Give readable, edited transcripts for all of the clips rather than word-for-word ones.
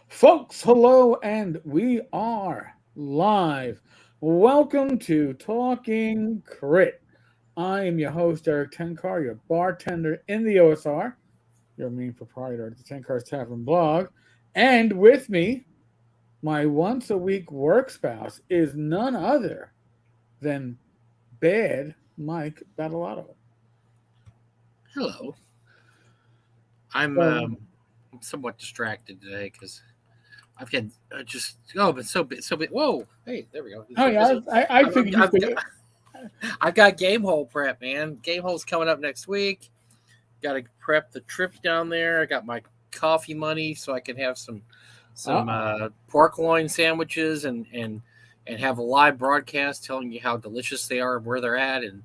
Folks, hello, and we are live. Welcome to Talking Crit. I am your host, Eric Tenkar, your bartender in the OSR, your main proprietor at the Tenkar's Tavern blog. And with me, my once a week work spouse is none other than Bad Mike Battalato. Hello. I'm Um, somewhat distracted today because I've had but so bit. Whoa, hey, there we go. Been oh, so yeah, busy. I I've, figured I've, you I've got figured. I've got game hole prep, man. Game hole's coming up next week. Got to prep the trip down there. I got my coffee money so I can have some Uh-oh. pork loin sandwiches and have a live broadcast telling you how delicious they are and where they're at and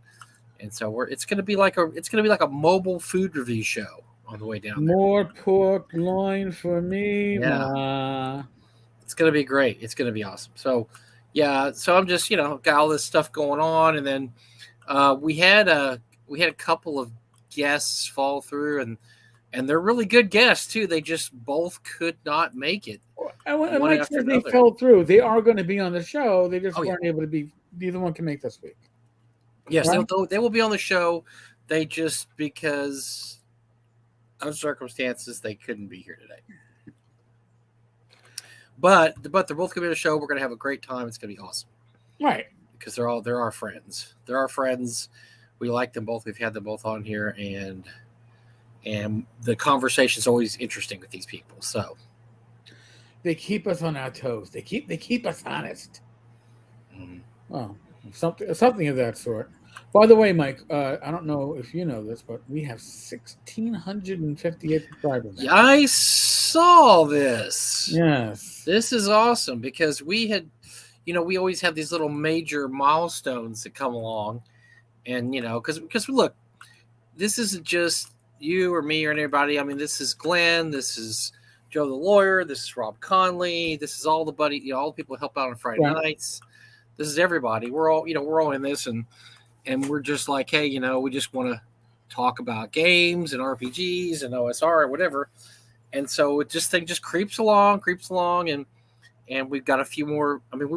so it's gonna be like a mobile food review show on the way down there. More pork loin for me, Yeah. ma. It's gonna be great. It's gonna be awesome. So, yeah. So I'm just got all this stuff going on, and then we had a couple of guests fall through, and they're really good guests too. They just both could not make it, And one Mike after says they another. fell through. They are going to be on the show. They just Oh yeah, weren't able to be. Neither one can make this week, yes. right? They will be on the show. They just because of circumstances they couldn't be here today. But they're both gonna be on the show. We're gonna have a great time. It's gonna be awesome. Right. Because they're our friends. They're our friends. We like them both. We've had them both on here, and the conversation's always interesting with these people. So, They keep us on our toes. They keep us honest. mm, Oh, something of that sort. By the way, Mike, I don't know if you know this, but we have 1,658 subscribers yeah, now. I saw this. Yes. This is awesome because we always have these little major milestones that come along, and because look, this isn't just you or me or anybody. I mean, this is Glenn. This is Joe the lawyer. This is Rob Conley. This is all the all the people who help out on Friday Right. nights. This is everybody. We're all in this, and we're just like, hey, we just want to talk about games and RPGs and OSR or whatever. And so thing just creeps along, and we've got a few more. I mean,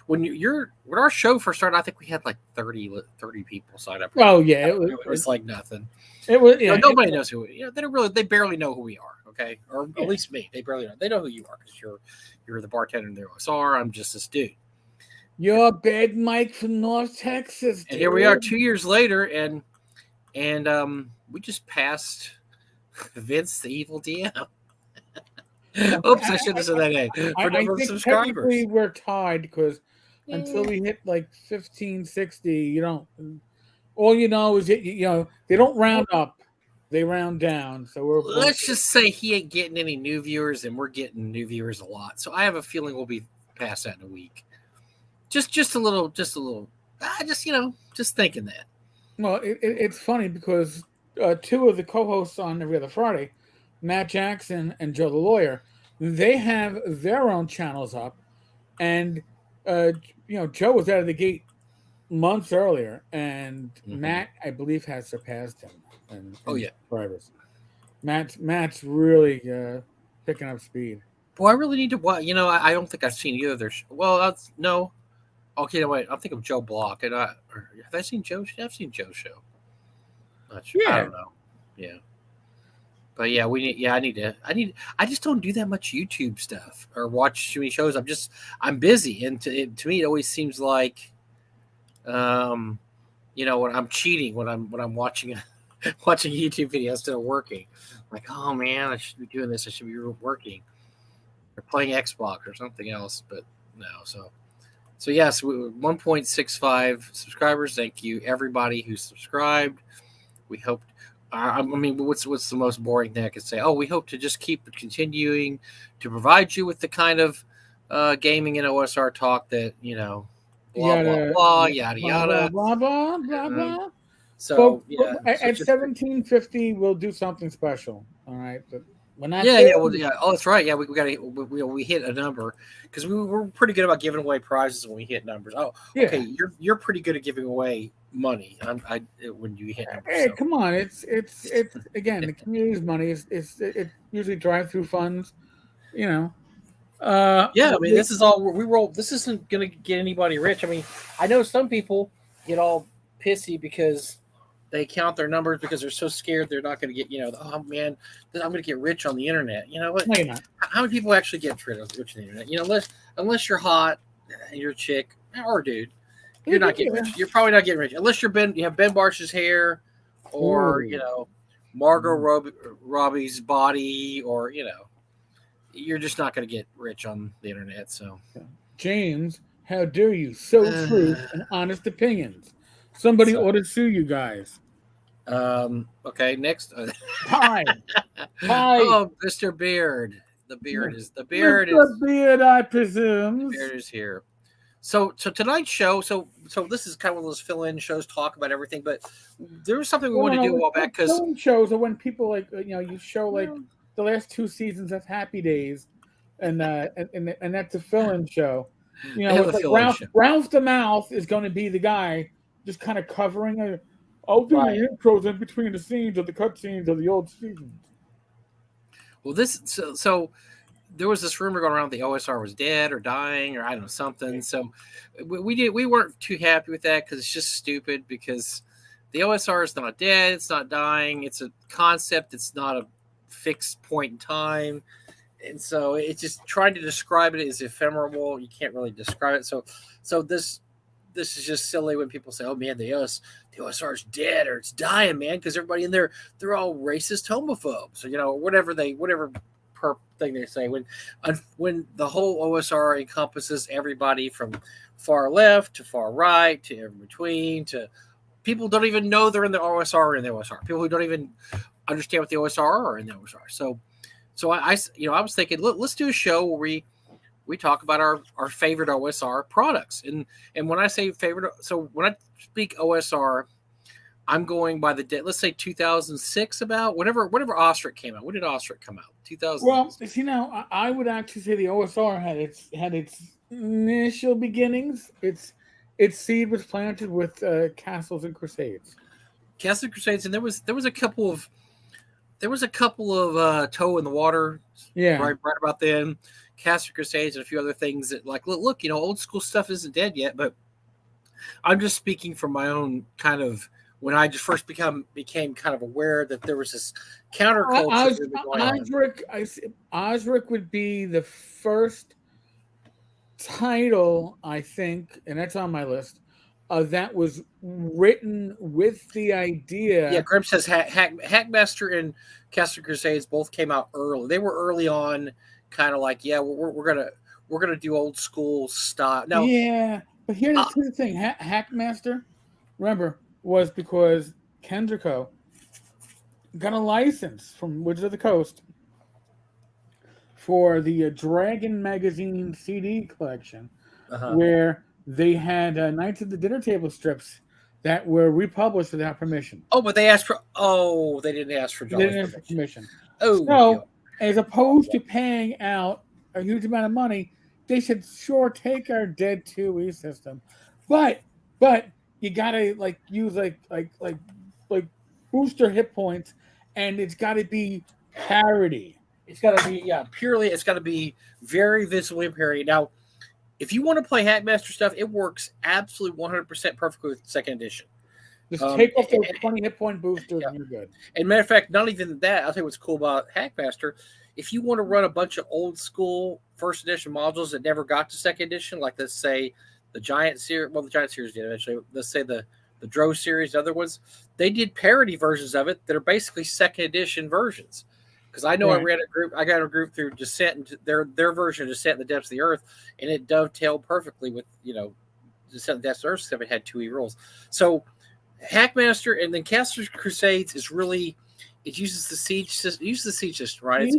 when our show first started, I think we had like 30 people sign up. Oh yeah. It was like nothing. It was yeah. Nobody knows who. They barely know who we are. Okay, or Yeah. at least me. They barely know. They know who you are because you're the bartender in the OSR. I'm just this dude. You're Bad Mike from North Texas, And here we are, dude. 2 years later, and we just passed Vince the Evil DM. Oops, I should have said that name for I number of think technically subscribers. we're tied because until Yeah. we hit like 1560, you don't. All you know is they don't round up, they round down. So we're Let's just say he ain't getting any new viewers, and we're getting new viewers a lot. So I have a feeling we'll be past that in a week. Just a little, just thinking that. well. It's funny because two of the co-hosts on every other Friday, Matt Jackson and Joe the lawyer, they have their own channels up, and uh, Joe was out of the gate months earlier, and Mm-hmm. Matt, I believe, has surpassed him Oh in yeah. subscribers. Matt's really picking up speed. Boy, I really need to watch. I don't think I've seen either of their. Well, that's no. Okay, no, wait. I'm thinking of Joe Block, and have I seen Joe? I've seen Joe's show. Not sure. I Yeah, don't know. Yeah, but yeah, we need. Yeah, I need to. I just don't do that much YouTube stuff or watch too many shows. I'm busy, and to me, it always seems like, um, when I'm cheating when I'm watching watching a YouTube video instead of working. Like, oh man, I should be doing this. I should be working or playing Xbox or something else. But no, so yes, 1.65 subscribers. Thank you everybody who subscribed. We hope. I mean, what's the most boring thing I could say? Oh, we hope to just keep continuing to provide you with the kind of gaming and OSR talk that blah blah yada blah, yada blah blah yada. blah blah blah Um, blah. so But yeah, so at just 1750, we'll do something special. All right, but we're not yeah, there. yeah, well, yeah. Oh, that's right. Yeah, we got to we hit a number because we're pretty good about giving away prizes when we hit numbers. Oh, okay, Yeah. you're pretty good at giving away money. When you hit numbers. Hey, So come on! It's again the community's money. It usually drive through funds. You know. Yeah, I mean, this is all we roll. This isn't going to get anybody rich. I mean, I know some people get all pissy because they count their numbers because they're so scared they're not going to get, oh man, I'm going to get rich on the internet. You know what? No, you're not. How many people actually get rich on the internet? Unless you're hot and you're a chick or a dude, you're not getting rich. You're probably not getting rich unless you have Ben Marsh's hair, or Margot Robbie's body, or you're just not going to get rich on the internet. So, James, how dare you? So truth and honest opinions. Somebody ought to sue you guys. Okay, next. Hi. Oh, Mr. Beard. The beard is I presume. The beard is here. So tonight's show. So this is kind of one of those fill-in shows, talk about everything. But there was something we wanted to do a while back, because fill-in shows are when people you show the last 2 seasons of Happy Days, and that's a fill-in show. Ralph the Mouth is going to be the guy just kind of covering I'll do the intros in between the scenes of the cut scenes of the old seasons. Well, so there was this rumor going around the OSR was dead or dying, or I don't know, something. So we weren't too happy with that, because it's just stupid, because the OSR is not dead, it's not dying, it's a concept, it's not a fixed point in time. And so it's just trying to describe it as ephemeral. You can't really describe it. So this is just silly when people say, "Oh man, the OSR is dead or it's dying, man," because everybody in there, they're all racist homophobes, or whatever perp thing they say. When the whole OSR encompasses everybody from far left to far right to in between, to people don't even know they're in the OSR or in the OSR. People who don't even understand what the OSR are in the OSR. So I was thinking, let's do a show where we talk about our favorite OSR products. And when I say favorite, so when I speak OSR, I'm going by let's say 2006, about whenever Ostrich came out. When did Ostrich come out? 2000. Well, I would actually say the OSR had its initial beginnings. Its seed was planted with Castles and Crusades. Castles and Crusades, and there was a couple of toe in the water. Yeah. Right about then. Castles and Crusades and a few other things that, like, look, old school stuff isn't dead yet, but I'm just speaking from my own kind of, when I just first became kind of aware that there was this counterculture going on. Osric would be the first title, I think, and that's on my list, that was written with the idea. Yeah, Grim says Hackmaster and Castles and Crusades both came out early. They were early on, kind of like, we're gonna do old school style. Now, yeah, but here's the thing: Hackmaster, remember, was because Kendrico got a license from Wizards of the Coast for the Dragon Magazine CD collection, where they had Knights of the Dinner Table strips that were republished without permission. Oh, but they asked for. Oh, they didn't ask for permission. Oh, so as opposed to paying out a huge amount of money, they should sure take our Dead 2E system, but you gotta use booster hit points, and it's got to be parody. It's got to be purely. It's got to be very visibly parody. Now, if you want to play Hackmaster stuff, it works absolutely 100% perfectly with second edition. Just take off those 20 hit point boosters and you're good. And matter of fact, not even that. I'll tell you what's cool about Hackmaster. If you want to run a bunch of old school first edition modules that never got to second edition, like let's say the Giant series, the Giant series did eventually. Let's say the Drow series, other ones, they did parody versions of it that are basically second edition versions. Because I know I got a group through Descent, and their version of Descent in the Depths of the Earth, and it dovetailed perfectly with Descent in the Depths of the Earth, except it had 2E rules. So Hackmaster and then Castles Crusades is really, it uses the siege system. Right?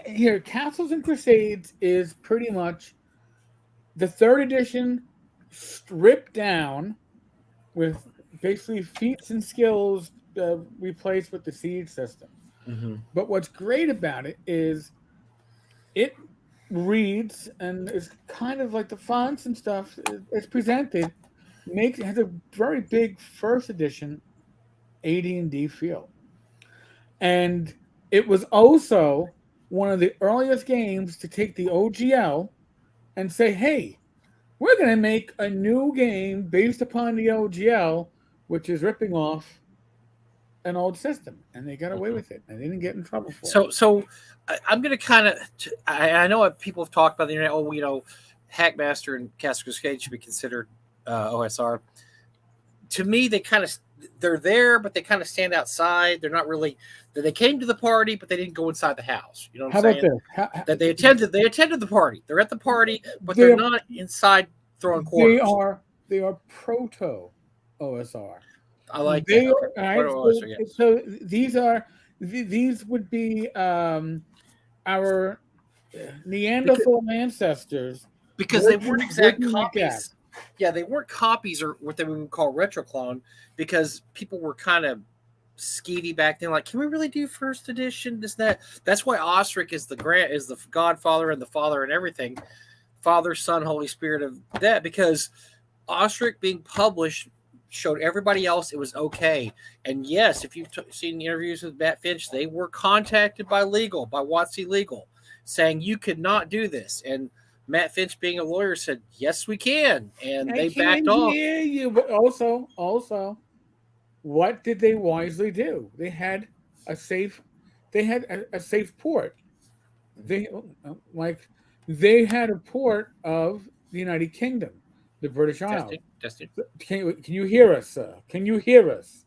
Here, Castles and Crusades is pretty much the third edition stripped down with basically feats and skills replaced with the siege system. Mm-hmm. But what's great about it is it reads and is kind of like the fonts and stuff it's presented has a very big first edition AD&D feel. And it was also one of the earliest games to take the OGL and say, hey, we're going to make a new game based upon the OGL, which is ripping off an old system. And they got away with it. And they didn't get in trouble for it. So I'm going to kind of, I know people have talked about the internet. Oh, Hackmaster and Castle Cascade should be considered OSR. To me, they're there, but they kind of stand outside. They're not really. They came to the party, but they didn't go inside the house. You know what I'm saying? About this? That they attended the party. They're at the party, but they're not inside throwing quarters. They are proto OSR. I like that. Right? So these would be our Neanderthal ancestors. Because they weren't exact copies. Yeah, they weren't copies or what they would call retroclone, because people were kind of skeevy back then. Like, can we really do first edition? This, that. That's why Osric is the Godfather and the Father and everything. Father, Son, Holy Spirit of that, because Osric being published showed everybody else it was okay. And yes, if you've seen the interviews with Matt Finch, they were contacted by WotC Legal, saying you could not do this. And Matt Finch, being a lawyer, said, yes, we can. And they backed off. You, but also, what did they wisely do? They had a safe port. They had a port of the United Kingdom, the British Isles. Testing. Can you hear us, sir? Can you hear us?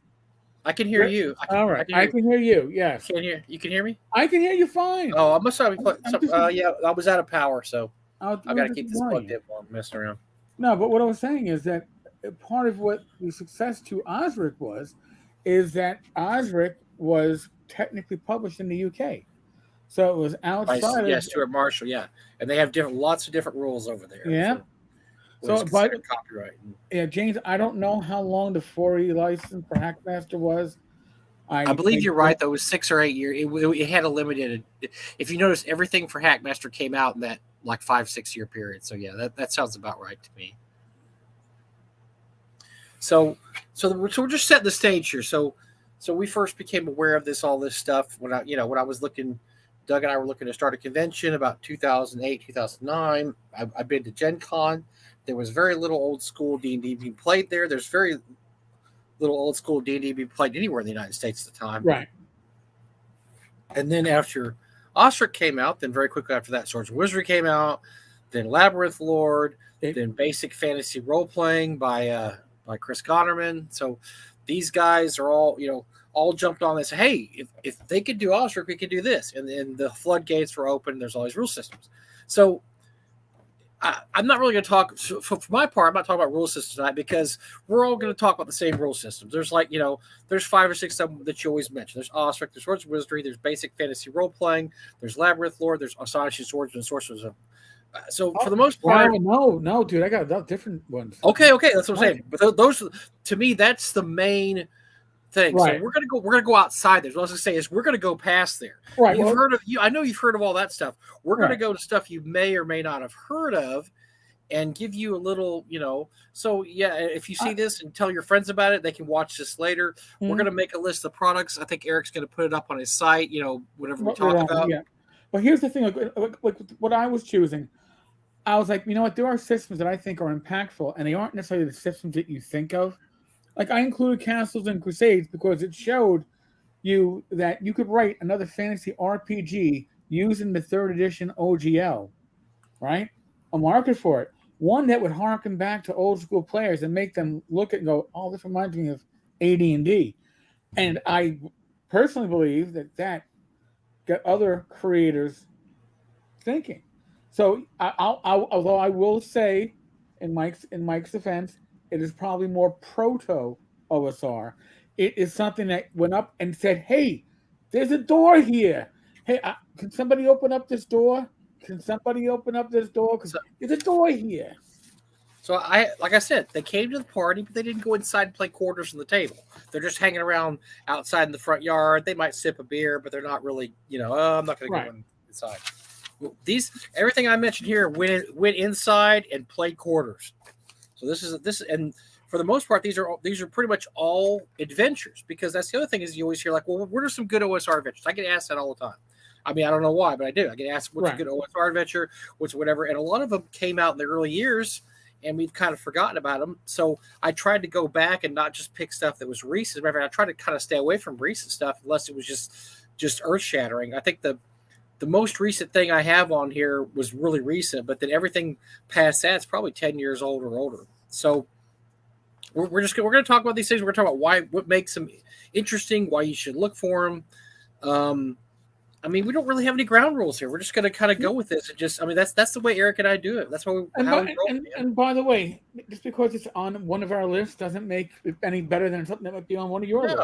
I can hear you. All right. I can hear you. Yes. You can hear me? I can hear you fine. Oh, I must have yeah, I was out of power, so I've got to keep this plugged in while I'm messing around. No, but what I was saying is that part of what the success to Osric is that Osric was technically published in the UK. So it was outside of Stuart Marshall, yeah. And they have lots of different rules over there. Yeah. So but copyright. Yeah, James, I don't know how long the 4E license for Hackmaster was. I believe you're right, though. It was 6 or 8 years. It had a limited. If you notice, everything for Hackmaster came out in that 5-6 year period. So yeah, that sounds about right to me. So we're just setting the stage here. So we first became aware of all this stuff when I was looking. Doug and I were looking to start a convention about 2008, 2009. I've been to Gen Con. There was very little old school D&D being played there. There's very little old school D&D being played anywhere in the United States at the time. Right. And then after Osric came out, then very quickly after that, Swords and Wizardry came out, then Labyrinth Lord, then Basic Fantasy Role Playing by Chris Connerman. So these guys are all jumped on this. Hey, if they could do Osric, we could do this. And then the floodgates were open. There's all these rule systems. So I'm not really going to talk. For my part, I'm not talking about rule systems tonight, because we're all going to talk about the same rule systems. There's there's 5 or 6 of them that you always mention. There's Osric, there's Swords and Wizardry, there's Basic Fantasy Role Playing, there's Labyrinth Lore, there's Astonishing Swords and Sorcerers. So for the most part, no, dude, I got different ones. Okay, that's what I'm saying. But those, to me, that's the main thing. Right. So we're gonna go outside there. What I was gonna say is we're gonna go past there. Right. I know you've heard of all that stuff. We're gonna go to stuff you may or may not have heard of, and give you a little, So yeah, if you see this and tell your friends about it, they can watch this later. Mm-hmm. We're gonna make a list of products. I think Eric's gonna put it up on his site. Whatever we talk about. Yeah. But here's the thing: like what I was choosing, I was like, you know what? There are systems that I think are impactful, and they aren't necessarily the systems that you think of. Like, I included Castles and Crusades because it showed you that you could write another fantasy RPG using the 3rd edition OGL, right? A market for it. One that would harken back to old school players and make them look at and go, oh, this reminds me of AD&D. And I personally believe that got other creators thinking. So, although I will say, in Mike's defense, it is probably more proto OSR. It is something that went up and said, hey, there's a door here. Hey, can somebody open up this door? Because there's a door here. So like I said, they came to the party, but they didn't go inside and play quarters on the table. They're just hanging around outside in the front yard. They might sip a beer, but they're not really, I'm not going to go inside. Everything I mentioned here went inside and played quarters. So this and for the most part, these are pretty much all adventures, because that's the other thing is you always hear like, well, what are some good OSR adventures? I get asked that all the time. I mean, I don't know why, but I do. I get asked what's Right. a good OSR adventure, what's whatever, and a lot of them came out in the early years, and we've kind of forgotten about them. So I tried to go back and not just pick stuff that was recent. As a matter of fact, I tried to kind of stay away from recent stuff unless it was just earth shattering. I think the most recent thing I have on here was really recent, but then everything past that's probably 10 years old or older. So we're going to talk about these things. We're going to talk about what makes them interesting, why you should look for them. I mean, we don't really have any ground rules here. We're just going to kind of go with this and just. I mean, that's the way Eric and I do it. That's how we roll. And by the way, just because it's on one of our lists doesn't make it any better than something that might be on one of your lists.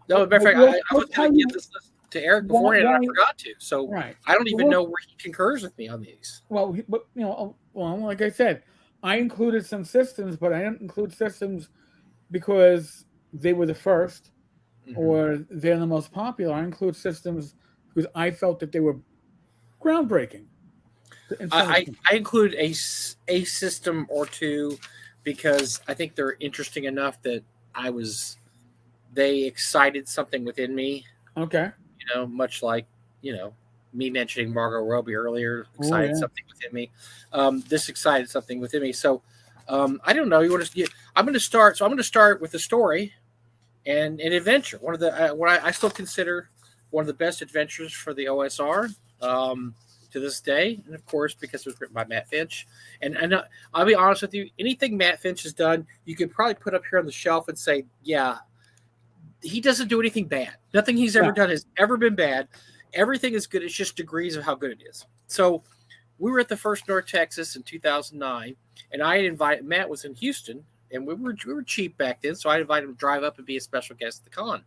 No, as a matter of fact, I was going to give this list to Eric beforehand, and I forgot to. So right. I don't even know where he concurs with me on these. Well, but like I said, I included some systems, but I didn't include systems because they were the first or they're the most popular. I include systems because I felt that they were groundbreaking. I include a system or two because I think they're interesting enough that they excited something within me. Okay. Much like, me mentioning Margot Robbie earlier excited something within me. This excited something within me. So I don't know. I'm going to start. So I'm going to start with a story and an adventure. One of the what I still consider one of the best adventures for the OSR to this day, and of course because it was written by Matt Finch. And I'll be honest with you, anything Matt Finch has done, you could probably put up here on the shelf and say, yeah, he doesn't do anything bad. Nothing he's ever done has ever been bad. Everything is good. It's just degrees of how good it is. So we were at the First North Texas in 2009, and I had invited Matt was in Houston, and we were cheap back then, so I invited him to drive up and be a special guest at the con.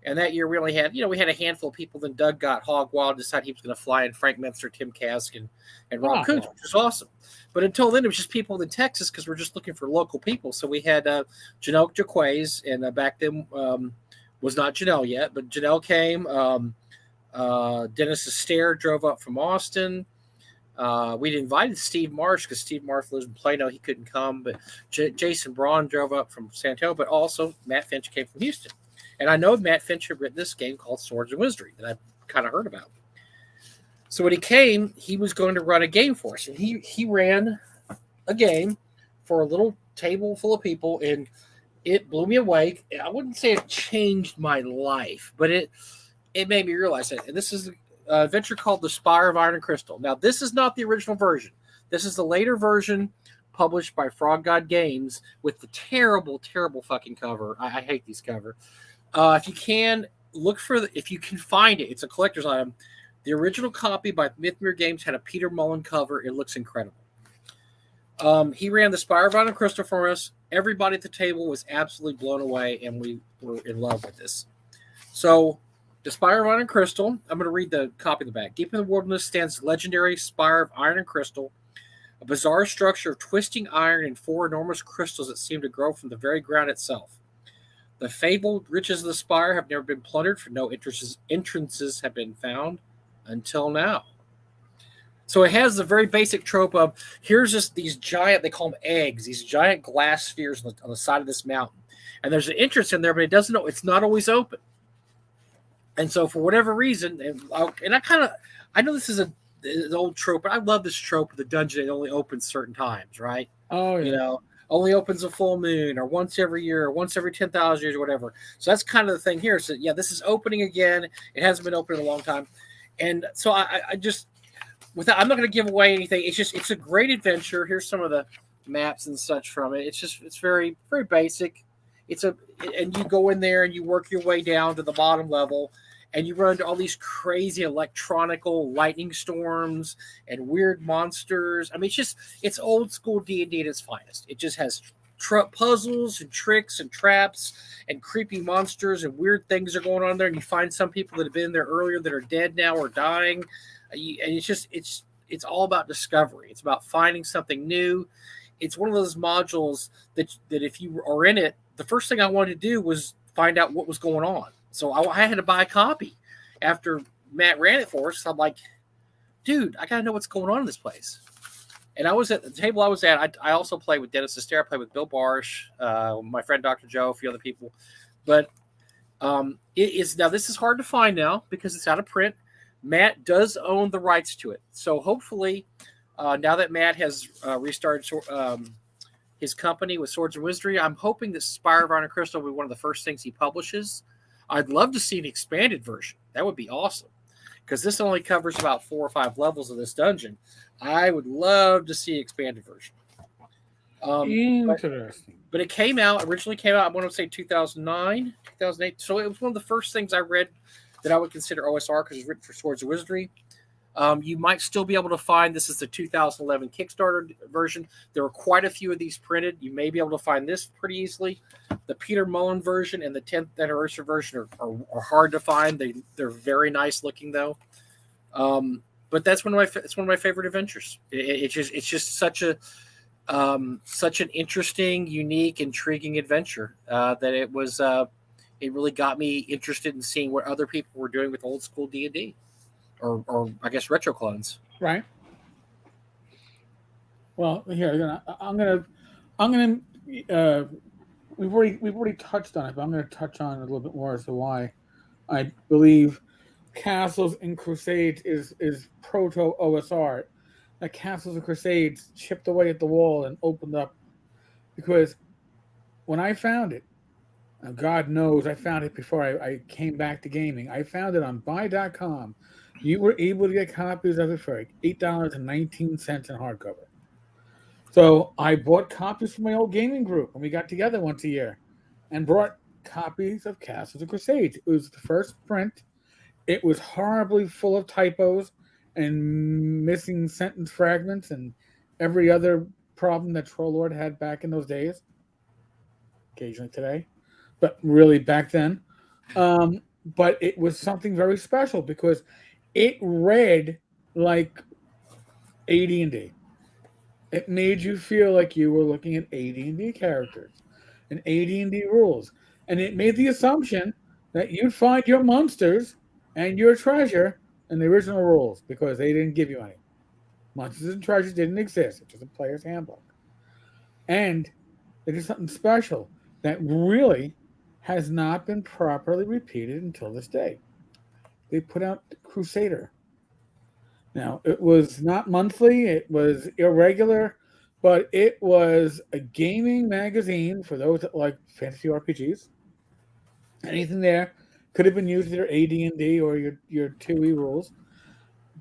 And that year we only had, we had a handful of people. Then Doug got hog wild and decided he was going to fly in Frank Minster, Tim Kask, and Ron Koontz, which was awesome. But until then, it was just people in Texas because we're just looking for local people. So we had Janelle Jaquays, and back then was not Janelle yet, but Janelle came. Dennis Astaire drove up from Austin. We'd invited Steve Marsh because Steve Marsh lives in Plano. He couldn't come, but Jason Braun drove up from San Antonio, but also Matt Finch came from Houston. And I know Matt Finch had written this game called Swords and Wizardry that I've kind of heard about. So when he came, he was going to run a game for us. And he ran a game for a little table full of people, and it blew me away. I wouldn't say it changed my life, but it made me realize that. And this is an adventure called The Spire of Iron and Crystal. Now, this is not the original version. This is the later version published by Frog God Games with the terrible, terrible fucking cover. I hate these covers. If you can, if you can find it, it's a collector's item. The original copy by Mythmere Games had a Peter Mullen cover. It looks incredible. He ran The Spire of Iron and Crystal for us. Everybody at the table was absolutely blown away, and we were in love with this. So, The Spire of Iron and Crystal, I'm going to read the copy in the back. Deep in the wilderness stands the legendary Spire of Iron and Crystal, a bizarre structure of twisting iron and 4 enormous crystals that seem to grow from the very ground itself. The fabled riches of the spire have never been plundered, for no entrances have been found until now. So it has the very basic trope of, here's just these giant, they call them eggs, these giant glass spheres on the side of this mountain. And there's an entrance in there, but it's not always open. And so for whatever reason, I know this is an old trope, but I love this trope of the dungeon that only opens certain times, right? Oh, yeah. Only opens a full moon or once every year or once every 10,000 years or whatever. So that's kind of the thing here. So yeah, this is opening again. It hasn't been open in a long time. And so I just, I'm not going to give away anything. It's a great adventure. Here's some of the maps and such from it. It's very, very basic. And you go in there and you work your way down to the bottom level, and you run into all these crazy electronical lightning storms and weird monsters. I mean, it's old school D&D at its finest. It just has puzzles and tricks and traps and creepy monsters and weird things are going on there. And you find some people that have been there earlier that are dead now or dying. And it's all about discovery. It's about finding something new. It's one of those modules that if you are in it, the first thing I wanted to do was find out what was going on. So I had to buy a copy after Matt ran it for us. I'm like, dude, I got to know what's going on in this place. And I was at the table I was at. I also played with Dennis Astaire. I played with Bill Marsh, my friend Dr. Joe, a few other people. But now this is hard to find now because it's out of print. Matt does own the rights to it. So hopefully, now that Matt has restarted his company with Swords and Wizardry, I'm hoping that Spire of Iron Crystal will be one of the first things he publishes. I'd love to see an expanded version. That would be awesome, because this only covers about 4 or 5 levels of this dungeon. I would love to see an expanded version. Interesting. But it originally came out, I want to say 2009, 2008. So it was one of the first things I read that I would consider OSR, because it's written for Swords and Wizardry. You might still be able to find, this is the 2011 Kickstarter version. There are quite a few of these printed. You may be able to find this pretty easily. The Peter Mullen version and the 10th anniversary version are hard to find. They're very nice looking, though. But it's one of my favorite adventures. It's just such an interesting, unique, intriguing adventure that it was. It really got me interested in seeing what other people were doing with old school D&D, or I guess retro clones. Right. Well, here I'm gonna. We've already touched on it, but I'm going to touch on it a little bit more as to why I believe Castles and Crusades is proto OSR. That Castles and Crusades chipped away at the wall and opened up, because when I found it, and God knows I found it before I came back to gaming. I found it on buy.com. You were able to get copies of it for $8.19 in hardcover. So I bought copies from my old gaming group, and we got together once a year and brought copies of Castles and Crusades. It was the first print. It was horribly full of typos and missing sentence fragments and every other problem that Trollord had back in those days. Occasionally today, but really back then. But it was something very special because it read like AD&D. It made you feel like you were looking at AD&D characters and AD&D rules. And it made the assumption that you'd find your monsters and your treasure in the original rules, because they didn't give you any. Monsters and treasures didn't exist. It was a player's handbook. And it is something special that really has not been properly repeated until this day. They put out Crusader. Now, it was not monthly, it was irregular, but it was a gaming magazine for those that like fantasy RPGs. Anything there could have been used with your AD&D or your 2E rules,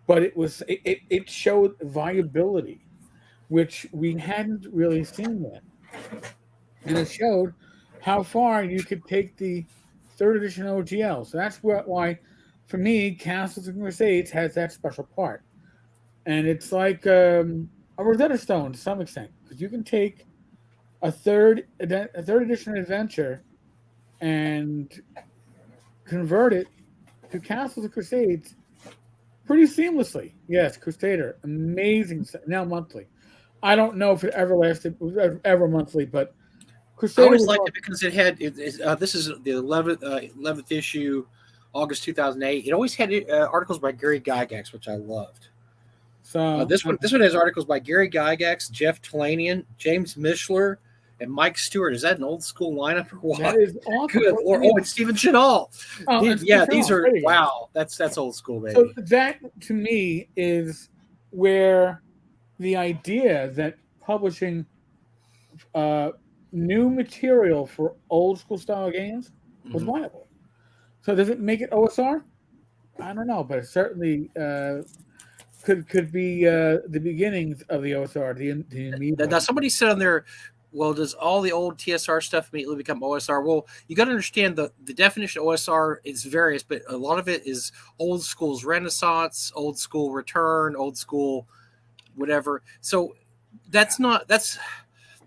but it showed viability, which we hadn't really seen yet. And it showed how far you could take the 3rd edition OGL. So that's why, for me, Castles and Crusades has that special part. And it's like a Rosetta Stone to some extent, because you can take a third edition adventure and convert it to Castles and Crusades pretty seamlessly. Yes, Crusader, amazing. Now monthly. I don't know if it ever ever monthly, but Crusader. I always liked it because it had. This is the 11th issue, August 2008. It always had articles by Gary Gygax, which I loved. So this one has articles by Gary Gygax, Jeff Talanian, James Mishler, and Mike Stewart. Is that an old school lineup or what? That is awesome. Good Lord. Oh, it's Stephen Chenal. These are wow. That's old school, baby. So that to me is where the idea that publishing new material for old school style games was viable. So does it make it OSR? I don't know, but it certainly could be the beginnings of the OSR. Now somebody said on there, well, does all the old TSR stuff immediately become OSR? Well, you got to understand the definition of OSR is various, but a lot of it is old school's Renaissance, old school Return, old school whatever. So that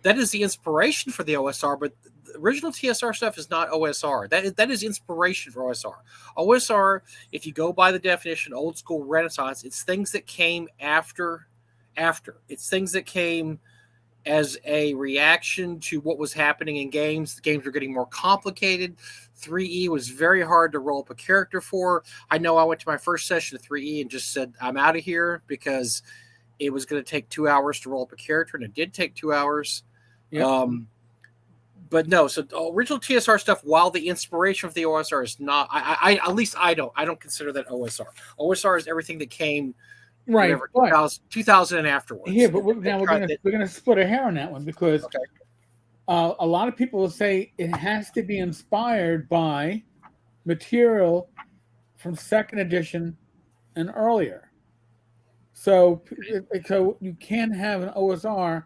is the inspiration for the OSR, but the original TSR stuff is not OSR. That is inspiration for OSR. OSR, if you go by the definition, old school Renaissance, it's things that came after. It's things that came as a reaction to what was happening in games. The games were getting more complicated. 3E was very hard to roll up a character for. I know I went to my first session of 3E and just said, I'm out of here, because it was going to take 2 hours to roll up a character, and it did take 2 hours. Yep. but no. So original TSR stuff, while the inspiration of the OSR is not, I at least I don't consider that OSR. OSR is everything that came right, whatever 2000 and afterwards. Yeah, but we're gonna split a hair on that one because okay. A lot of people will say it has to be inspired by material from second edition and earlier. So you can have an OSR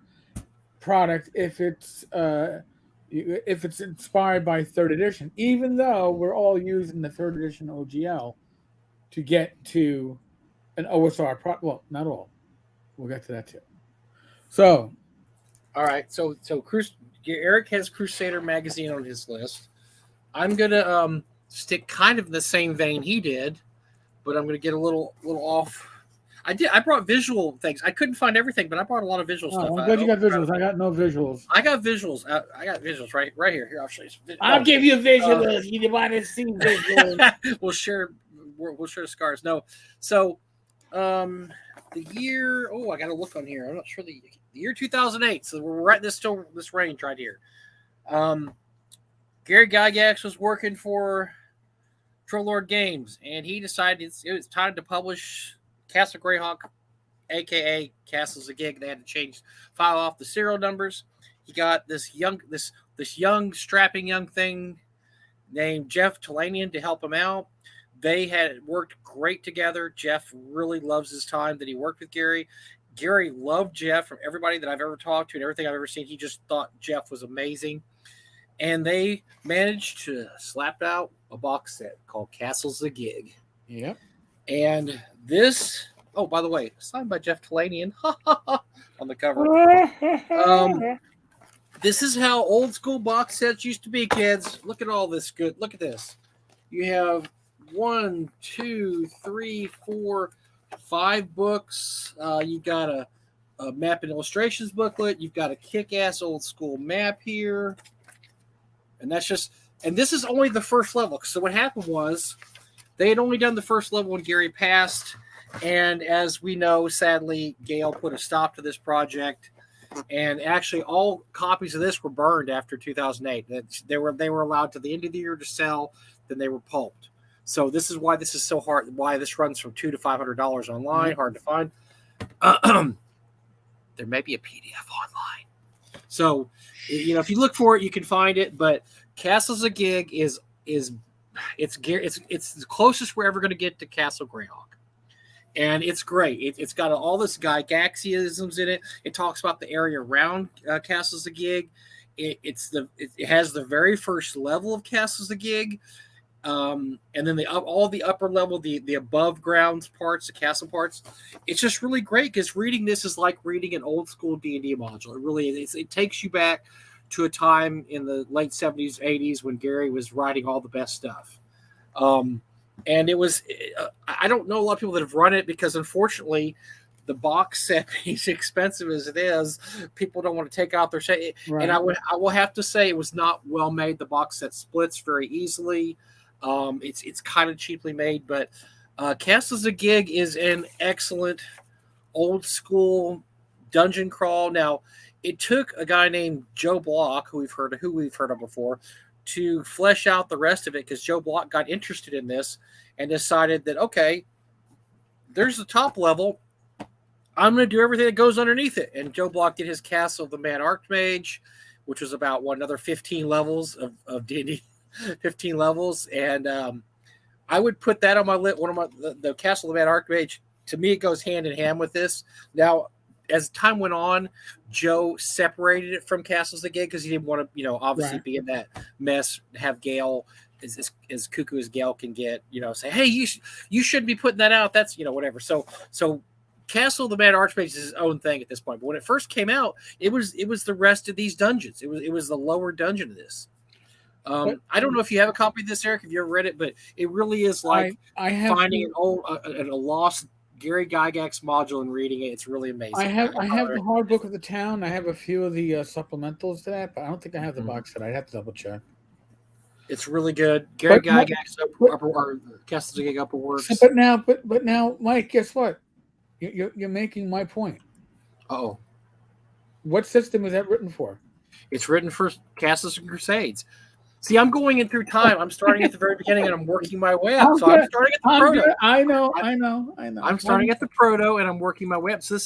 product if it's inspired by third edition, even though we're all using the third edition OGL to get to an OSR product. Well, not all. We'll get to that too. So, all right. So Eric has Crusader magazine on his list. I'm gonna stick kind of in the same vein he did, but I'm gonna get a little off. I brought visual things. I couldn't find everything, but I brought a lot of visual stuff. I'm glad you got visuals. I got no visuals. I got visuals. I got visuals right here. Here, I'll show you. I'll give you visuals. You want to see visuals? We'll share scars. No, so the year. Oh, I got to look on here. I'm not sure the year 2008. So we're right in this range right here. Gary Gygax was working for Troll Lord Games, and he decided it was time to publish Castle Greyhawk, aka Castles of Gig. They had to file off the serial numbers. He got this young strapping young thing named Jeff Talanian to help him out. They had worked great together. Jeff really loves his time that he worked with Gary. Gary loved Jeff. From everybody that I've ever talked to and everything I've ever seen, he just thought Jeff was amazing. And they managed to slap out a box set called Castles of Gig. Yep. And this, oh, by the way, signed by Jeff Talanian on the cover. This is how old school box sets used to be, kids. Look at all this good. Look at this. You have 1, 2, 3, 4, 5 books. You've got a map and illustrations booklet. You've got a kick-ass old school map here. And this is only the first level. So what happened was they had only done the first level when Gary passed. And as we know, sadly, Gail put a stop to this project. And actually, all copies of this were burned after 2008. They were allowed to the end of the year to sell. Then they were pulped. So this is why this is so hard. Why this runs from $200 to $500 online. Mm-hmm. Hard to find. There may be a PDF online. So, if you look for it, you can find it. But Castles of Gig is it's the closest we're ever going to get to Castle Greyhawk, and it's great. It's got all this Gygaxiisms in it. It talks about the area around Castles of Gig. It has the very first level of Castles of Gig, and then all the upper level, the above grounds parts, the castle parts. It's just really great because reading this is like reading an old school D&D module. It really is. It takes you back to a time in the late 70s, 80s when Gary was writing all the best stuff. And it was, I don't know a lot of people that have run it because unfortunately the box set is expensive as it is. People don't want to take out their set. Right. And I will have to say it was not well made. The box set splits very easily. It's kind of cheaply made, but Castles of Gig is an excellent old school dungeon crawl. Now, it took a guy named Joe Block, who we've heard of before, to flesh out the rest of it because Joe Block got interested in this and decided that, okay, there's the top level. I'm going to do everything that goes underneath it. And Joe Block did his Castle of the Mad Archmage, which was about another 15 levels of D&D, 15 levels. And I would put that on my list. The Castle of the Mad Archmage, to me, it goes hand in hand with this. Now, as time went on, Joe separated it from Castles of Gig because he didn't want to, obviously be in that mess. Have Gail as cuckoo as Gail can get, say, hey, you shouldn't be putting that out. That's whatever. So Castle of the Mad Archmage is his own thing at this point. But when it first came out, it was the rest of these dungeons. It was the lower dungeon of this. I don't know if you have a copy of this, Eric. If you ever read it, but it really is like finding a lost Gary Gygax module and reading it. It's really amazing. I have the hard book of the town. I have a few of the supplementals to that, but I don't think I have the box set. I'd have to double check. It's really good. Gary Gygax or Castles of Gig Upper Works. But now, Mike, guess what? You're making my point. Oh, what system is that written for? It's written for Castles and Crusades. See, I'm going in through time. I'm starting at the very beginning and I'm working my way up. So I'm starting at the proto. I know. I'm starting at the proto and I'm working my way up. So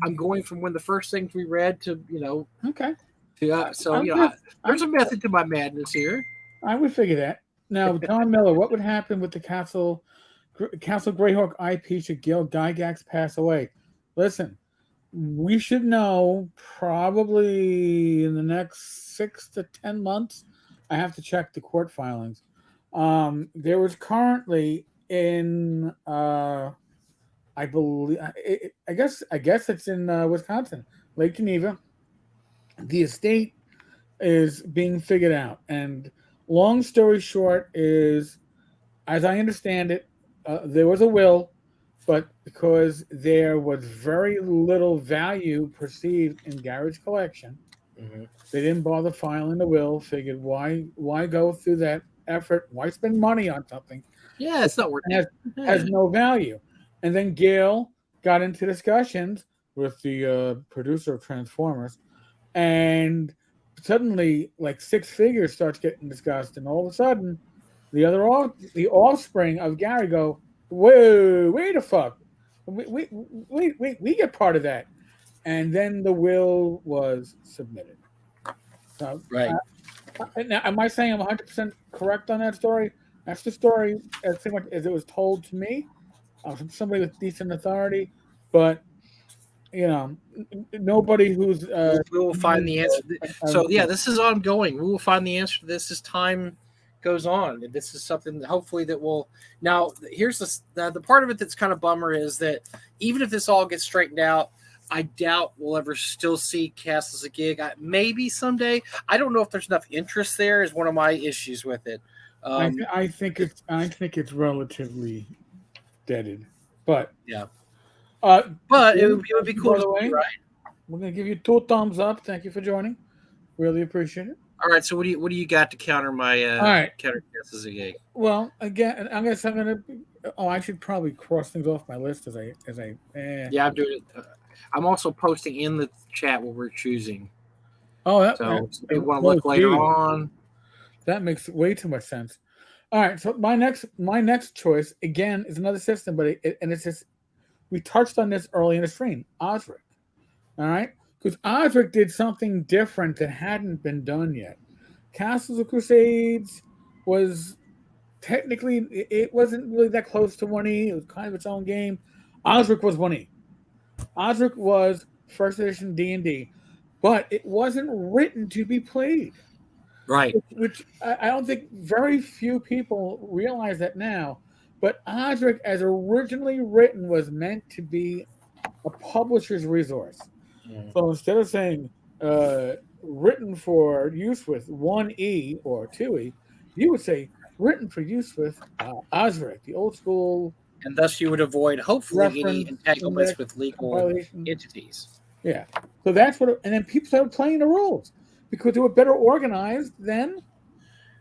I'm going from when the first things we read to, Okay. To, there's a method to my madness here. I would figure that. Now, Don Miller, what would happen with the Castle Greyhawk IP should Gil Gygax pass away? Listen, we should know probably in the next 6 to 10 months. I have to check the court filings. There was currently in, I believe, I guess it's in Wisconsin, Lake Geneva. The estate is being figured out, and long story short is, as I understand it, there was a will, but because there was very little value perceived in Gary's collection, they didn't bother filing the will. Figured why go through that effort? Why spend money on something? Yeah, it's not worth it. Has no value. And then Gail got into discussions with the producer of Transformers, and suddenly, like, 6 figures starts getting discussed, and all of a sudden, the offspring of Gary go, whoa, wait a fuck, we get part of that, and then the will was submitted. So, right. Now, am I saying I'm 100% correct on that story? That's the story as it was told to me from somebody with decent authority, but nobody who's we will find the answer. So yeah, this is ongoing. We will find the answer to this as time goes on. This is something that hopefully that will. Now, here's the part of it that's kind of bummer is that even if this all gets straightened out, I doubt we'll ever still see Castles a gig. Maybe someday. I don't know if there's enough interest there. Is one of my issues with it. I think it's relatively deaded, but yeah. But it would be cool. By the way, right? We're gonna give you 2 thumbs up. Thank you for joining. Really appreciate it. All right. So what do you got to counter my counter Castles a gig? Well, again, I guess I'm gonna. Oh, I should probably cross things off my list as I. Yeah, I'm doing it. I'm also posting in the chat what we're choosing. Oh, so you want to look later on. That makes way too much sense. All right, so my next choice again is another system, but it's just, we touched on this early in the stream, Osric. All right, because Osric did something different that hadn't been done yet. Castles of Crusades was technically, it wasn't really that close to 1E. It was kind of its own game. Osric was 1E. Osric was first edition D&D, but it wasn't written to be played. Right. Which I don't think very few people realize that now. But Osric, as originally written, was meant to be a publisher's resource. Mm. So instead of saying written for use with 1E or 2E, you would say written for use with Osric, the old school. And thus you would avoid, hopefully, any entanglements with legal entities. Yeah. So that's what, and then people started playing the rules because they were better organized than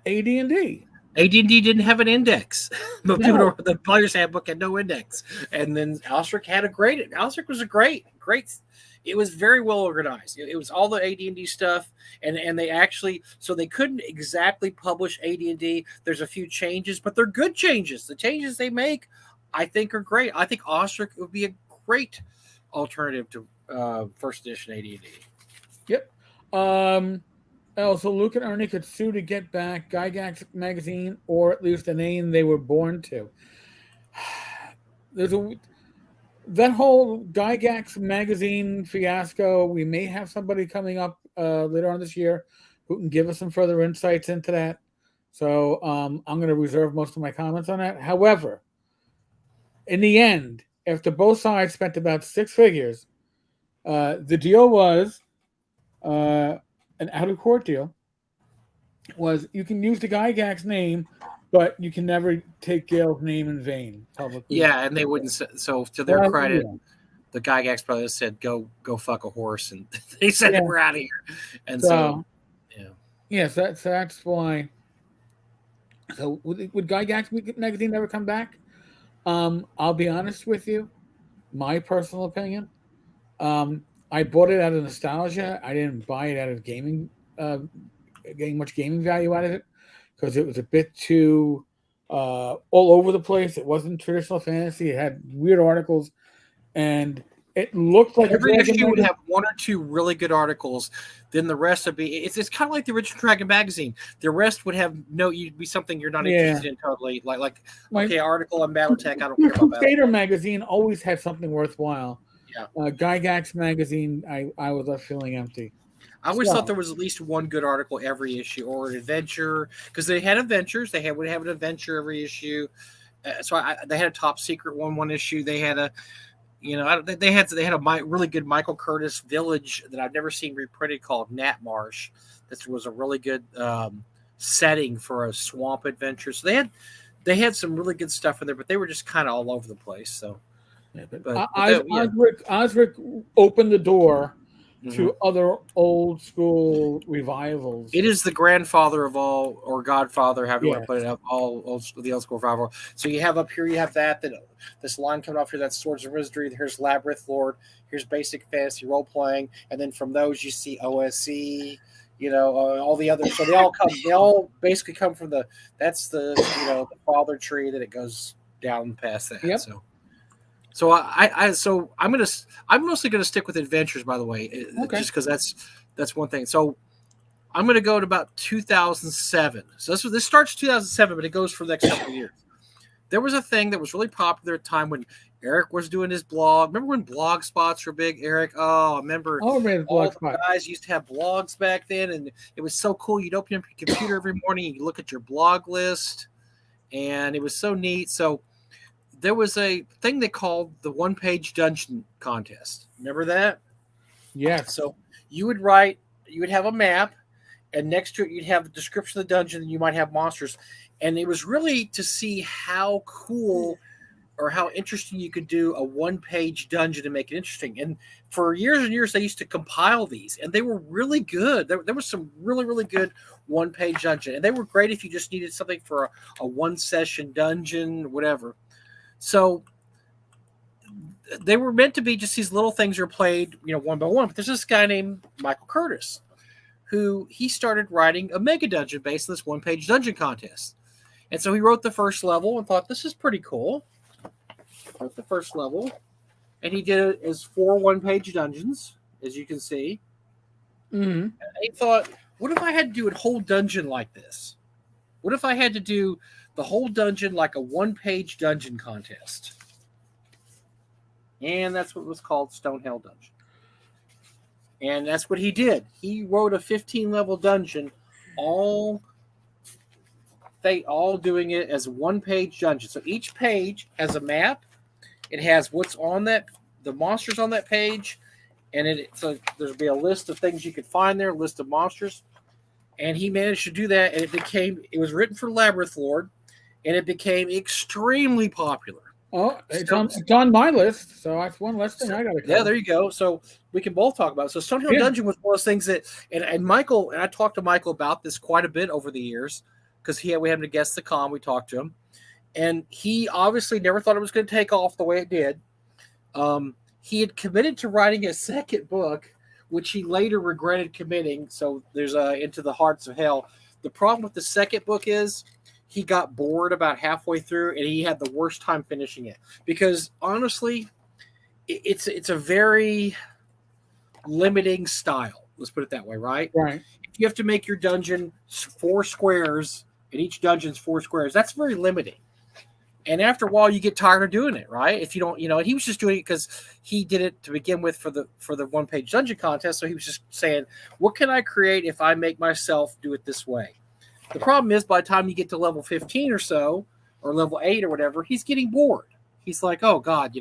AD&D. AD&D didn't have an index. The player's handbook had no index. And then Osric was a great. It was very well organized. It was all the AD&D stuff, and they actually, so they couldn't exactly publish AD&D. There's a few changes, but they're good changes. The changes they make, I think, are great. I think Osric would be a great alternative to first edition AD&D. Yep. Also, Luke and Ernie could sue to get back Gygax magazine, or at least the name they were born to. That whole Gygax magazine fiasco, we may have somebody coming up later on this year who can give us some further insights into that. So I'm going to reserve most of my comments on that. However, in the end, after both sides spent about 6 figures, the deal was an out-of-court deal. Was you can use the Gygax name, but you can never take Gail's name in vain publicly. Yeah, and they wouldn't. So to their credit, the Gygax brothers said, "Go fuck a horse," and they said, "We're out of here." And so yes, that's why. So would Gygax magazine never come back? I'll be honest with you, my personal opinion. I bought it out of nostalgia. I didn't buy it out of gaming getting much gaming value out of it because it was a bit too all over the place. It wasn't traditional fantasy. It had weird articles, and it looked like every a Dragon issue would magazine. have one or two really good articles. Then the rest would be it's kind of like the original Dragon magazine. The rest would have you'd be something you're not interested in totally. Like okay, article on BattleTech. I don't care about Crusader magazine always had something worthwhile. Yeah. Gygax magazine, I was left feeling empty. I always thought there was at least one good article every issue, or an adventure, because they had adventures. They would have an adventure every issue. They had a top secret one issue. They had a, they had a really good Michael Curtis Village that I've never seen reprinted called Marsh. This was a really good setting for a swamp adventure. So they had some really good stuff in there, but they were just kind of all over the place. So, Osric opened the door to other old school revivals. It is the grandfather of all, or godfather, however you want to put it up, the old school revival. So you have up here, you have this line coming off here, that's Swords of Wizardry. Here's Labyrinth Lord. Here's basic fantasy role playing, and then from those you see OSE. All the others. So they all basically come from the the father tree that it goes down past that. Yep. So I'm mostly gonna stick with adventures, by the way, just because that's one thing. So I'm gonna go to about 2007. So this starts 2007, but it goes for the next couple of years. There was a thing that was really popular at the time when Eric was doing his blog. Remember when blog spots were big, Eric? Oh, I remember all the guys used to have blogs back then, and it was so cool. You'd open up your computer every morning and you look at your blog list, and it was so neat. So there was a thing they called the one-page dungeon contest. Remember that? Yes. So you would have a map, and next to it you'd have the description of the dungeon, and you might have monsters. And it was really to see how cool or how interesting you could do a one-page dungeon and make it interesting. And for years and years, they used to compile these, and they were really good. There was some really, really good one-page dungeon, and they were great if you just needed something for a one-session dungeon, whatever. So they were meant to be just these little things that are played, one by one. But there's this guy named Michael Curtis who he started writing a mega dungeon based on this one-page dungeon contest. And so he wrote the first level and thought, this is pretty cool. Wrote the first level, and he did it as 4 one-page dungeons, as you can see. Mm-hmm. And he thought, what if I had to do a whole dungeon like this? What if I had to do the whole dungeon like a one-page dungeon contest? And that's what was called Stonehell Dungeon. And that's what he did. He wrote a 15-level dungeon, all doing it as a one-page dungeon. So each page has a map. It has what's on the monsters on that page, and so there'll be a list of things you could find there, a list of monsters. And he managed to do that, and it was written for Labyrinth Lord, and it became extremely popular. Oh, it's on my list, so that's one less thing I got to cover. Yeah, there you go. So we can both talk about it. So Stonehill Dungeon was one of those things that, and Michael, and I talked to Michael about this quite a bit over the years, because we had him to guest the con, we talked to him, and he obviously never thought it was going to take off the way it did. He had committed to writing a second book, which he later regretted committing. So there's Into the Hearts of Hell. The problem with the second book is he got bored about halfway through, and he had the worst time finishing it, because honestly, it's a very limiting style. Let's put it that way, right? Right. If you have to make your dungeon 4 squares, and each dungeon's 4 squares, that's very limiting. And after a while, you get tired of doing it, right? If you don't, and he was just doing it because he did it to begin with for the one-page dungeon contest. So he was just saying, what can I create if I make myself do it this way? The problem is, by the time you get to level 15 or so, or level 8 or whatever, he's getting bored. He's like, oh God,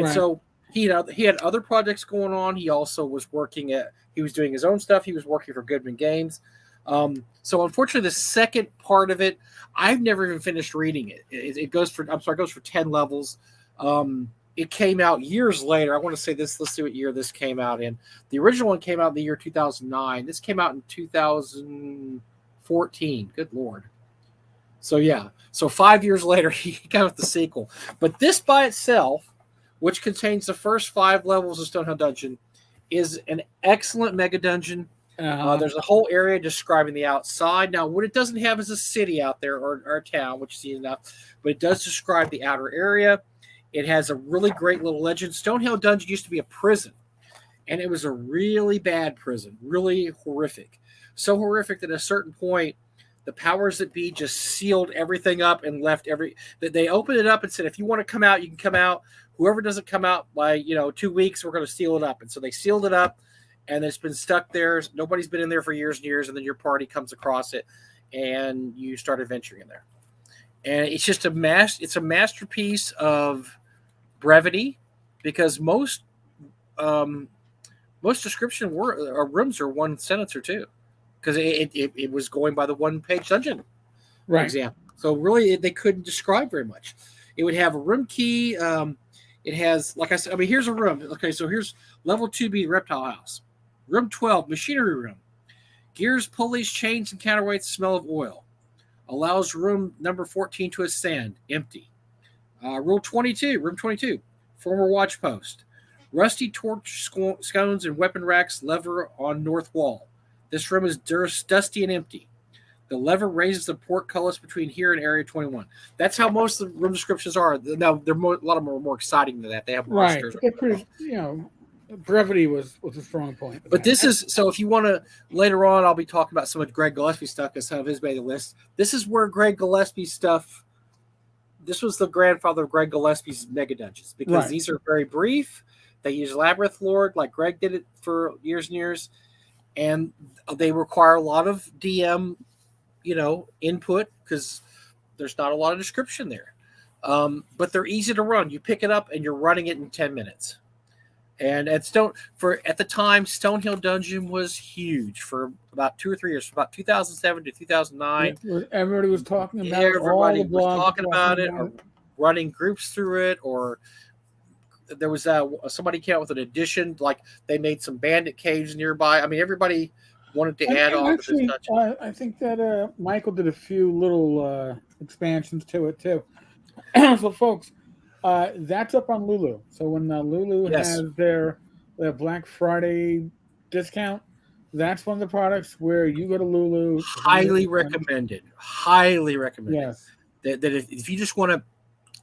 So he had other projects going on. He also was he was doing his own stuff. He was working for Goodman Games. So unfortunately, the second part of it, I've never even finished reading it. It goes for 10 levels. It came out years later. I want to say this. Let's see what year this came out in. The original one came out in the year 2009. This came out in 2014. Good Lord. So yeah. So 5 years later, he got with the sequel. But this by itself, which contains the first 5 levels of Stonehill Dungeon, is an excellent mega dungeon. There's a whole area describing the outside. Now, what it doesn't have is a city out there or a town, which is easy enough, but it does describe the outer area. It has a really great little legend. Stonehill Dungeon used to be a prison, and it was a really bad prison, really horrific. So horrific that at a certain point, the powers that be just sealed everything up and left they opened it up and said, if you want to come out, you can come out. Whoever doesn't come out by 2 weeks, we're going to seal it up. And so they sealed it up, and it's been stuck there. Nobody's been in there for years and years, and then your party comes across it, and you start adventuring in there. And it's just it's a masterpiece of brevity, because most description rooms are one sentence or two, because it was going by the one-page dungeon, for example. So really, they couldn't describe very much. It would have a room key. It has, like I said, here's a room. Okay, so here's level 2B, Reptile House. Room 12, Machinery Room. Gears, pulleys, chains, and counterweights, smell of oil. Allows room number 14 to ascend, empty. Room 22, former watch post. Rusty torch scones and weapon racks, lever on north wall. This room is dusty and empty. The lever raises the portcullis between here and Area 21. That's how most of the room descriptions are. Now, a lot of them are more exciting than that. They have monsters. Right. Pretty, brevity was a strong point. But this is, so if you want to, later on, I'll be talking about some of Greg Gillespie's stuff because some of his made the list. This is where Greg Gillespie's stuff, this was the grandfather of Greg Gillespie's mega dungeons, because these are very brief. They use Labyrinth Lord, like Greg did it for years and years. And they require a lot of DM, input, because there's not a lot of description there. But they're easy to run. You pick it up and you're running it in 10 minutes. And at the time, Stonehill Dungeon was huge for about 2 or 3 years, from about 2007 to 2009. Everybody was talking about it. Everybody was talking about it, or running groups through it, or there was somebody came out with an addition, like they made some bandit caves nearby. Everybody wanted to add on to this dungeon. I think that Michael did a few little expansions to it too. So, folks, that's up on Lulu. So when Lulu has their Black Friday discount, that's one of the products where you go to Lulu. Highly recommended. Highly recommended. Yes. That if you just want to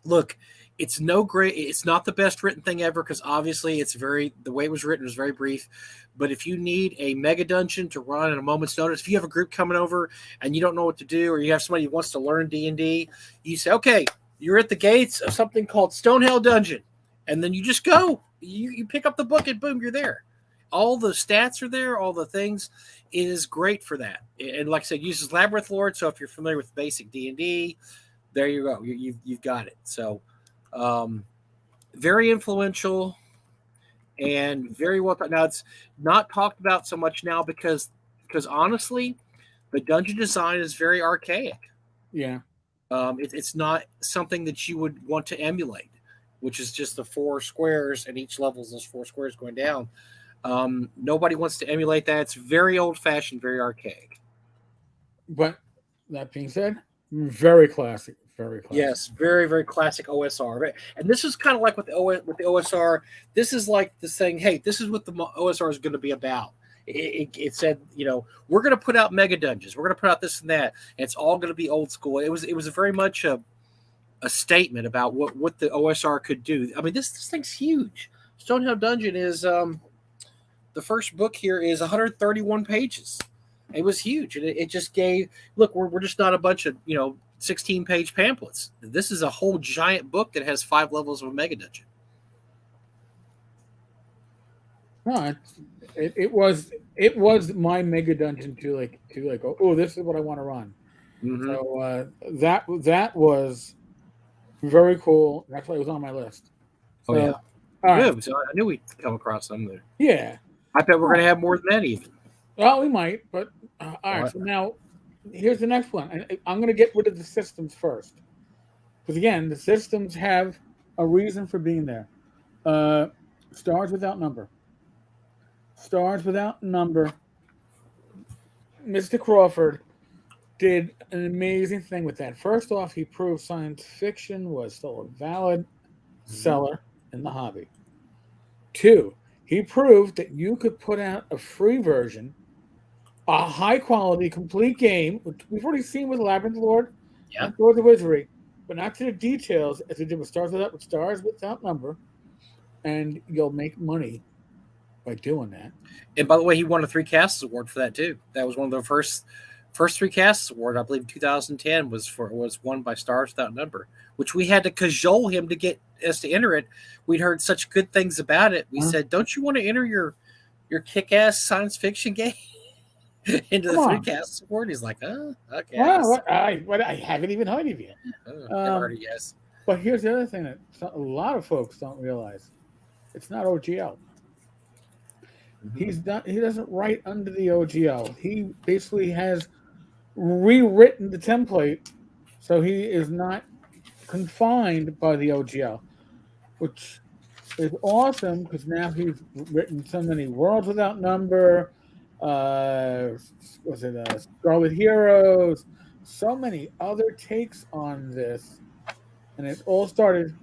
look, it's not the best written thing ever, because obviously the way it was written was very brief. But if you need a mega dungeon to run at a moment's notice, if you have a group coming over and you don't know what to do, or you have somebody who wants to learn D&D, you say, okay, you're at the gates of something called Stonehill Dungeon. And then you just go. You pick up the book and boom, you're there. All the stats are there, all the things. It is great for that. And like I said, it uses Labyrinth Lord. So if you're familiar with basic D&D, there you go. You've got it. So very influential and very well thought. Now, it's not talked about so much now because honestly, the dungeon design is very archaic. Yeah. It's not something that you would want to emulate, which is just the 4 squares, and each level is those 4 squares going down. Nobody wants to emulate that. It's very old-fashioned, very archaic. But that being said, very classic. Very classic. Yes, very, very classic OSR. And this is kind of like with the OSR. This is like the saying, hey, this is what the OSR is going to be about. It said, we're going to put out mega dungeons. We're going to put out this and that. And it's all going to be old school. It was very much a statement about what the OSR could do. This thing's huge. Stonehill Dungeon is the first book here is 131 pages. It was huge, and it just gave. Look, we're just not a bunch of 16-page pamphlets. This is a whole giant book that has 5 levels of a mega dungeon. No, it was my mega dungeon to oh, this is what I want to run. Mm-hmm. So that was very cool. That's why it was on my list. So, yeah. All right. Good. So I knew we'd come across some there. Yeah. I bet we're going to have more than that even. Well, we might, but all right. So now here's the next one. And I'm going to get rid of the systems first. Because again, the systems have a reason for being there. Stars Without Number. Stars Without Number. Mr. Crawford did an amazing thing with that. First off, he proved science fiction was still a valid seller in the hobby. 2, he proved that you could put out a free version a high-quality, complete game, which we've already seen with Labyrinth Lord Yeah. and Lord of Wizardry, but not to the details as they did with Stars Without Number, and you'll make money by doing that. And by the way, he won a 3 Casts award for that too. That was one of the first 3 Casts award. I believe 2010 was won by Stars Without Number, which we had to cajole him to get us to enter it. We'd heard such good things about it. We said, "Don't you want to enter your kick-ass science fiction game into the 3 Casts award?" He's like, "Oh, okay." Well, I haven't even heard of you. Never heard it, yes. But here's the other thing that a lot of folks don't realize: it's not OGL. Mm-hmm. He doesn't write under the OGL. He basically has rewritten the template, so he is not confined by the OGL, which is awesome because now he's written so many Worlds Without Number. Scarlet Heroes? So many other takes on this, and it all started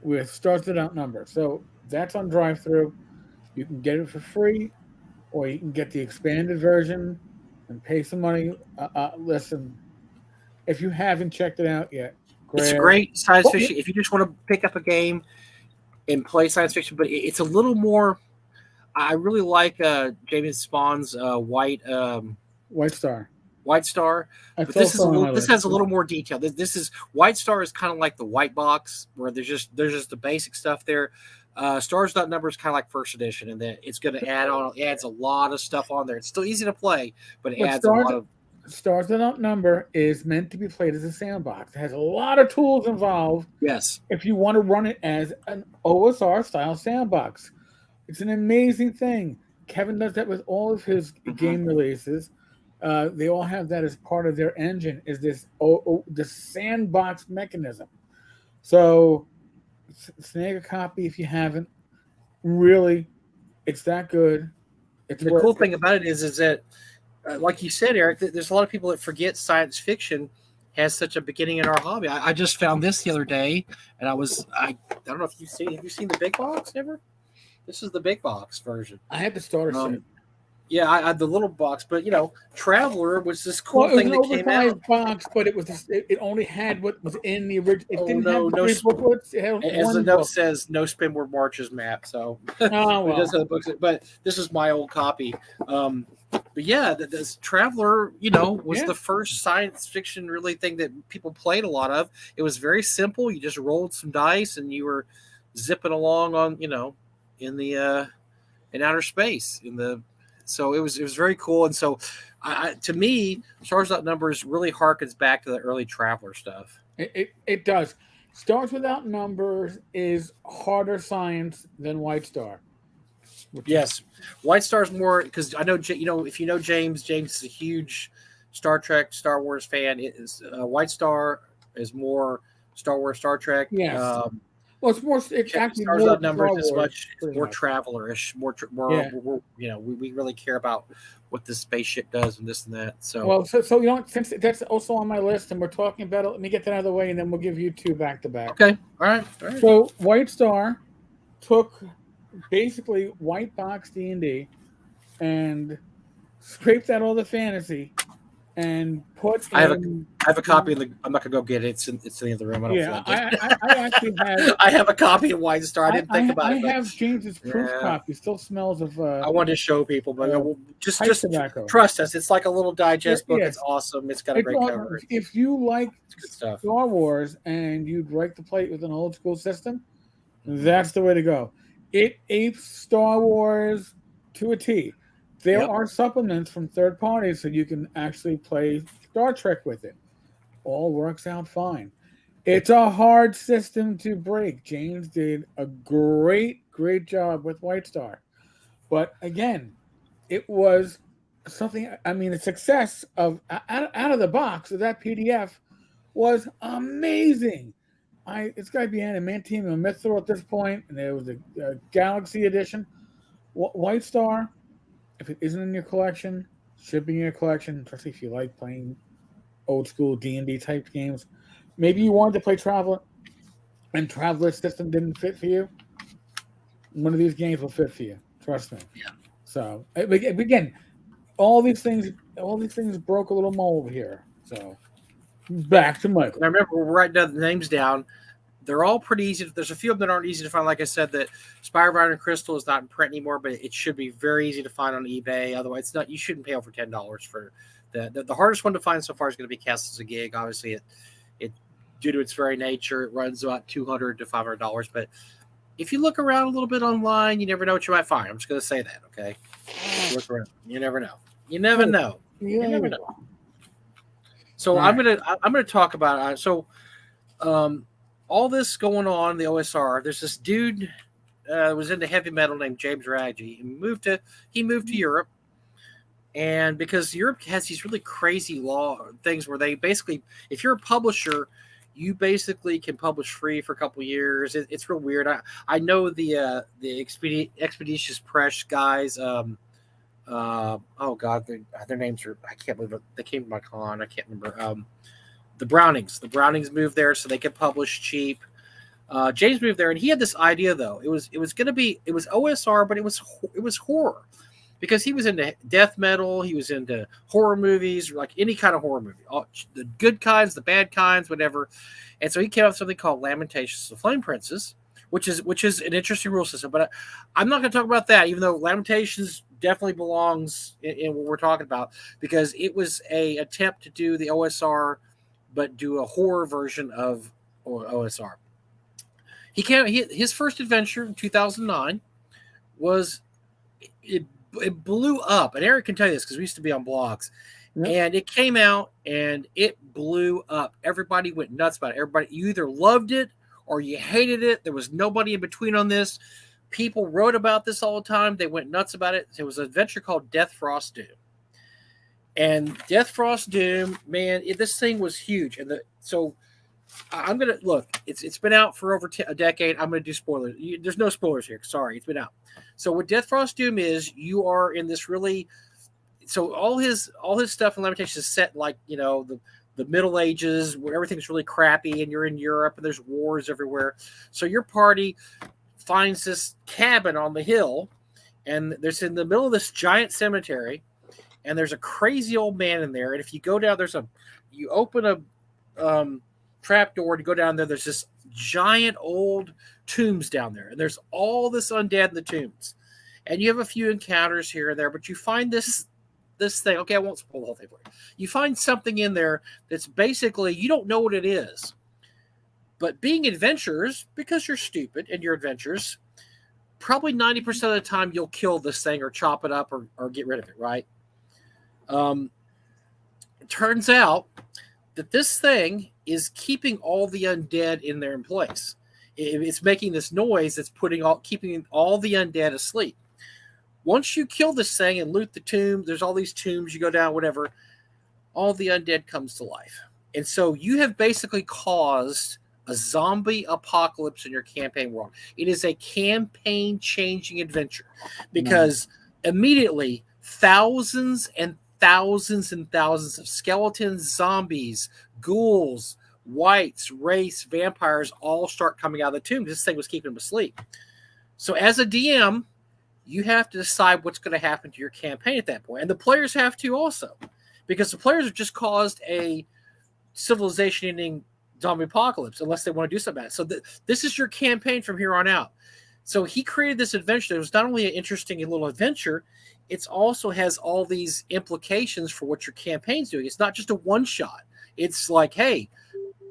with Stars Without Number. So that's on drive-through. You can get it for free, or you can get the expanded version and pay some money. Listen, if you haven't checked it out yet, it's great science fiction. If you just want to pick up a game and play science fiction, but it's a little more. I really like James Spawn's White Star. White Star, but this has a little more detail. This is White Star is kind of like the white box where there's just the basic stuff there. Stars Without Number is kind of like first edition, and then it's going to adds a lot of stuff on there. It's still easy to play, but it adds a lot of. Stars Without Number is meant to be played as a sandbox. It has a lot of tools involved. Yes, if you want to run it as an OSR style sandbox, it's an amazing thing. Kevin does that with all of his game releases. They all have that as part of their engine. Is this the sandbox mechanism? So snag a copy if you haven't. Really, it's that good. The cool thing about it is that, like you said, Eric, there's a lot of people that forget science fiction has such a beginning in our hobby. I just found this the other day, and I don't know if have you seen the big box ever? This is the big box version. I had the starter set. Yeah, I had the little box, but Traveler was this cool thing that came out. Box, but it only had what was in the original. It didn't have three booklets. It had as the note says, no Spinward Marches map. So it does have the books, but this is my old copy. But yeah, this Traveler, was the first science fiction really thing that people played a lot of. It was very simple. You just rolled some dice and you were zipping along on, in the in outer space so it was very cool. And so to me, Stars Without Numbers really harkens back to the early Traveler stuff. It does. Stars Without Numbers is harder science than White Star. Yes, White Star is more because I know if you know James is a huge Star Trek, Star Wars fan. White Star is more Star Wars, Star Trek. Yes. Well, it's more. It's actually Stars Without Numbers is much more much. Traveler-ish. More. We really care about what the spaceship does and this and that. So well, so since that's also on my list and we're talking about it, let me get that out of the way and then we'll give you two back to back. Okay. All right. So White Star took basically white box D&D and scraped out all the fantasy and put. I have a copy. I'm not gonna go get it. It's in the other room. I actually have. I have a copy of White Star. I didn't think about it. I have James's proof copy. Still smells of. I wanted to show people, but just tobacco. Trust us. It's like a little digest book. Yes. It's awesome. It's got a great cover. If you like good stuff. Star Wars and you'd like to play it with an old school system, that's the way to go. It apes Star Wars to a T. There are supplements from third parties so you can actually play Star Trek with it. All works out fine. It's a hard system to break. James did a great job with White Star. But again, it was something, the success of out of the box of that PDF was amazing. It's got to be Adamantium and Mythril at this point, and there was a Galaxy edition. White Star, if it isn't in your collection, should be in your collection, especially if you like playing old school D&D type games. Maybe you wanted to play Traveler, and Traveler's system didn't fit for you. One of these games will fit for you. Trust me. Yeah. So, again, all these things broke a little mold here. So back to Michael. And I remember we're writing down the names down. They're all pretty easy. There's a few of them that aren't easy to find. Like I said, that Spire Iron Crystal is not in print anymore, but it should be very easy to find on eBay. Otherwise, it's not. You shouldn't pay over $10 for the hardest one to find so far is going to be Castles of Gig. Obviously, it due to its very nature, it runs about $200 to $500. But if you look around a little bit online, you never know what you might find. I'm just going to say that. Okay, look around. You never know. You never know. You never know. So I'm gonna talk about all this going on in the OSR. There's this dude was into heavy metal named James Raggi. He moved to Europe, and because Europe has these really crazy law things where they basically, if you're a publisher, you basically can publish free for a couple years. It's real weird. I know the Expeditious Press guys. Oh God, their names are, I can't believe it. They came to my con. I can't remember. The Brownings moved there so they could publish cheap. James moved there, and he had this idea though. It was OSR, but it was horror, because he was into death metal. He was into horror movies, like any kind of horror movie, the good kinds, the bad kinds, whatever. And so he came up with something called Lamentations, the Flame Princes, which is an interesting rule system. But I'm not going to talk about that, even though Lamentations definitely belongs in what we're talking about, because it was a attempt to do the OSR, but do a horror version of OSR. His first adventure in 2009 was it blew up, and Eric can tell you this because we used to be on blogs. Yep. And it came out and it blew up. Everybody went nuts about it. You either loved it or you hated it. There was nobody in between on this. People wrote about this all the time. They went nuts about it. It was an adventure called Death Frost Doom. And Death Frost Doom, man, this thing was huge. And so I'm going to look, it's been out for over a decade. I'm going to do spoilers. There's no spoilers here. Sorry, it's been out. So what Death Frost Doom is, you are in this really, so all his stuff in Lamentations is set like, the Middle Ages, where everything's really crappy, and you're in Europe and there's wars everywhere. So your party finds this cabin on the hill, and there's in the middle of this giant cemetery, and there's a crazy old man in there. And if you go down, you open a trap door to go down there. There's this giant old tombs down there, and there's all this undead in the tombs. And you have a few encounters here and there, but you find this thing. Okay, I won't spoil the whole thing for you. You find something in there that's basically, you don't know what it is. But being adventurers, because you're stupid and you're adventurers, probably 90% of the time you'll kill this thing or chop it up or get rid of it, right? It turns out that this thing is keeping all the undead in their place. It's making this noise that's keeping all the undead asleep. Once you kill this thing and loot the tomb, there's all these tombs, you go down, whatever, all the undead comes to life. And so you have basically caused a zombie apocalypse in your campaign world. It is a campaign-changing adventure because immediately thousands and thousands and thousands of skeletons, zombies, ghouls, wights, wraiths, vampires all start coming out of the tomb. This thing was keeping them asleep. So as a DM, you have to decide what's going to happen to your campaign at that point. And the players have to also, because the players have just caused a civilization-ending zombie apocalypse unless they want to do something about it. So this is your campaign from here on out. So he created this adventure that was not only an interesting little adventure, it also has all these implications for what your campaign's doing. It's not just a one-shot. It's like, hey,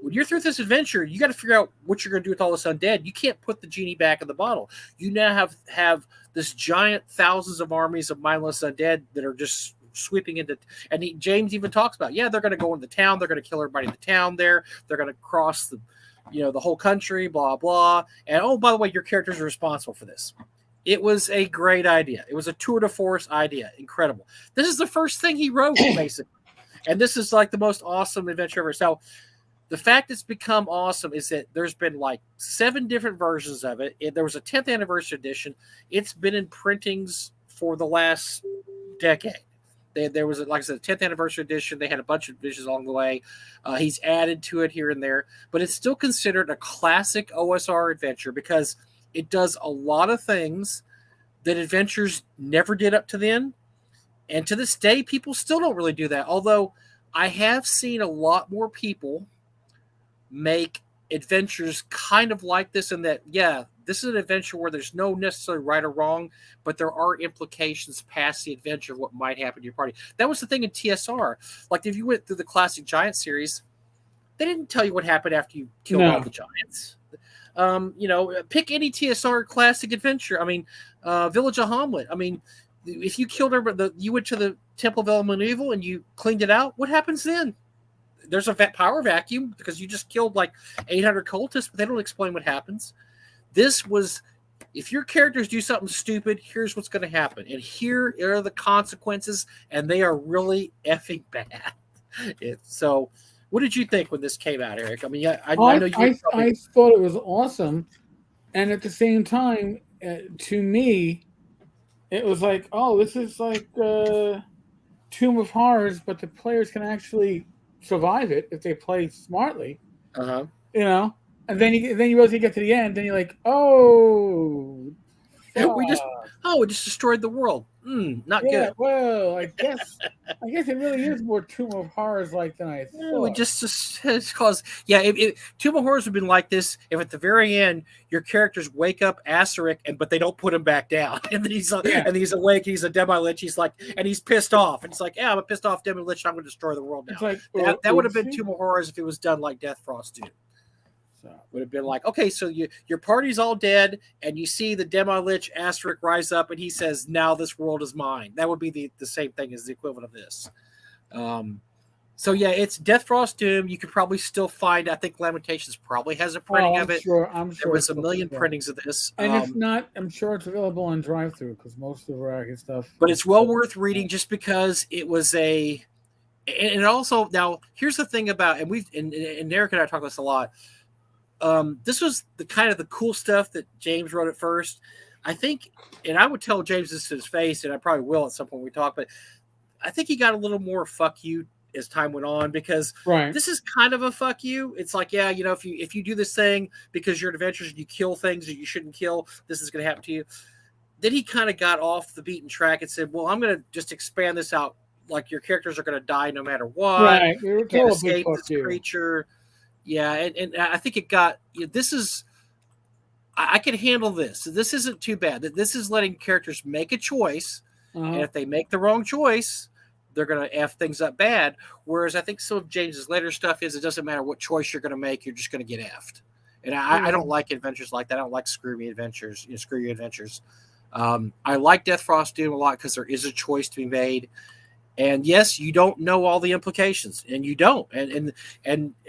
when you're through this adventure, you got to figure out what you're going to do with all this undead. You can't put the genie back in the bottle. You now have this giant thousands of armies of mindless undead that are just sweeping into, and James even talks about, they're going to go into the town. They're going to kill everybody in the town there. They're going to cross the whole country, blah, blah. And, oh, by the way, your characters are responsible for this. It was a great idea. It was a tour de force idea. Incredible. This is the first thing he wrote, basically. And this is like the most awesome adventure ever. So the fact it's become awesome is that there's been like 7 different versions of it. There was a 10th anniversary edition. It's been in printings for the last decade. There was, like I said, a 10th anniversary edition. They had a bunch of editions along the way. He's added to it here and there. But it's still considered a classic OSR adventure because it does a lot of things that adventures never did up to then. And to this day, people still don't really do that. Although I have seen a lot more people make adventures kind of like this, in that, yeah, this is an adventure where there's no necessarily right or wrong, but there are implications past the adventure of what might happen to your party. That was the thing in TSR. Like, if you went through the classic Giant series, they didn't tell you what happened after you killed all the giants. Pick any TSR classic adventure. I mean, Village of Hamlet. I mean, if you killed her, you went to the Temple of Element Evil and you cleaned it out, what happens then? There's a power vacuum because you just killed like 800 cultists, but they don't explain what happens. This was, if your characters do something stupid, here's what's going to happen. And here are the consequences, and they are really effing bad. So, what did you think when this came out, Eric? I mean, I know you. I thought it was awesome. And at the same time, to me, it was like, oh, this is like Tomb of Horrors, but the players can actually survive it if they play smartly. Uh-huh. And then you realize you get to the end, and you're like, oh, we just destroyed the world. Not good. Well, I guess it really is more Tomb of Horrors like than I thought. We just cause Tomb of Horrors would have been like this if at the very end your characters wake up Asteric but they don't put him back down, and then he's awake, he's a Demi-Lich, he's like, and he's pissed off, and it's like, yeah, I'm a pissed off Demi-Lich, I'm going to destroy the world now. It's like, that would have been Tomb of Horrors if it was done like Death Frost did. So would have been like, okay, so your party's all dead, and you see the Demi-Lich Asteric rise up, and he says, now this world is mine. That would be the same thing as the equivalent of this. So yeah, it's Death Frost Doom. You could probably still find, I think Lamentations probably has a printing of it. I'm sure there was a million printings of this. And if not, I'm sure it's available on drive-through because most of the ragged stuff. But it's well worth reading just because it was and also, now here's the thing about, and Eric and I talk about this a lot. This was the kind of the cool stuff that James wrote at first. I think, and I would tell James this to his face, and I probably will at some point when we talk, but I think he got a little more fuck you as time went on, because this is kind of a fuck you. It's like, yeah, if you do this thing because you're an adventurer and you kill things that you shouldn't kill, this is going to happen to you. Then he kind of got off the beaten track and said, well, I'm going to just expand this out. Like, your characters are going to die no matter what. Right. You can't escape this creature. Yeah, and I think it got, this is, I can handle this. This isn't too bad. This is letting characters make a choice, and if they make the wrong choice, they're going to F things up bad. Whereas I think some of James's later stuff is, it doesn't matter what choice you're going to make, you're just going to get F'd. And I don't like adventures like that. I don't like screw you adventures. I like Death Frost Doom a lot because there is a choice to be made. And yes, you don't know all the implications, and you don't. And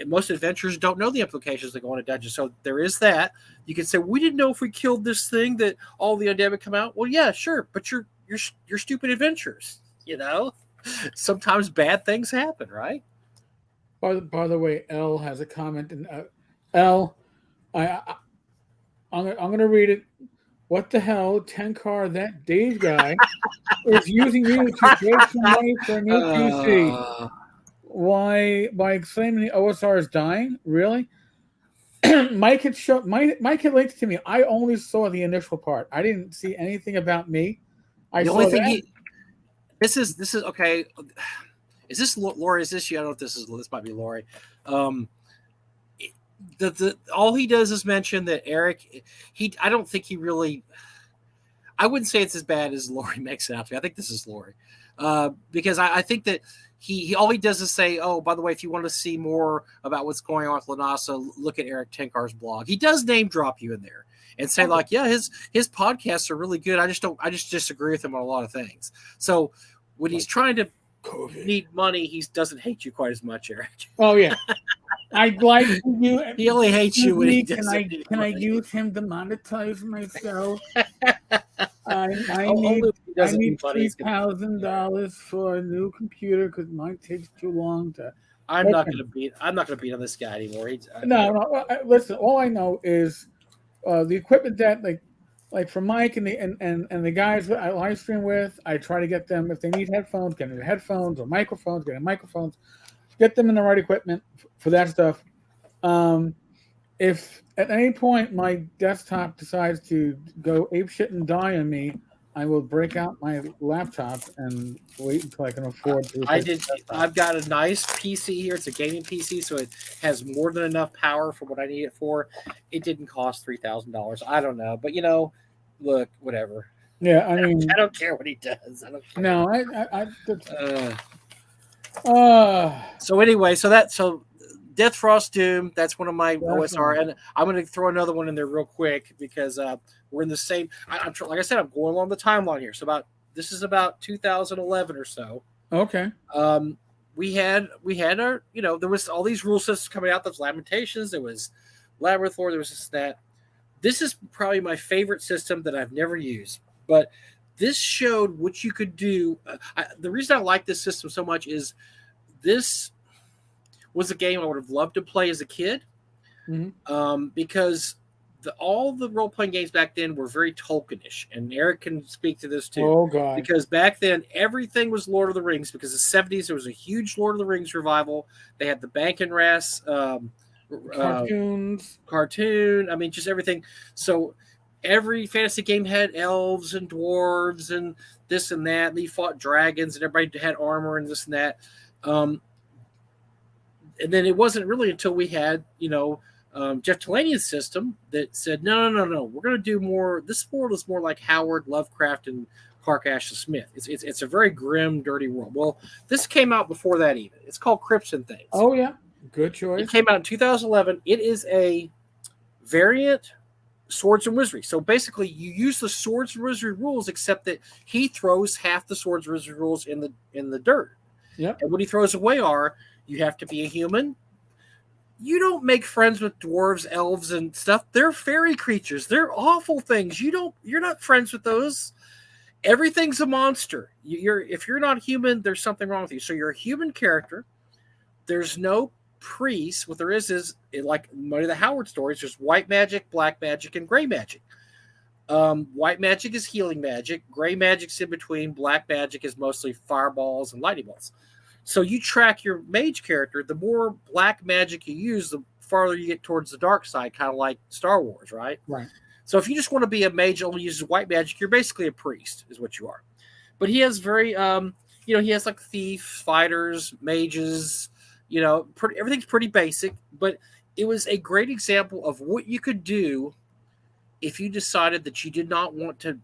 most adventurers don't know the implications that go on a dungeon. So there is that. You can say, we didn't know if we killed this thing that all the undead would come out. Well, yeah, sure, but you're stupid adventurers. Sometimes bad things happen, right? By the way, L has a comment, and L, I'm going to read it. What the hell, Tenkar, that Dave guy, is using you to break some money for a new PC. Why? By claiming the OSR is dying? Really? Mike had linked to me. I only saw the initial part. I didn't see anything about me. This is okay. Is this Lori? Is this you? I don't know if this might be Lori. All he does is mention that Eric, I don't think he really, I wouldn't say it's as bad as Lori makes it out to be. I think this is Lori. Because I think that he all he does is say, oh, by the way, if you want to see more about what's going on with Lanasa, look at Eric Tenkar's blog. He does name drop you in there and say, like, yeah, his podcasts are really good. I just disagree with him on a lot of things. So when he's trying to need money, he doesn't hate you quite as much, Eric. Oh yeah. I'd like you. He only hates you when he does. Can I use him to monetize myself? I need $3,000 for a new computer because mine takes too long to. I'm not gonna beat on this guy anymore. No. Listen, all I know is the equipment that like for Mike and the guys that I live stream with. I try to get them, if they need headphones, get them headphones or microphones, get them microphones. Get them in the right equipment for that stuff. If at any point my desktop decides to go apeshit and die on me, I will break out my laptop and wait until I can afford to replace the desktop. I've got a nice PC here. It's a gaming PC, so it has more than enough power for what I need it for. It didn't cost $3,000. I don't know, but look, whatever. Yeah, I mean, I don't care what he does. I don't care. no, So anyway, so Death Frost Doom. That's one of my OSR, and I'm going to throw another one in there real quick because we're in the same. I'm like I said, I'm going along the timeline here. So this is about 2011 or so. Okay. We had our there was all these rule systems coming out. There's Lamentations. There was Labyrinth Lore. There was this that. This is probably my favorite system that I've never used, but this showed what you could do. The reason I like this system so much is this was a game I would have loved to play as a kid, because all the role-playing games back then were very Tolkienish, and Eric can speak to this too. Oh, God. Because back then, everything was Lord of the Rings, because the 70s, there was a huge Lord of the Rings revival. They had the Bankenrass cartoon. I mean, just everything. So every fantasy game had elves and dwarves and this and that. And they fought dragons, and everybody had armor and this and that. And then it wasn't really until we had, Jeff Talanian's system that said, no, we're going to do more. This world is more like Howard, Lovecraft, and Clark Ashton Smith. It's a very grim, dirty world. Well, this came out before that even. It's called Crypts and Things. Oh, yeah. Good choice. It came out in 2011. It is a variant Swords and Wizardry. So basically, you use the Swords and Wizardry rules, except that he throws half the Swords and Wizardry rules in the dirt. Yeah. And what he throws away are, you have to be a human. You don't make friends with dwarves, elves, and stuff. They're fairy creatures. They're awful things. You're not friends with those. Everything's a monster. If you're not human, there's something wrong with you. So you're a human character. There's no priest. What there is like one of the Howard stories, there's white magic, black magic, and gray magic. White magic is healing magic. Gray magic's in between. Black magic is mostly fireballs and lightning bolts. So you track your mage character. The more black magic you use, the farther you get towards the dark side, kind of like Star Wars, right? Right. So if you just want to be a mage that only uses white magic, you're basically a priest, is what you are. But he has very, he has like thieves, fighters, mages, everything's pretty basic. But it was a great example of what you could do if you decided that you did not want to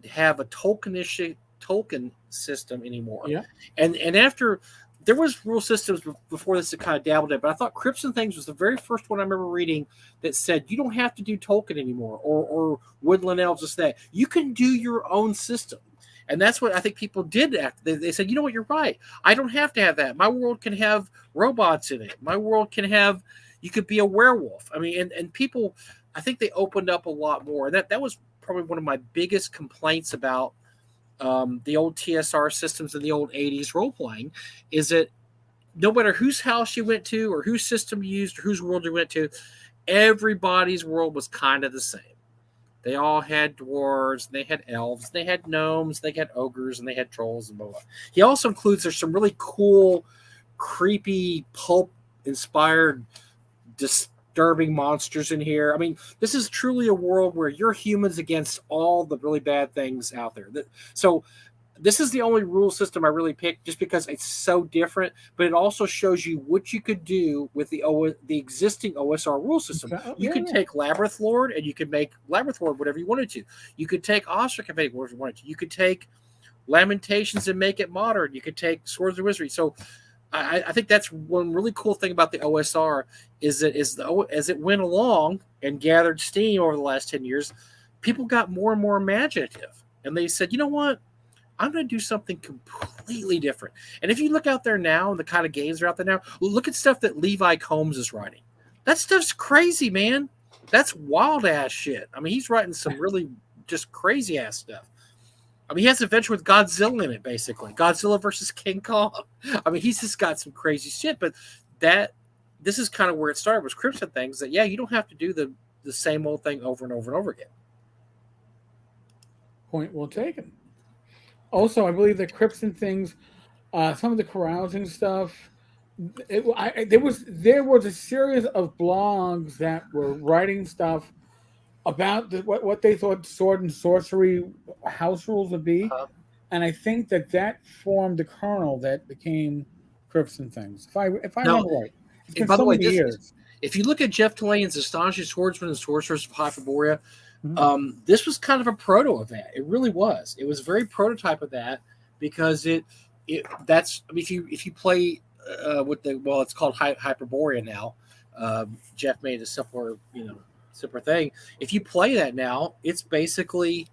have a Tolkien system anymore. Yeah. And after there was rule systems before this that kind of dabbled in, but I thought Crypts and Things was the very first one I remember reading that said you don't have to do Tolkien anymore or Woodland Elves, this, that. You can do your own system. And that's what I think people did after. They said, you know what, you're right. I don't have to have that. My world can have robots in it. My world can have, you could be a werewolf. I mean, and people, I think they opened up a lot more. And that was probably one of my biggest complaints about the old TSR systems in the old 80s role-playing, is that no matter whose house you went to or whose system you used or whose world you went to, everybody's world was kind of the same. They all had dwarves, they had elves, they had gnomes, they had ogres, and they had trolls and blah, blah. He also includes, there's some really cool, creepy, pulp-inspired, disturbing monsters in here. I mean, this is truly a world where you're humans against all the really bad things out there. So this is the only rule system I really picked just because it's so different, but it also shows you what you could do with the existing OSR rule system. You could take Labyrinth Lord and you could make Labyrinth Lord whatever you wanted to. You could take Ostrich and make it whatever you wanted to. You could take Lamentations and make it modern. You could take Swords and Wizardry. So I think that's one really cool thing about the OSR is that as it went along and gathered steam over the last 10 years, people got more and more imaginative. And they said, you know what? I'm going to do something completely different. And if you look out there now and the kind of games that are out there now, look at stuff that Levi Combs is writing. That stuff's crazy, man. That's wild-ass shit. I mean, he's writing some really just crazy-ass stuff. I mean, he has an adventure with Godzilla in it, basically. Godzilla versus King Kong. I mean, he's just got some crazy shit. But this is kind of where it started, was Crypts and Things, that, yeah, you don't have to do the same old thing over and over and over again. Point well taken. Also, I believe that Crypts and Things, some of the carousing stuff, there was a series of blogs that were writing stuff about what they thought sword and sorcery house rules would be, Uh, and I think that formed the kernel that became Crips and Things. If I now, remember right, it's and been by the so way, many this years. if you look at Jeff Telane's Astonishing Swordsman and Sorcerers of Hyperborea, Mhm. this was kind of a proto of that. It really was. It was a very prototype of that because that's I mean, if you play with the it's called Hyperborea now. Jeff made a simpler thing. If you play that now, it's basically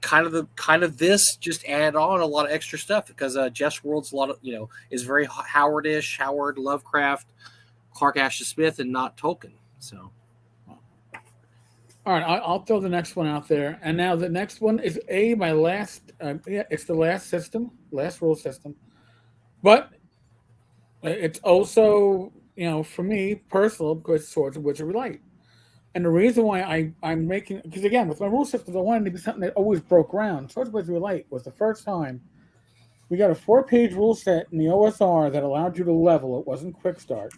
kind of this just add on a lot of extra stuff because Jeff's world's a lot of is very Howardish, Howard Lovecraft, Clark Ashton Smith, and not Tolkien. So All right, I'll throw the next one out there. And now the next one is my last. It's the last system, last rule system, but it's also for me personal because Swords of Wizardry Light. And the reason why I'm making because again with my rule systems I wanted to be something that always broke ground. Swords of Wizardry Light was the first time we got a 4-page rule set in the OSR that allowed you to level. It wasn't quick start.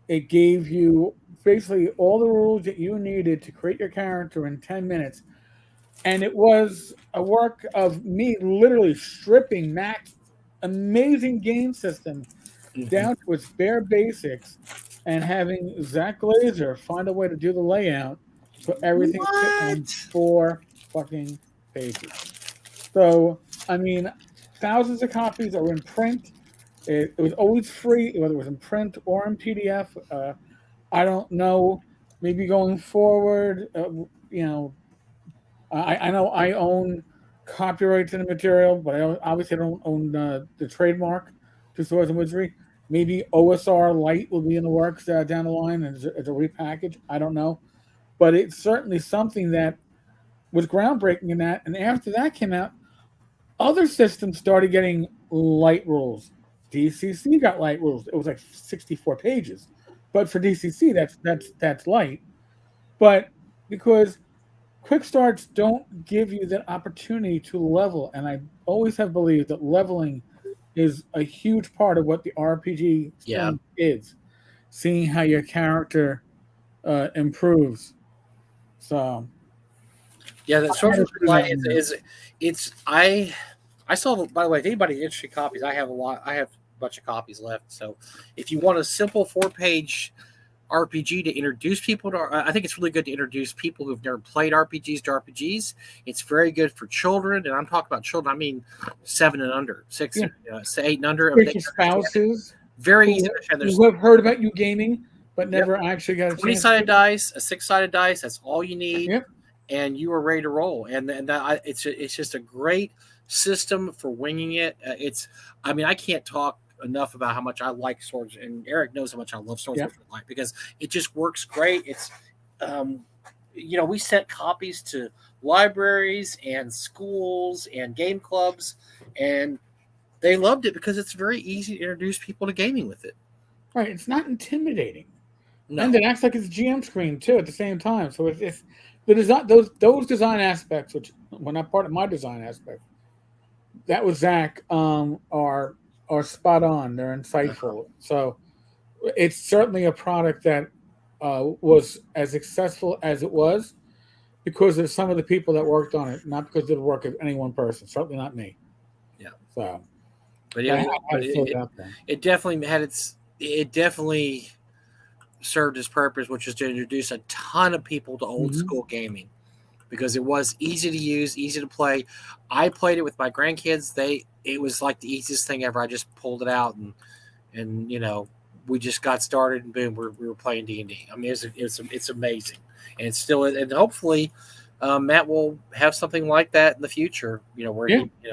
It gave you basically all the rules that you needed to create your character in 10 minutes. And it was a work of me literally stripping Mac's amazing game system down to its bare basics and having Zach Glazer find a way to do the layout so everything fit on what? 4 fucking pages. So, I mean, thousands of copies are in print. It was always free, whether it was in print or in PDF. I don't know. Maybe going forward, I know I own copyright to the material, but I obviously don't own the trademark to Swords and Wizardry. Maybe OSR Light will be in the works down the line as a repackage. I don't know. But it's certainly something that was groundbreaking in that. And after that came out, other systems started getting light rules. DCC got light rules. It was like 64 pages. But for DCC, that's light. But because quick starts don't give you that opportunity to level, and I always have believed that leveling is a huge part of what the RPG Yeah, experience is. Seeing how your character improves. So yeah. The I had to Sorcerer's do Light that in there. is it's I saw. By the way, if anybody's interested in copies, I have a lot. I have a bunch of copies left. So if you want a simple 4-page RPG to introduce people to. I think it's really good to introduce people who've never played RPGs to RPGs. It's very good for children, and I'm talking about children. I mean, 7 and under, 6, Yeah. 8 and under. Great They for can understand it. spouses Very easy to who, understand. There's who have heard about you gaming but yep, never actually got a 20 chance sided to. dice, a 6-sided dice. That's all you need, Yep. and you are ready to roll. It's just a great system for winging it. I mean, I can't talk enough about how much I like Swords, and Eric knows how much I love Swords Yep. with Light because it just works great. It's um, we sent copies to libraries and schools and game clubs, and they loved it because it's very easy to introduce people to gaming with it. Right. It's not intimidating. And No, it acts like it's a GM screen too at the same time. So it's the design those design aspects, which were not part of my design aspect, that was Zach, are spot on. They're insightful. So it's certainly a product that was as successful as it was because of some of the people that worked on it, not because of the work of any one person. Certainly not me. yeah, So but I it, had but to throw it out there. it definitely had it definitely served its purpose, which is to introduce a ton of people to old Mm-hmm. school gaming because it was easy to use, easy to play. I played it with my grandkids. It was like the easiest thing ever. I just pulled it out and we just got started and boom, we were playing D&D. I mean, it's amazing, and it's still and hopefully Matt will have something like that in the future. Where Yeah. he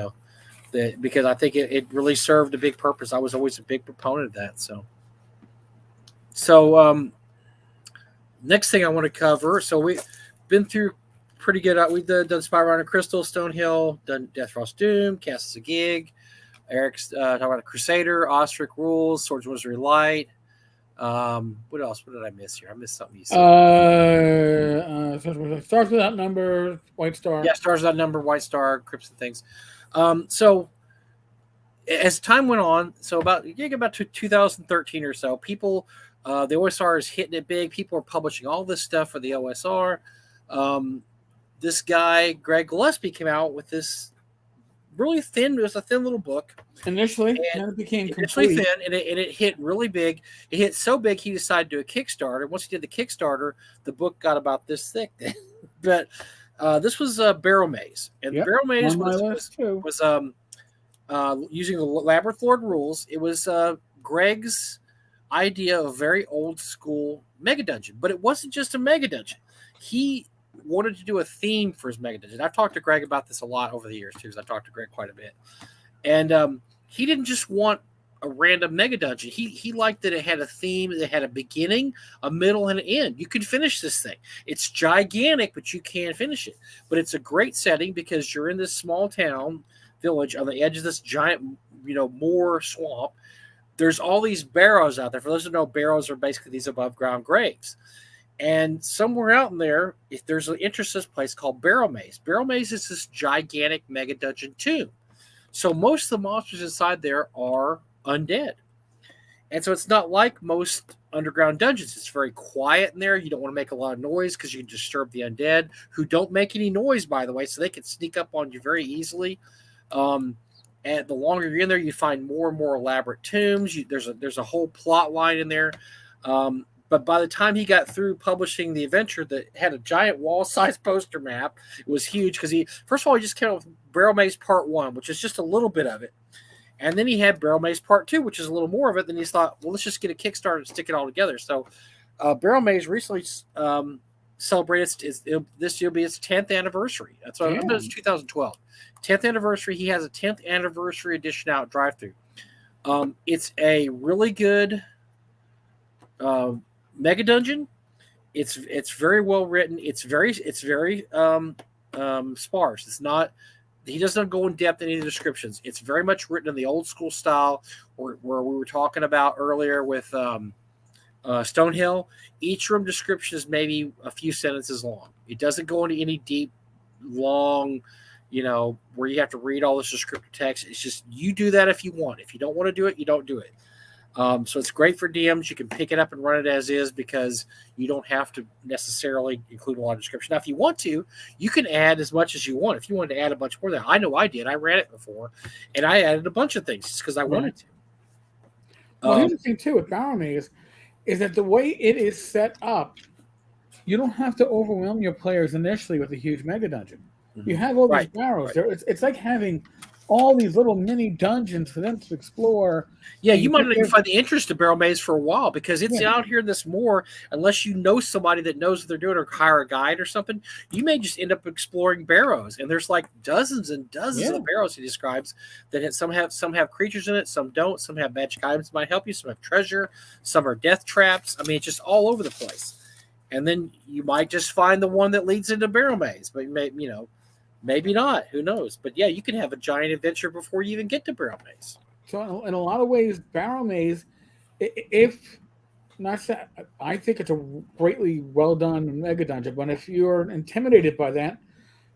that because I think it really served a big purpose. I was always a big proponent of that. So next thing I want to cover. So we've been through pretty good. We've done Spyro and Crystal, Stonehill, done Death Frost Doom, Cast as a Gig. Eric's talking about Crusader, Ostrich Rules, Swords and Wizardry Light. What else? What did I miss here? I missed something you said. Starts without number, White Star. Yeah, Stars Without Number, White Star, Crypts and things. So as time went on, so about 2013 or so, people, the OSR is hitting it big. People are publishing all this stuff for the OSR. This guy Greg Gillespie came out with this really thin. It was a thin little book. Initially, then it became Initially complete. thin, and it hit really big. It hit so big he decided to do a Kickstarter. Once he did the Kickstarter, the book got about this thick. But this was Barrel Maze, and Barrel Maze on my list too. was using the Labyrinth Lord rules. It was Greg's idea of a very old school mega dungeon, but it wasn't just a mega dungeon. He wanted to do a theme for his mega dungeon. I've talked to Greg about this a lot over the years too, because I've talked to Greg quite a bit, and he didn't just want a random mega dungeon. He liked that it had a theme, that had a beginning, a middle, and an end. You could finish this thing. It's gigantic, but you can finish it. But it's a great setting because you're in this small town village on the edge of this giant, moor swamp. There's all these barrows out there. For those who know, barrows are basically these above ground graves. And somewhere out in there, if there's an interest place called Barrel Maze. Barrel Maze is this gigantic mega dungeon tomb. So most of the monsters inside there are undead. And so it's not like most underground dungeons. It's very quiet in there. You don't want to make a lot of noise because you can disturb the undead, who don't make any noise, by the way, so they can sneak up on you very easily. And the longer you're in there, you find more and more elaborate tombs. There's a whole plot line in there. But by the time he got through publishing the adventure that had a giant wall-sized poster map, it was huge because first of all, he just came up with Barrel Maze Part 1, which is just a little bit of it. And then he had Barrel Maze Part 2, which is a little more of it. Then he thought, well, let's just get a Kickstarter and stick it all together. So Barrel Maze recently celebrated this year will be its 10th anniversary. That's what it's 2012. 10th anniversary. He has a 10th anniversary edition out drive-through. It's a really good mega dungeon. It's very well written. It's very sparse. It's not. He doesn't go in depth in any descriptions. It's very much written in the old school style, where we were talking about earlier with Stonehill. Each room description is maybe a few sentences long. It doesn't go into any deep, long, where you have to read all this descriptive text. It's just you do that if you want. If you don't want to do it, you don't do it. So it's great for DMs. You can pick it up and run it as is because you don't have to necessarily include a lot of description. Now, if you want to, you can add as much as you want. If you wanted to add a bunch more, I know I did. I ran it before, and I added a bunch of things just because I wanted to. Well, here's the thing, too, with Barrel Maze is that the way it is set up, you don't have to overwhelm your players initially with a huge mega dungeon. Mm-hmm. You have all these barrows. There. It's like having all these little mini dungeons for them to explore. Yeah, you might not even find the interest of Barrel Maze for a while because it's out here in this moor. Unless you know somebody that knows what they're doing or hire a guide or something, you may just end up exploring barrows. And there's like dozens and dozens of barrows he describes that some have creatures in it, some don't. Some have magic items that might help you. Some have treasure. Some are death traps. I mean, it's just all over the place. And then you might just find the one that leads into Barrel Maze, but maybe not. Who knows? But yeah, you can have a giant adventure before you even get to Barrel Maze. So in a lot of ways, Barrel Maze, if not, I think it's a greatly well done mega dungeon. But if you're intimidated by that,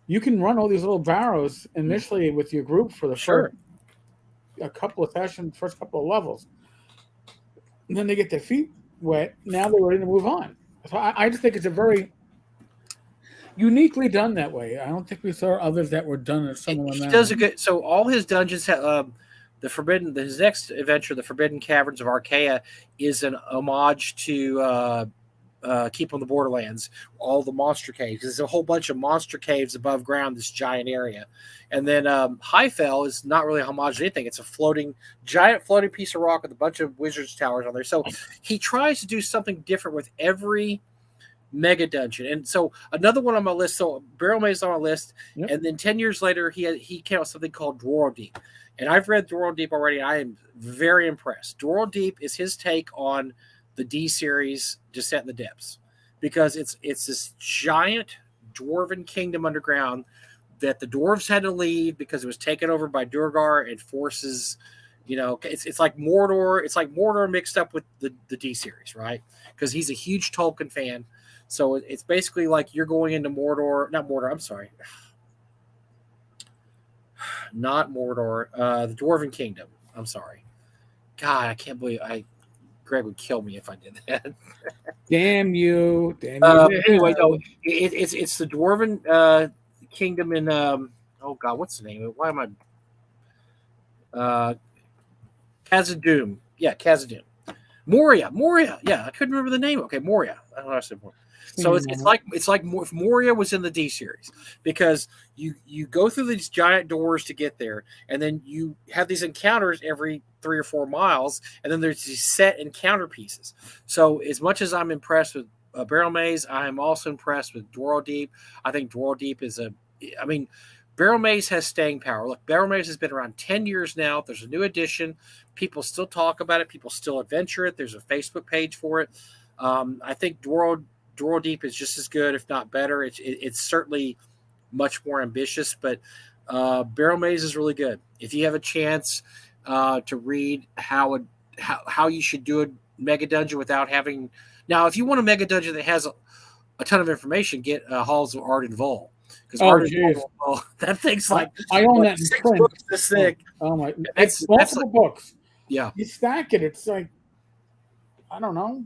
you can run all these little barrows initially with your group for the first couple of sessions, first couple of levels. And then they get their feet wet. Now they're ready to move on. So I just think it's a very uniquely done that way. I don't think we saw others that were done in similar manner. He does a good. So all his dungeons have his next adventure, the Forbidden Caverns of Archaea, is an homage to Keep on the Borderlands. All the monster caves. There's a whole bunch of monster caves above ground, this giant area, and then Highfell is not really a homage to anything. It's a giant floating piece of rock with a bunch of wizards towers on there. So he tries to do something different with every mega dungeon. And so another one on my list, so Barrel Maze on my list, and then 10 years later he came out with something called Dwarrel Deep. And I've read Dwarrel Deep already, and I am very impressed. Dwarrel Deep is his take on the D series Descent in the Depths, because it's this giant dwarven kingdom underground that the dwarves had to leave because it was taken over by Durgar and forces. It's like Mordor. It's like Mordor mixed up with the D series, right? Because he's a huge Tolkien fan. So it's basically like you're going into Mordor. Not Mordor. I'm sorry. Not Mordor. The Dwarven Kingdom. I'm sorry. God, I can't believe Greg would kill me if I did that. Damn you! Anyway, no, it's the Dwarven kingdom in oh god, what's the name? Why am I Khazad-dûm? Yeah, Khazad-dûm. Moria. Yeah, I couldn't remember the name. Okay, Moria. I don't know. I said Moria. So it's like if Moria was in the D series, because you go through these giant doors to get there, and then you have these encounters every 3 or 4 miles, and then there's these set encounter pieces. So as much as I'm impressed with Barrel Maze, I am also impressed with Dwaro Deep. I think Dwaro Deep Barrel Maze has staying power. Look, Barrel Maze has been around 10 years now. There's a new edition. People still talk about it. People still adventure it. There's a Facebook page for it. I think Dwaro Deep is just as good, if not better. It's certainly much more ambitious, but Barrel Maze is really good. If you have a chance to read how you should do a mega dungeon without having... Now, if you want a mega dungeon that has a ton of information, get Halls of Art and Vol. Because that thing's like... I own that in 6 print. books this thick. Oh my... It's multiple books. Yeah. You stack it, it's like... I don't know.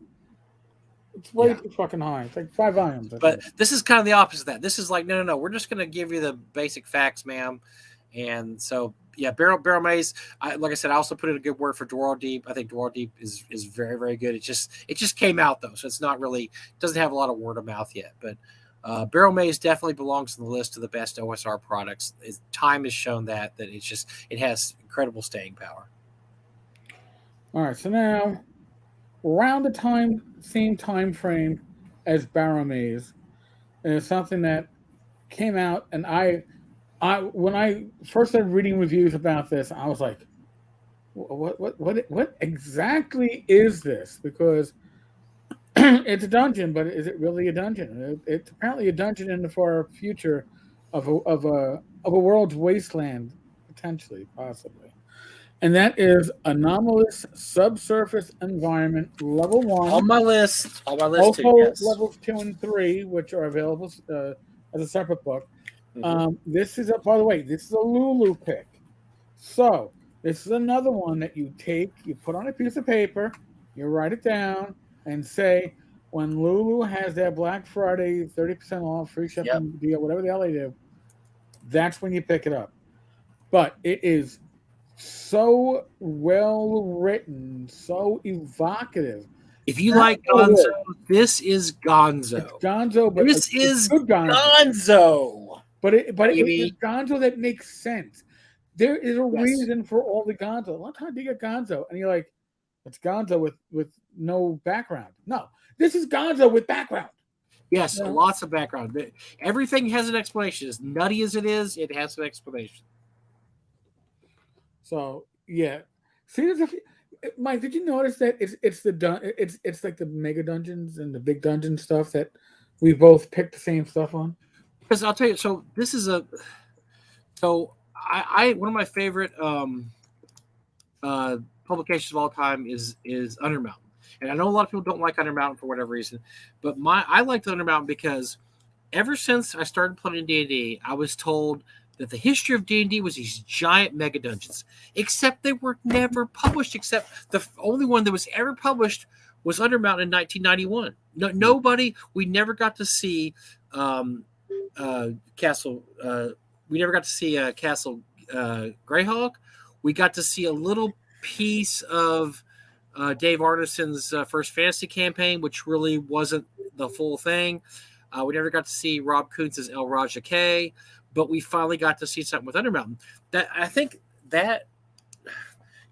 It's way too fucking high. It's like 5 volumes. But this is kind of the opposite of that. This is like, no. We're just going to give you the basic facts, ma'am. And so, yeah, Barrel Maze. Like I said, I also put in a good word for Dwaro Deep. I think Dwaro Deep is very, very good. It just came out though, so it's not really doesn't have a lot of word of mouth yet. But Barrel Maze definitely belongs on the list of the best OSR products. Time has shown that it has incredible staying power. All right, so now around the same time frame as Barrel Maze, is something that came out, and I when I first started reading reviews about this, I was like, what exactly is this? Because it's a dungeon, but is it really a dungeon? It's apparently a dungeon in the far future of a world's wasteland, potentially, possibly. And that is Anomalous Subsurface Environment Level 1. On my list. Also too, yes. Levels 2 and 3, which are available as a separate book. This is by the way, this is a Lulu pick. So this is another one that you put on a piece of paper, you write it down, and say, when Lulu has their Black Friday 30% off, free shipping deal, whatever the hell they do, that's when you pick it up. But it is so well written, so evocative. If you like Gonzo, this is Gonzo. It's Gonzo, but this is good Gonzo. But it's Gonzo that makes sense. There is a reason for all the Gonzo. A lot of times you get Gonzo, and you're like, it's Gonzo with no background. No, this is Gonzo with background. Yes, lots of background. Everything has an explanation. As nutty as it is, it has an explanation. So yeah, see, Mike, did you notice that it's like the mega dungeons and the big dungeon stuff that we both picked the same stuff on? Because I'll tell you, so this is I one of my favorite publications of all time is Undermountain, and I know a lot of people don't like Undermountain for whatever reason, but I liked Undermountain because ever since I started playing D&D, I was told that the history of D&D was these giant mega dungeons, except they were never published. Except the only one that was ever published was Undermountain in 1991. Nobody. We never got to see Castle. We never got to see Castle Greyhawk. We got to see a little piece of Dave Arneson's First Fantasy campaign, which really wasn't the full thing. We never got to see Rob Kuntz's El Raja K, but we finally got to see something with Undermountain. That I think that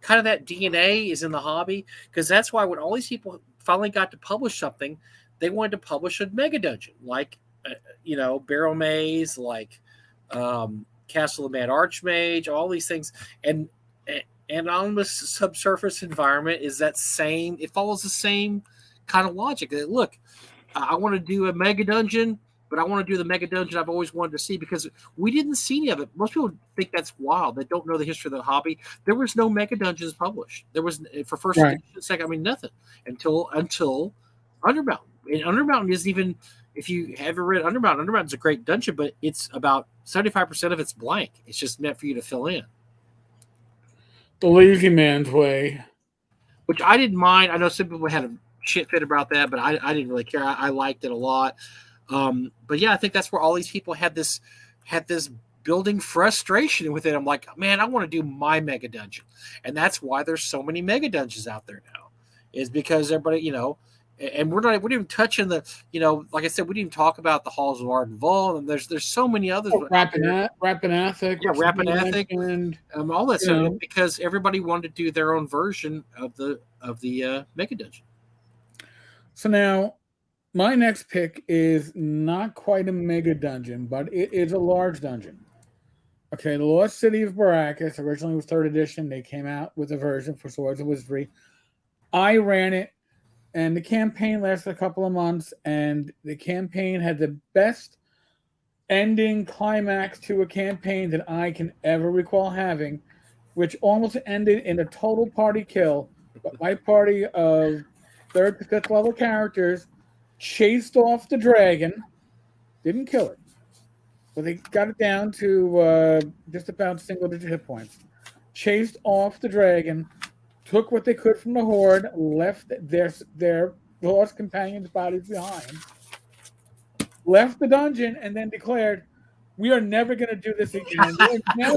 kind of that DNA is in the hobby, because that's why when all these people finally got to publish something, they wanted to publish a mega dungeon like Barrel Maze, like Castle of Mad Archmage, all these things, and Anomalous Subsurface Environment is that same. It follows the same kind of logic. Look, I want to do a mega dungeon, but I want to do the mega dungeon I've always wanted to see, because we didn't see any of it. Most people think that's wild. They don't know the history of the hobby. There was no mega dungeons published. There was for first edition, second, nothing until Undermountain. And Undermountain isn't even, if you ever read Undermountain, Undermountain's a great dungeon, but it's about 75% of it's blank. It's just meant for you to fill in. The lazy man's way. which I didn't mind. I know some people had a shit fit about that, but I didn't really care. I liked it a lot. But yeah, I think that's where all these people had this building frustration with it. I'm like, man, I want to do my mega dungeon, and that's why there's so many mega dungeons out there now, is because everybody, and we didn't even touching the, like I said, we didn't even talk about the Halls of Art and Vol, and there's so many others. Rapinathic, yeah, Rapinathic, all that stuff, because everybody wanted to do their own version of the mega dungeon. So now, my next pick is not quite a mega dungeon, but it is a large dungeon. Okay, the Lost City of Baracus originally was 3rd edition. They came out with a version for Swords of Wizardry. I ran it, and the campaign lasted a couple of months, and the campaign had the best ending climax to a campaign that I can ever recall having, which almost ended in a total party kill. But my party of 3rd to 5th level characters chased off the dragon, didn't kill it, but they got it down to just about single-digit hit points. Chased off the dragon, took what they could from the horde, left their lost companions' bodies behind, left the dungeon, and then declared, "We are never going to do this again.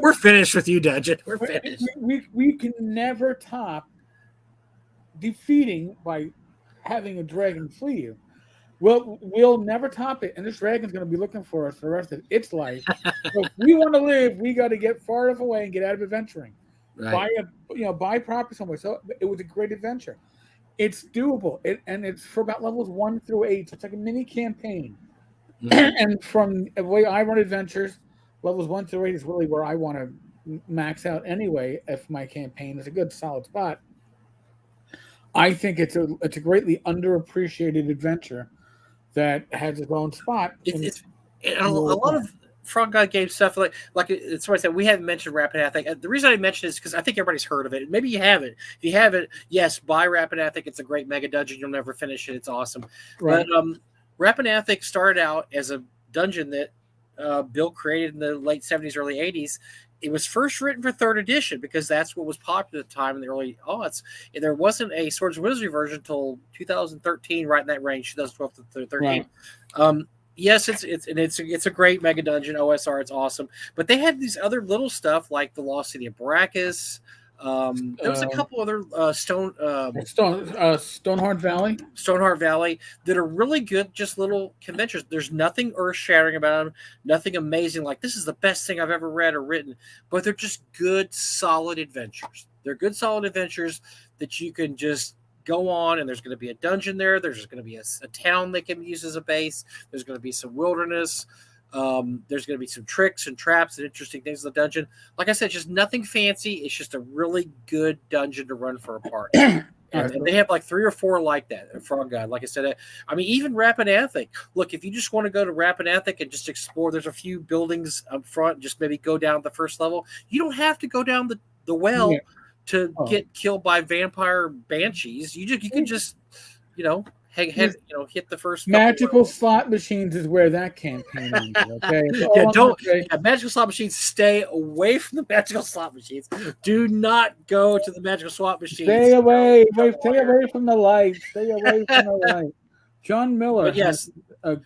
We're finished with you, dungeon. We're finished. We can never top defeating by having a dragon flee you. We'll never top it, and this dragon's going to be looking for us for the rest of its life. So if we want to live, we got to get far enough away and get out of adventuring. Right. Buy property somewhere." So it was a great adventure. It's doable, and it's for about levels 1 through 8. So it's like a mini campaign. Mm-hmm. And from the way I run adventures, levels 1 through 8 is really where I want to max out anyway. If my campaign is a good solid spot, I think it's a greatly underappreciated adventure that has its own spot. A lot of Frog God game stuff, like somebody said, we haven't mentioned Rapinathic. The reason I mentioned it is because I think everybody's heard of it. Maybe you haven't. If you haven't, yes, buy Rapinathic. It's a great mega dungeon. You'll never finish it. It's awesome. Right. But Rapinathic started out as a dungeon that Bill created in the late 70s, early 80s. It was first written for 3rd edition because that's what was popular at the time in the early aughts. There wasn't a Swords of Wizardry version until 2013, right in that range, 2012 to 13. Right. Yes, it's a great mega dungeon OSR. It's awesome, but they had these other little stuff like the Lost City of Baracus. There was a couple other Stoneheart Valley that are really good, just little conventions. There's nothing earth-shattering about them, nothing amazing like this is the best thing I've ever read or written, but they're just good, solid adventures. They're good, solid adventures that you can just go on, and there's going to be a dungeon there. There's going to be a town they can use as a base. There's going to be some wilderness. There's going to be some tricks and traps and interesting things in the dungeon. Like I said, just nothing fancy. It's just a really good dungeon to run for a party. And they have like 3 or 4 like that. Frog God, like I said, I mean, even Rapinathic. Look, if you just want to go to Rapinathic and just explore, there's a few buildings up front. Just maybe go down the first level. You don't have to go down the well. Yeah. To get killed by vampire banshees, you can just hit the first. Magical slot machines is where that campaign ended. Okay, magical slot machines. Stay away from the magical slot machines. Do not go to the magical slot machines. Stay away from the light. Stay away from the light. John Miller. But yes. I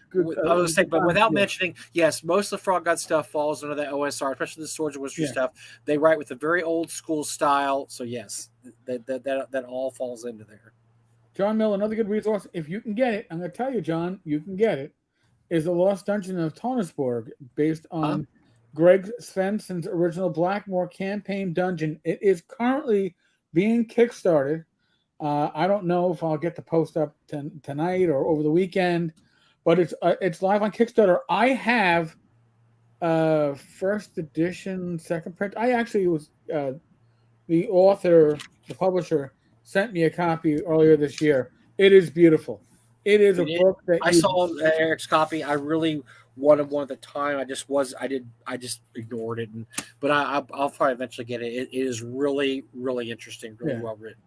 was saying, but without mentioning, yes, most of the Frog God stuff falls under the OSR, especially the Swords of Wizardry stuff. They write with a very old school style, so yes, that all falls into there. John Miller, another good resource, if you can get it, I'm going to tell you, John, you can get it, is The Lost Dungeon of Thomasborg, based on Greg Svensson's original Blackmore campaign dungeon. It is currently being kickstarted. I don't know if I'll get the post up tonight or over the weekend, but it's live on Kickstarter. I have first edition, second print. I actually was the author, the publisher, sent me a copy earlier this year. It is beautiful. It is a book that I saw Eric's copy. I really wanted one at the time. I just ignored it, but I'll probably eventually get it. It is really, really interesting, really well written.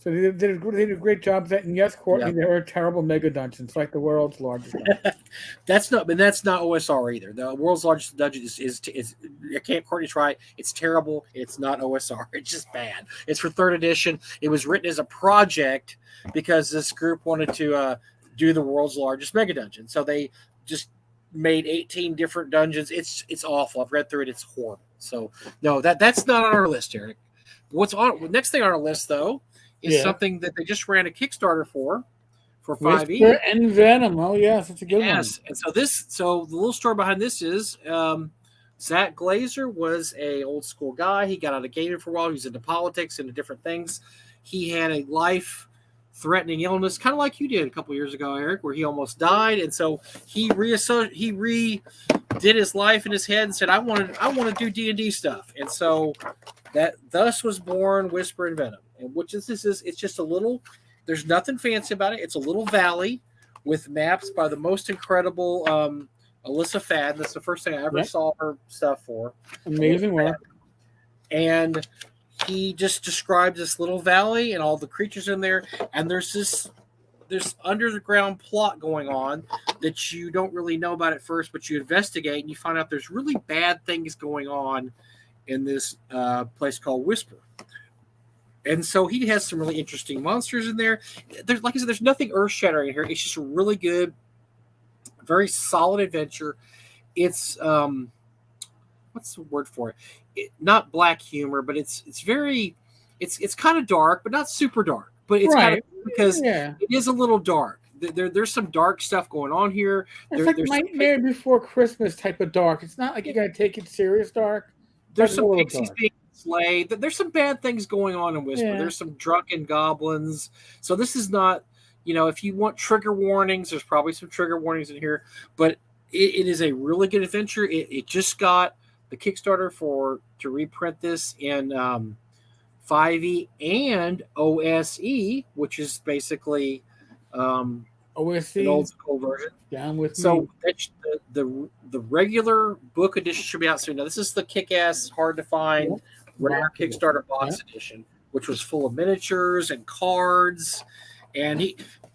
So they did a great job of that. And yes, Courtney, Yep. there are terrible mega dungeons, like the world's largest dungeon. That's not OSR either. The world's largest dungeon is I can't Courtney's right. It's terrible. It's not OSR. It's just bad. It's for third edition. It was written as a project because this group wanted to do the world's largest mega dungeon. So they just made 18 different dungeons. It's awful. I've read through it. It's horrible. So no, that's not on our list, Eric. What's on next thing on our list though is something that they just ran a Kickstarter for 5e. Whisper and Venom. Oh yes, it's a good one. Yes, and so the little story behind this is Zach Glazer was a old school guy. He got out of gaming for a while. He was into politics, into different things. He had a life-threatening illness, kind of like you did a couple years ago, Eric, where he almost died, and so he redid his life in his head and said, "I want to do D&D stuff," and so that thus was born Whisper and Venom, and this is it's just a little. There's nothing fancy about it. It's a little valley with maps by the most incredible Alyssa Fadden. That's the first thing I ever saw her stuff for. Amazing work. And he just describes this little valley and all the creatures in there. And there's underground plot going on that you don't really know about at first, but you investigate and you find out there's really bad things going on in this place called Whisper. And so he has some really interesting monsters in there. There's, like I said, there's nothing earth-shattering here. It's just a really good, very solid adventure. It's what's the word for it? Not black humor, but it's kind of dark, but not super dark. But it's kind of because it is a little dark. There's some dark stuff going on here. It's like Nightmare Before Christmas type of dark. It's not like you got to take it serious dark. There's some pixies being slayed. There's some bad things going on in Whisper. There's some drunken goblins. So this is not, if you want trigger warnings, there's probably some trigger warnings in here. But it is a really good adventure. It just got the Kickstarter to reprint this in 5e and OSE, which is basically OSE, an old school version. Down with so me. The regular book edition should be out soon. Now this is the kick-ass, hard to find rare Kickstarter box edition, which was full of miniatures and cards. And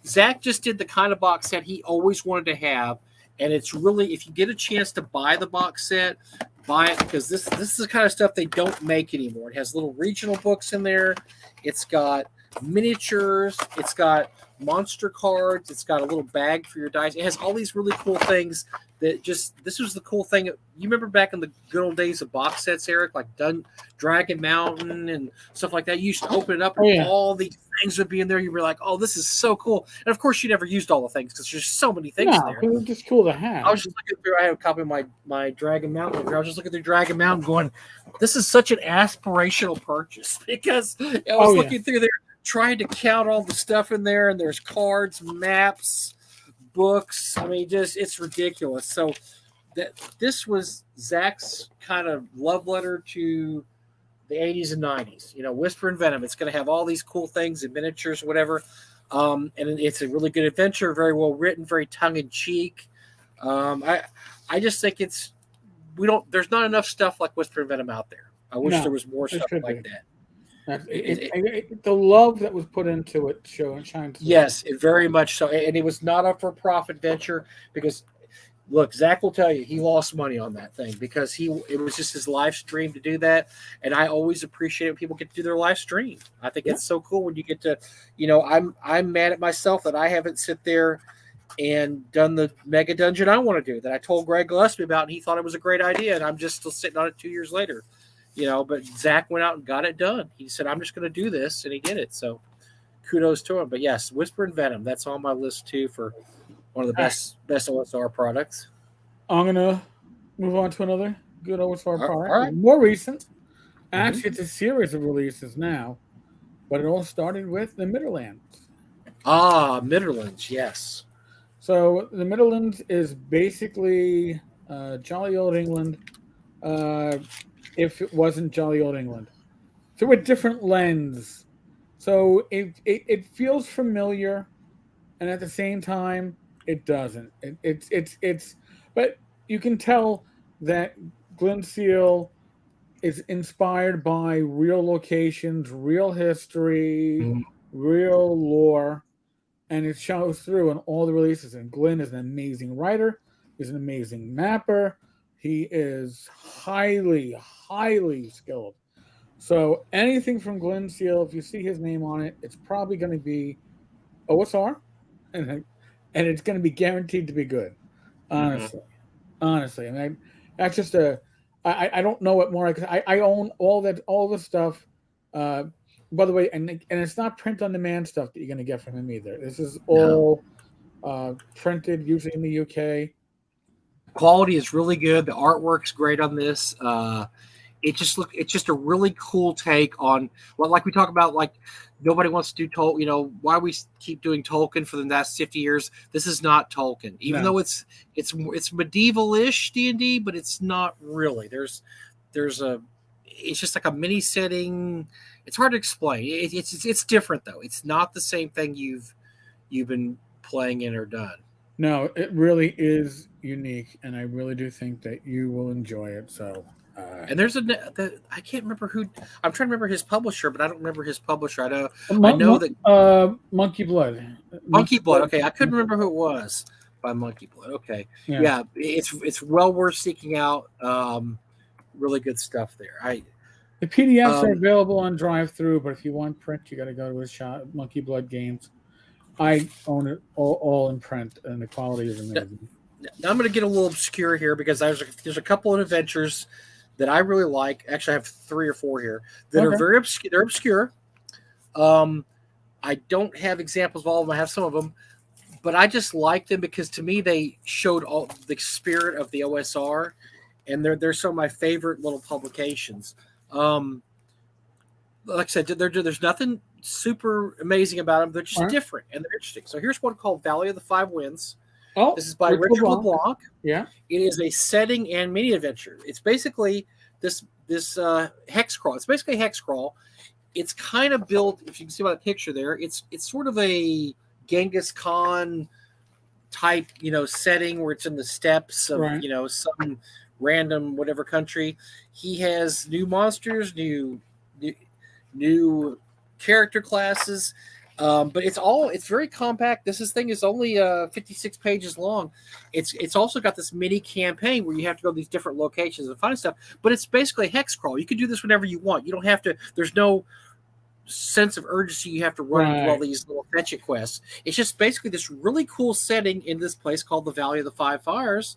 Zach just did the kind of box set he always wanted to have. And it's really, if you get a chance to buy the box set, buy it, because this is the kind of stuff they don't make anymore. It has little regional books in there. It's got miniatures. It's got monster cards. It's got a little bag for your dice. It has all these really cool things this was the cool thing. You remember back in the good old days of box sets, Eric, like Dragon Mountain and stuff like that. You used to open it up and all these things would be in there. You were like, oh, this is so cool. And of course you never used all the things because there's so many things in there. It's just cool to have. I was just looking through, I have a copy of my Dragon Mountain. I was just looking through Dragon Mountain going, this is such an aspirational purchase because I was looking through there trying to count all the stuff in there, and there's cards, maps, books. I mean, it's ridiculous. So this was Zach's kind of love letter to the 80s and 90s. Whisper and Venom. It's going to have all these cool things and miniatures, whatever. And it's a really good adventure, very well written, very tongue in cheek. I just think there's not enough stuff like Whisper and Venom out there. I wish there was more stuff like that. The love that was put into it shines. Yes, it very much so. And it was not a for-profit venture because, look, Zach will tell you he lost money on that thing because it was just his live stream to do that. And I always appreciate it when people get to do their live stream. I think it's so cool when you get to, I'm mad at myself that I haven't sit there and done the mega dungeon I want to do that I told Greg Gillespie about, and he thought it was a great idea, and I'm just still sitting on it 2 years later. But Zach went out and got it done. He said, I'm just going to do this, and he did it. So kudos to him. But yes, Whisper and Venom, that's on my list too for one of the best OSR products. I'm going to move on to another good OSR product. All right. More recent. Actually, it's a series of releases now, but it all started with the Midlands. Midlands, yes. So the Midlands is basically jolly old England. If it wasn't jolly old England, through a different lens, so it feels familiar, and at the same time it doesn't. But you can tell that Glenn Seal is inspired by real locations, real history, real lore, and it shows through in all the releases. And Glenn is an amazing writer. He's an amazing mapper. He is highly, highly skilled. So anything from Glenn Seal, if you see his name on it, it's probably going to be OSR, and it's going to be guaranteed to be good. Honestly, honestly, and that's just a. I don't know what more because I own all the stuff. By the way, and it's not print on demand stuff that you're going to get from him either. This is all printed, usually in the UK. Quality is really good. The artwork's great on this. It's just a really cool take on, well, like we talk about, like nobody wants to do Tolkien. You know, why we keep doing Tolkien for the last 50 years. This is not Tolkien, even though it's medieval-ish D&D, but it's not really. It's just like a mini setting. It's hard to explain. It's different though. It's not the same thing you've been playing in or done. No, it really is unique, and I really do think that you will enjoy it. So. And there's I can't remember who. I'm trying to remember his publisher, but I don't remember his publisher. I know that Monkey Blood. Monkey Blood. Okay, I couldn't remember who it was by Monkey Blood. Okay, yeah, it's well worth seeking out. Really good stuff there. The PDFs are available on drive-through, but if you want print, you got to go to his shop, Monkey Blood Games. I own it all in print, and the quality is amazing. Now I'm going to get a little obscure here because there's a couple of adventures that I really like. Actually, I have 3 or 4 here that are very obscure. They're obscure. I don't have examples of all of them. I have some of them, but I just like them because to me they showed all the spirit of the OSR, and they're some of my favorite little publications. Like I said, there's nothing super amazing about them. They're just different and they're interesting. So here's one called Valley of the Five Winds. Oh, this is by Richard LeBlanc. Yeah, it is a setting and mini adventure. It's basically this hex crawl. It's basically a hex crawl. It's kind of built, if you can see by the picture there. It's sort of a Genghis Khan type, setting where it's in the steppes of some random whatever country. He has new monsters, new character classes. But it's very compact. This thing is only 56 pages long. It's also got this mini campaign where you have to go to these different locations and find stuff. But it's basically a hex crawl. You can do this whenever you want. You don't have to. There's no sense of urgency. You have to run into all these little fetch it quests. It's just basically this really cool setting in this place called the Valley of the Five Fires.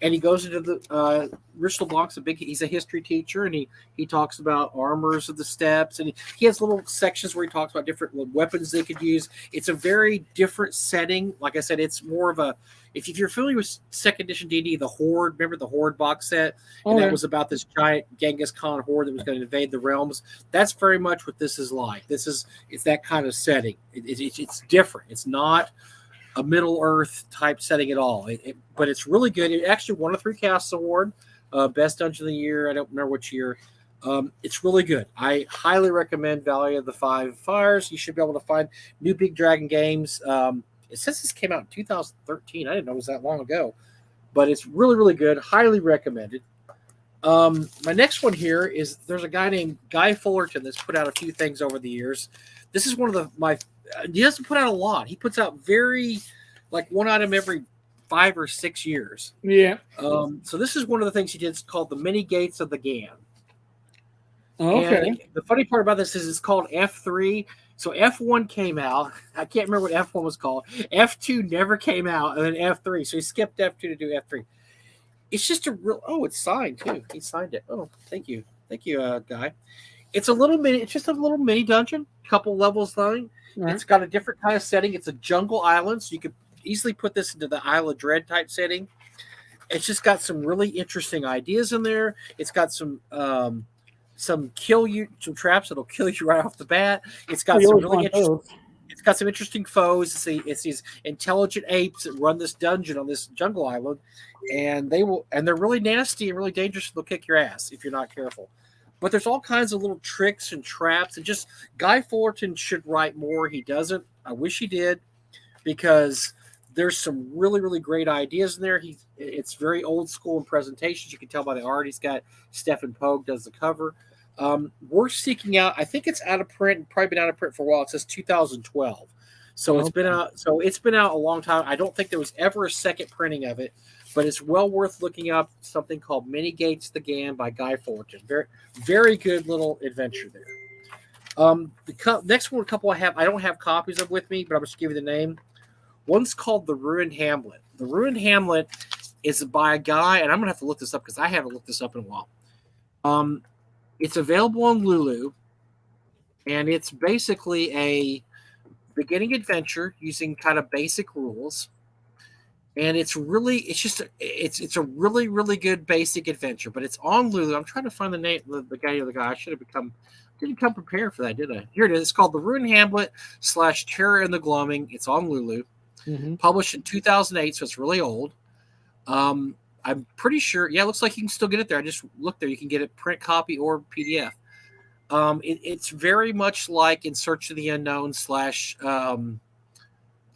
And he goes into the Rich LeBlanc's he's a history teacher, and he talks about armors of the steppes, and he has little sections where he talks about different weapons they could use. It's a very different setting. Like I said, it's more of a, if you're familiar with second edition D&D, the Horde, remember the Horde box set? And that was about this giant Genghis Khan horde that was going to invade the realms. That's very much what this is like. It's that kind of setting. It's different. It's not a Middle Earth type setting at all, but it's really good. It actually won a 3 Casts Award, Best Dungeon of the Year. I don't remember which year. It's really good. I highly recommend Valley of the Five Fires. You should be able to find New Big Dragon Games. It says this came out in 2013. I didn't know it was that long ago, but it's really, really good. Highly recommended. My next one here is there's a guy named Guy Fullerton that's put out a few things over the years. This is one of he doesn't put out a lot. He puts out like one item every 5 or 6 years. Yeah. So this is one of the things he did. It's called the Many Gates of the Gan. Okay. And the funny part about this is it's called F3. So F1 came out. I can't remember what F1 was called. F2 never came out, and then F3. So he skipped F2 to do F3. It's just a real. Oh, it's signed too. He signed it. Oh, thank you, Guy. It's just a little mini dungeon, couple levels long. Right. It's got a different kind of setting. It's a jungle island, so you could easily put this into the Isle of Dread type setting. It's just got some really interesting ideas in there. It's got some traps that'll kill you right off the bat. It's got some interesting foes. It's these intelligent apes that run this dungeon on this jungle island, and they're really nasty and really dangerous. They'll kick your ass if you're not careful. But there's all kinds of little tricks and traps, and just Guy Fullerton should write more. He doesn't. I wish he did, because there's some really, really great ideas in there. It's very old school in presentations. You can tell by the art. He's got Stefan Pogue does the cover. We're seeking out. I think it's out of print. Probably been out of print for a while. It says 2012, so it's been out. So it's been out a long time. I don't think there was ever a second printing of it, but it's well worth looking up. Something called Many Gates the Gam by Guy Fortune. Very, very good little adventure there. The next one, couple I don't have copies of with me, but I'm just give you the name. One's called the Ruin Hamlet. The Ruin Hamlet is by a guy, and I'm gonna have to look this up because I haven't looked this up in a while. It's available on Lulu, and it's basically a beginning adventure using kind of basic rules. And it's a really good basic adventure, but it's on Lulu. I'm trying to find the name, the guy. I should have didn't come prepared for that, did I? Here it is. It's called the Ruin Hamlet / Terror in the Gloaming. It's on Lulu. Published in 2008, so it's really old. I'm pretty sure. Yeah, it looks like you can still get it there. I just looked there. You can get it print copy or PDF. It's very much like In Search of the Unknown /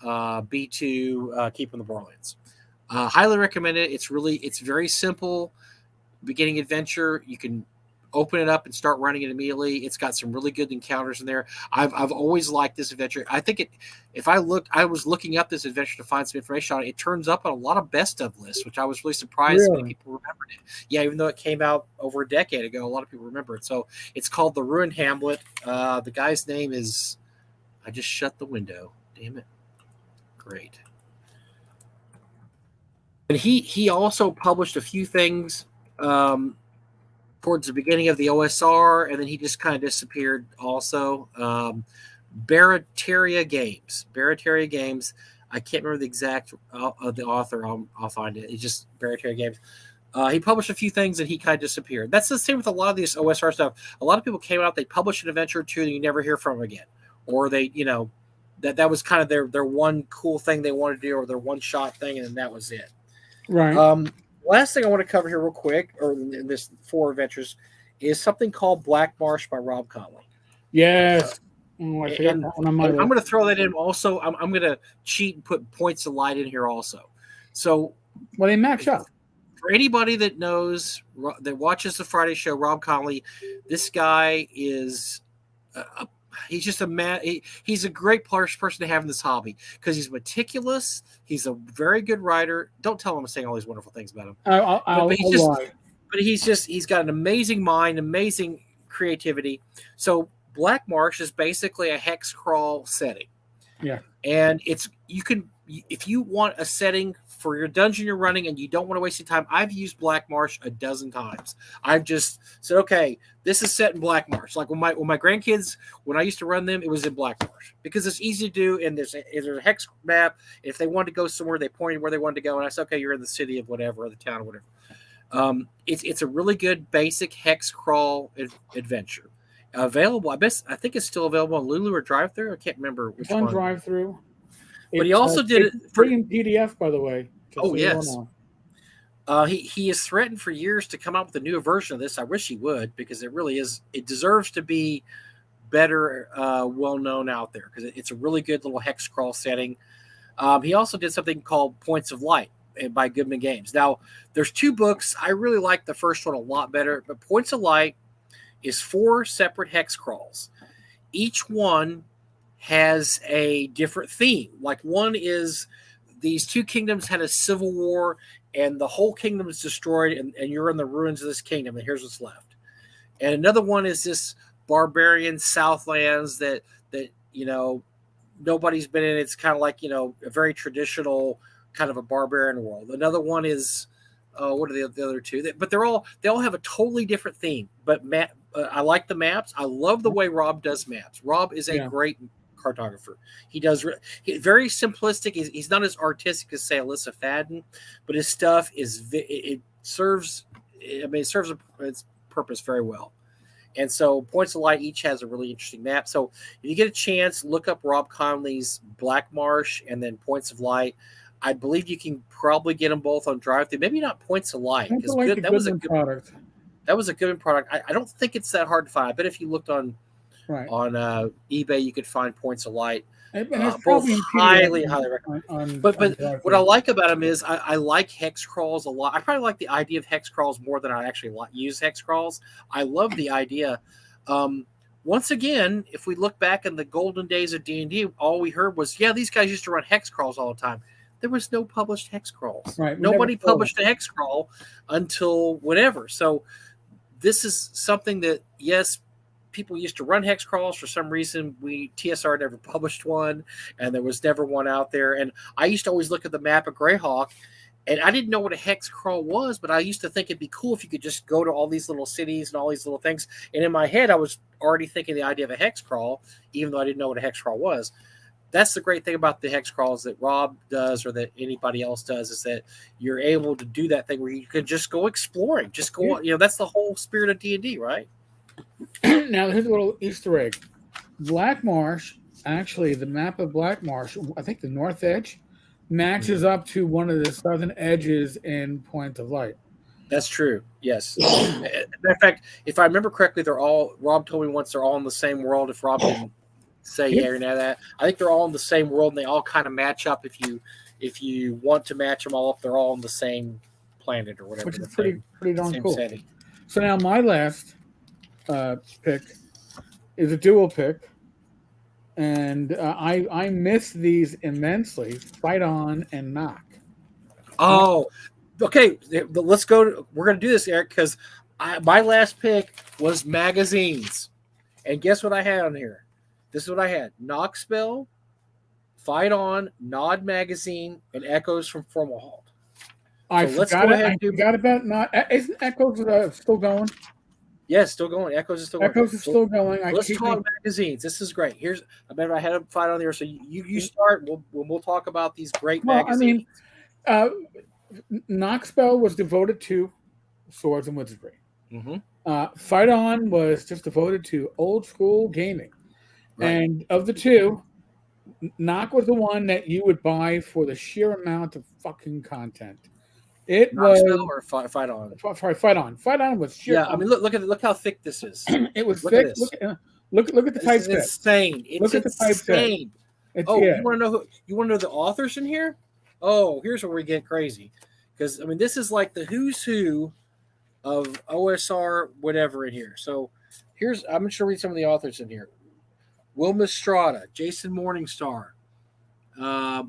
B2 Keeping the Borderlands. Highly recommend it. It's very simple beginning adventure. You can open it up and start running it immediately. It's got some really good encounters in there. I've always liked this adventure. I think I was looking up this adventure to find some information on it. It turns up on a lot of best of lists, which I was really surprised many people remembered it. Yeah, even though it came out over a decade ago, a lot of people remember it. So it's called the Ruin Hamlet. The guy's name is, I just shut the window. Damn it. Great. And he also published a few things towards the beginning of the OSR, and then he just kind of disappeared also. Barataria Games. I can't remember the exact the author. I'll find it. It's just Barataria Games. He published a few things and he kind of disappeared. That's the same with a lot of these OSR stuff. A lot of people came out, they published an adventure or two, and you never hear from them again. Or they, that was kind of their one cool thing they wanted to do, or their one shot thing, and that was it. Right. Last thing I want to cover here real quick, or in this 4 adventures, is something called Black Marsh by Rob Conley. Yes. I forgot that one on my list. I'm going to throw that in also. I'm going to cheat and put Points of Light in here also. So, well, they match up. For anybody that knows, that watches the Friday show, Rob Conley, this guy is he's just a man. He's a great person to have in this hobby because he's meticulous. He's a very good writer. Don't tell him I'm saying all these wonderful things about him. But he's got an amazing mind, amazing creativity. So Black Marsh is basically a hex crawl setting. Yeah. And if you want a setting for your dungeon you're running and you don't want to waste your time, I've used Black Marsh a dozen times. I've just said, okay, this is set in Black Marsh. Like when my grandkids, when I used to run them, it was in Black Marsh because it's easy to do. And there's a hex map. If they wanted to go somewhere, they pointed where they wanted to go. And I said, okay, you're in the city of whatever, or the town or whatever. It's a really good basic hex crawl adventure. Available. I think it's still available on Lulu or Drive-Thru. I can't remember which one. Drive-Thru. But he also did it free in PDF, by the way. Oh, yes. He has threatened for years to come out with a new version of this. I wish he would, because it really is. It deserves to be better, well known out there, because it's a really good little hex crawl setting. He also did something called Points of Light by Goodman Games. Now, there's 2 books. I really like the first one a lot better, but Points of Light is 4 separate hex crawls. Each one has a different theme. Like one is these 2 kingdoms had a civil war and the whole kingdom is destroyed and you're in the ruins of this kingdom and here's what's left. And another one is this barbarian Southlands that nobody's been in. It's kind of like, a very traditional kind of a barbarian world. Another one is what are the other 2? But they all have a totally different theme. But I like the maps. I love the way Rob does maps. Rob is a great cartographer. He does very simplistic. He's not as artistic as, say, Alyssa Fadden, but his stuff serves its purpose very well. And so Points of Light each has a really interesting map. So if you get a chance, look up Rob Conley's Black Marsh and then Points of Light. I believe you can probably get them both on Drive-Thru. Maybe not Points of Light. That was a good product. That was a good product. I don't think it's that hard to find. I bet if you looked on Right. On eBay, you could find Points of Light. And it's Both probably in highly PDF recommend. on But what I Darkroom. like about them is I like hex crawls a lot. I probably like the idea of hex crawls more than I actually use hex crawls. I love the idea. Once again, if we look back in the golden days of D&D, all we heard was, yeah, these guys used to run hex crawls all the time. There was no published hex crawls. Right. Nobody published a hex crawl until whenever. So this is something that, yes, people used to run hex crawls. For some reason, TSR never published one, and there was never one out there. And I used to always look at the map of Greyhawk, and I didn't know what a hex crawl was, but I used to think it'd be cool if you could just go to all these little cities and all these little things. And in my head, I was already thinking the idea of a hex crawl, even though I didn't know what a hex crawl was. That's the great thing about the hex crawls that Rob does or that anybody else does, is that you're able to do that thing where you can just go exploring, just go, that's the whole spirit of D&D, right? Now, here's a little Easter egg. Black Marsh, actually, the map of Black Marsh, I think the north edge, matches up to one of the southern edges in Point of Light. That's true. Yes. Matter of fact, if I remember correctly, Rob told me once they're all in the same world. If Rob didn't say yeah or no that, I think they're all in the same world, and they all kind of match up. If you want to match them all up, they're all on the same planet or whatever. Which is pretty darn cool. Setting. So now my last pick is a dual pick, and I miss these immensely. Fight On and Knock. Oh, okay. Let's go. We're going to do this, Eric, because my last pick was magazines, and guess what I had on here? This is what I had: Knock Spell, Fight On, Nod Magazine, and Echoes from Formalhaut. I forgot about Nod. Isn't Echoes still going? Yes, still going. Echoes is still going. Echoes is still going. Let's talk magazines. This is great. I remember I had a fight on there, so you start. We'll talk about these great magazines. I mean, Knockspell was devoted to swords and wizardry. Mm-hmm. Fight On was just devoted to old school gaming. Right. And of the two, Knock was the one that you would buy for the sheer amount of fucking content. It was or Fight On. Fight On. Fight On was sheer. Yeah, I mean, look how thick this is. It was thick. Look at the typeset. It's insane. Look at the typeset. You want to know the authors in here? Oh, here's where we get crazy, because I mean, this is like the who's who of OSR whatever in here. So I'm just gonna read some of the authors in here: Wilma Strada, Jason Morningstar,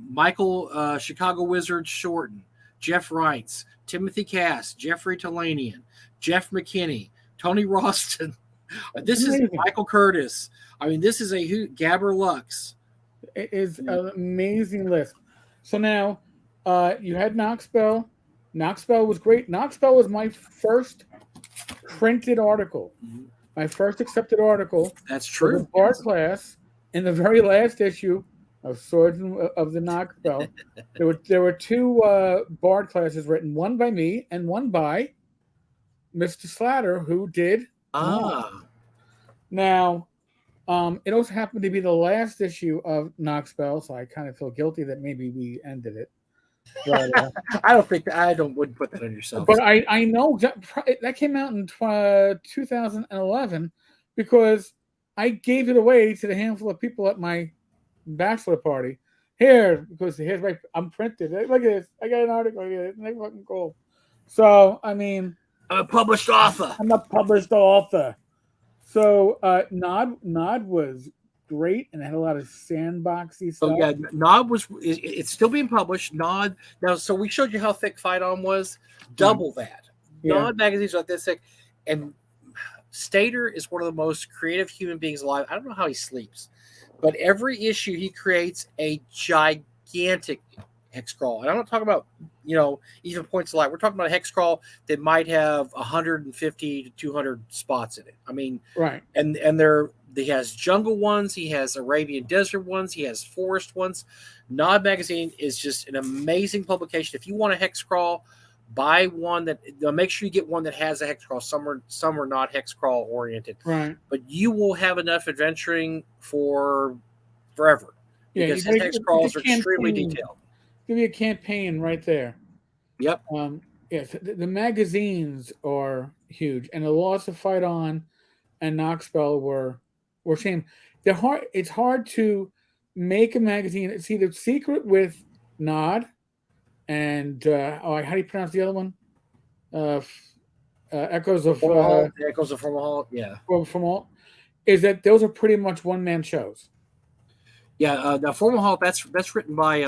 Michael Chicago Wizards Shorten, Jeff Reitz, Timothy Cass, Jeffrey Talanian, Jeff McKinney, Tony Roston. This is Michael Curtis. I mean, this is Gabber Lux. It is an amazing list. So now you had Knockspell. Knockspell was great. Knockspell was my first printed article. Mm-hmm. My first accepted article. That's true. The Bard class in the very last issue of Swords of the Knockspell. there were two Bard classes written, one by me and one by Mr. Slatter, who did. Now, it also happened to be the last issue of Knockspell, so I kind of feel guilty that maybe we ended it. But, I wouldn't put that on yourself. But I know that came out in 2011 because I gave it away to the handful of people at my bachelor party. Because here's I'm printed. Look at this. I got an article here. Isn't that fucking cool? So, I mean, I'm a published author. So Nod was great and had a lot of sandboxy stuff. Oh yeah, Nod it's still being published. Nod now, so we showed you how thick Fight On was. Double that. Yeah. Nod magazine's like this thick, and Stater is one of the most creative human beings alive. I don't know how he sleeps, but every issue he creates a gigantic hex crawl. And I'm not talking about, even Points of Light. We're talking about a hex crawl that might have 150 to 200 spots in it. I mean, right. And he has jungle ones, he has Arabian desert ones, he has forest ones. Nod Magazine is just an amazing publication. If you want a hex crawl, buy one make sure you get one that has a hex crawl. Some are not hex crawl oriented. Right. But you will have enough adventuring for forever. Yeah, because his hex crawls are extremely detailed. Give you a campaign right there. Yep. Yes, the magazines are huge, and the loss of Fight On and Knockspell were or shame. They're hard. It's hard to make a magazine. It's either Secret with Nod and how do you pronounce the other one? Uh, Echoes of The Echoes of Formal. Yeah, from all. Is that those are pretty much one man shows? yeah. Now Formal Halt, that's written by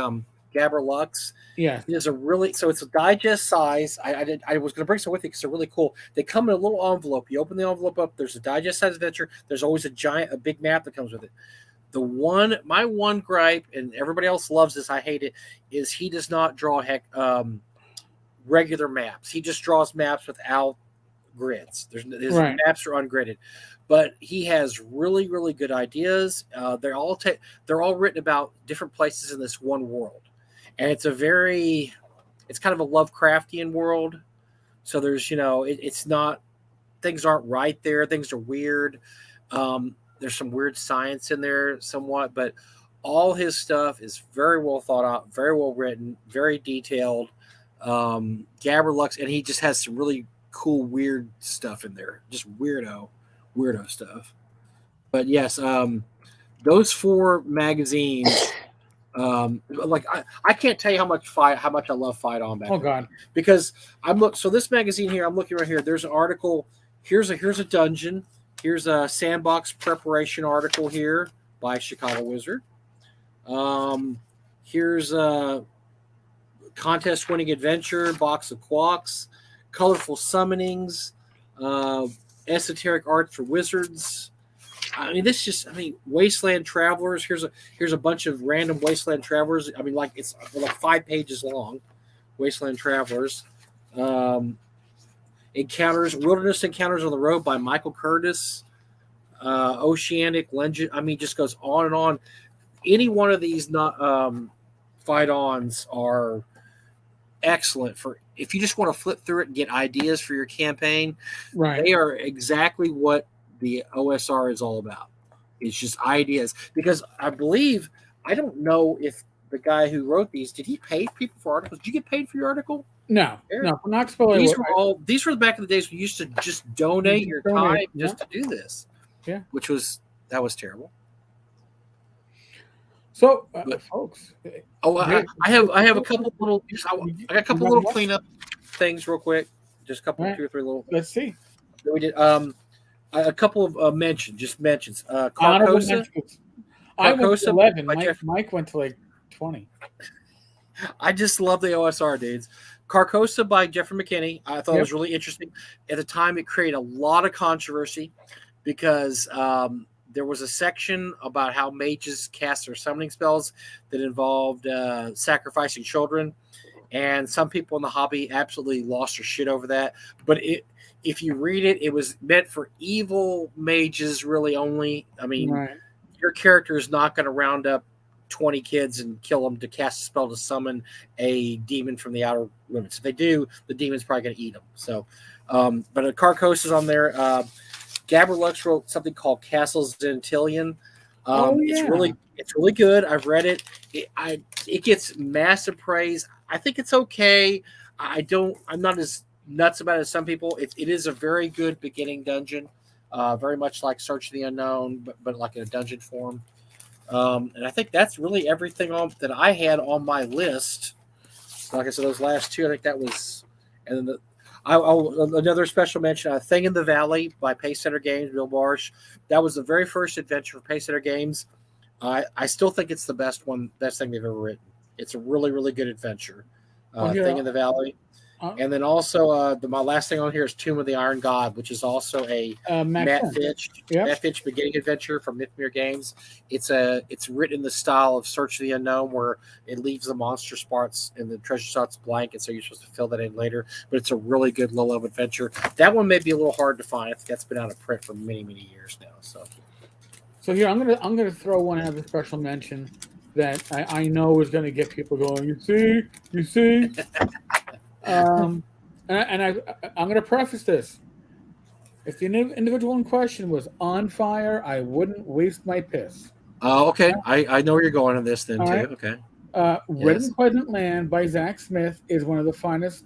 Gabber Lux. Yeah. It is a really so it's a digest size. I was going to bring some with you because they're really cool. They come in a little envelope. You open the envelope up. There's a digest size adventure. There's always a big map that comes with it. My one gripe, and everybody else loves this, I hate it, is he does not draw regular maps. He just draws maps without grids. His Right. maps are ungridded, but he has really, really good ideas. They're all written about different places in this one world, and it's kind of a Lovecraftian world. So there's, it's not, things aren't right there. Things are weird. There's some weird science in there somewhat, but all his stuff is very well thought out, very well written, very detailed. Gabber Lux, and he just has some really cool, weird stuff in there. Just weirdo stuff. But yes, those 4 magazines, I can't tell you how much I love Fight On back. Oh God. Because so this magazine here, I'm looking right here. There's an article. Here's a dungeon. Here's a sandbox preparation article here by Chicago Wizard. Here's a contest winning adventure, box of quacks, colorful summonings, esoteric art for wizards. Wasteland Travelers. Here's a bunch of random Wasteland Travelers. It's like 5 pages long. Wasteland Travelers. Wilderness Encounters on the Road by Michael Curtis. Oceanic Legend. Just goes on and on. Any one of these fight-ons are excellent for if you just want to flip through it and get ideas for your campaign. Right. They are exactly what the OSR is all about. It's just ideas. Because I don't know if the guy who wrote these, did he pay people for articles? Did you get paid for your article? No, not spoiling. These were back in the days when you used to just donate your time just to do this. Yeah, that was terrible. So, folks. I have a couple little. I got a couple little cleanup things real quick. Just a couple, 2 or 3 little. Let's see. We did a couple of mentions. Carcosa. I went to 11. Mike went to like 20. I just love the OSR dudes. Carcosa by Jeffrey McKinney. I thought it was really interesting. At the time, it created a lot of controversy because there was a section about how mages cast their summoning spells that involved sacrificing children. And some people in the hobby absolutely lost their shit over that. But if you read it, it was meant for evil mages really only. Your character is not going to round up 20 kids and kill them to cast a spell to summon a demon from the outer limits. If they do, the demon's probably going to eat them. So, but a Carcosa is on there. Gabber Lux wrote something called Castles Zentilian. It's really good. I've read it. It gets massive praise. I think it's okay. I'm not as nuts about it as some people. It is a very good beginning dungeon. Very much like Search of the Unknown, but like in a dungeon form. And I think that's really everything that I had on my list. So like I said, those last 2, I think that was, and then another special mention, Thing in the Valley by Pace Center Games, Bill Marsh. That was the very first adventure for Pace Center Games. I still think it's the best thing they've ever written. It's a really, really good adventure. Thing in the Valley. And then also, my last thing on here is Tomb of the Iron God, which is also a Matt Fitch beginning adventure from Mythmere Games. It's written in the style of Search of the Unknown, where it leaves the monster spots and the treasure spots blank, and so you're supposed to fill that in later. But it's a really good low-level adventure. That one may be a little hard to find. I think that's been out of print for many, many years now. So here I'm gonna throw one out of the special mention that I know is going to get people going. You see. I'm going to preface this. If the individual in question was on fire, I wouldn't waste my piss. Oh, okay. I know where you're going on this then, too. Right. Okay. Written Pleasant Land by Zach Smith is one of the finest,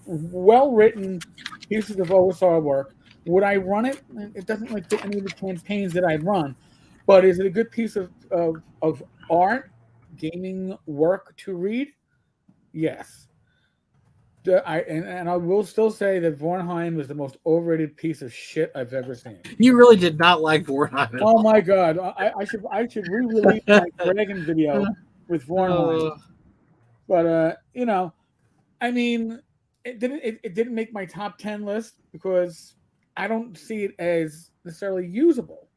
well-written pieces of OSR work. Would I run it? It doesn't like fit any of the campaigns that I'd run. But is it a good piece of art, gaming work to read? Yes. And I will still say that Vornheim is the most overrated piece of shit I've ever seen. You really did not like Vornheim at Oh all. my god! I should re-release my Dragon video with Vornheim. But I mean, it didn't make my top 10 list because I don't see it as necessarily usable.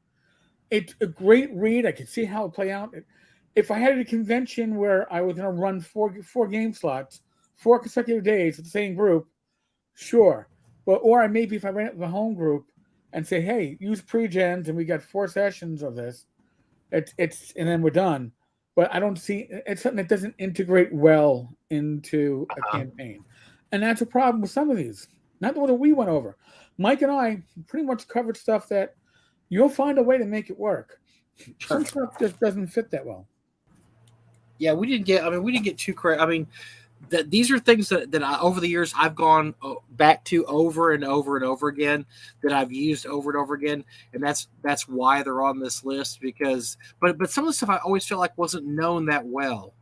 It's a great read. I could see how it play out. If I had a convention where I was going to run four game slots, 4 consecutive days with the same group, sure. But or maybe if I ran it with a home group and say, hey, use pre-gens and we got 4 sessions of this, it's and then we're done. But I don't see it's something that doesn't integrate well into a campaign, and that's a problem with some of these. Not the one that we went over. Mike and I pretty much covered stuff that you'll find a way to make it work. Some stuff just doesn't fit that well. Yeah, we didn't get too crazy. I mean, these are things that I, over the years I've gone back to over and over and over again, that I've used over and over again, and that's why they're on this list. Because but some of the stuff I always felt like wasn't known that well.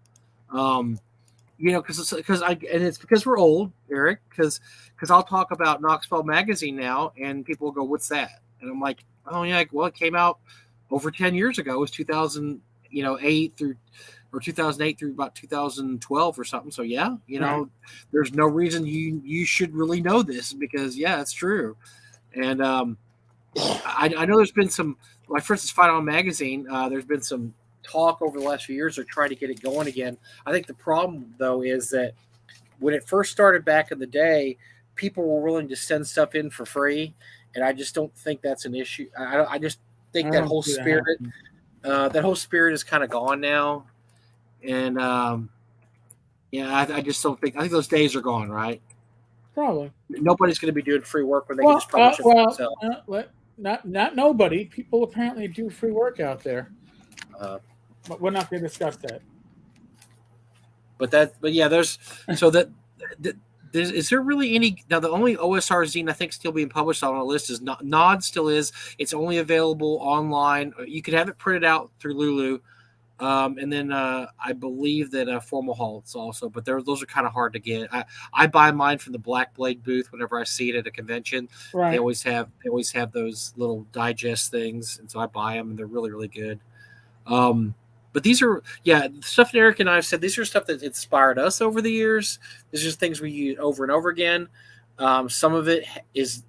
Because it's because we're old, Eric. Because I'll talk about Knoxville Magazine now, and people will go, "What's that?" And I'm like, "Oh yeah, well it came out over 10 years ago. It was 2008 through." Or 2008 through about 2012 or something. So yeah, there's no reason you should really know this, because yeah, it's true. And I know there's been some, like for instance, Fight On Magazine. There's been some talk over the last few years of trying to get it going again. I think the problem though is that when it first started back in the day, people were willing to send stuff in for free, and I just don't think that's an issue. I just think that whole spirit, is kind of gone now. And I just don't think. I think those days are gone, right? Probably. Nobody's going to be doing free work when they can just publish it for themselves. Not nobody. People apparently do free work out there, but we're not going to discuss that. But yeah, there's so that. Is there really any now? The only OSR zine I think still being published on the list is Nod. Still is. It's only available online. You can have it printed out through Lulu. And then I believe that Formal Halts also, but those are kind of hard to get. I buy mine from the Black Blade booth whenever I see it at a convention. Right. They always have those little digest things, and so I buy them, and they're really, really good. But these are stuff that Eric and I have said. These are stuff that inspired us over the years. These are things we use over and over again. Some of it is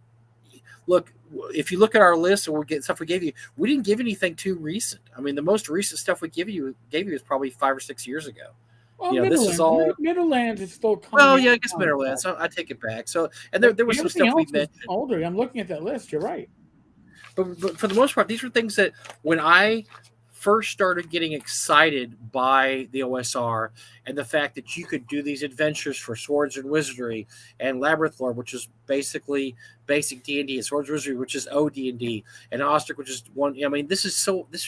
look. If you look at our list and we get stuff we gave you, we didn't give anything too recent. I mean, the most recent stuff we gave you is probably 5 or 6 years ago. Well, this is all Middlelands is still coming. Well, yeah, I guess Middlelands. So I take it back. So, and there was some stuff we mentioned. Older. I'm looking at that list. You're right. But for the most part, these were things that when I first started getting excited by the OSR and the fact that you could do these adventures for Swords and Wizardry and Labyrinth Lore, which is basically basic D&D, and Swords and Wizardry, which is OD&D, and Ostrich, which is one. I mean, this was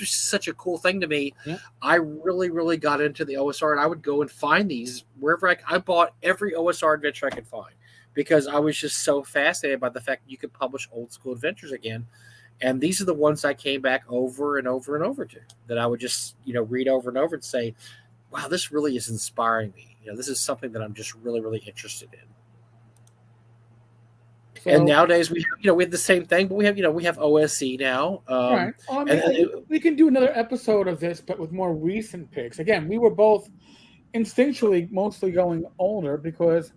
such a cool thing to me. Yeah. I really, really got into the OSR, and I would go and find these wherever I bought every OSR adventure I could find, because I was just so fascinated by the fact that you could publish old school adventures again. And these are the ones I came back over and over and over to, that I would just, read over and over and say, wow, this really is inspiring me. This is something that I'm just really, really interested in. So, and nowadays we have the same thing, but we have OSC now. Right. We can do another episode of this, but with more recent picks. Again, we were both instinctually mostly going older, because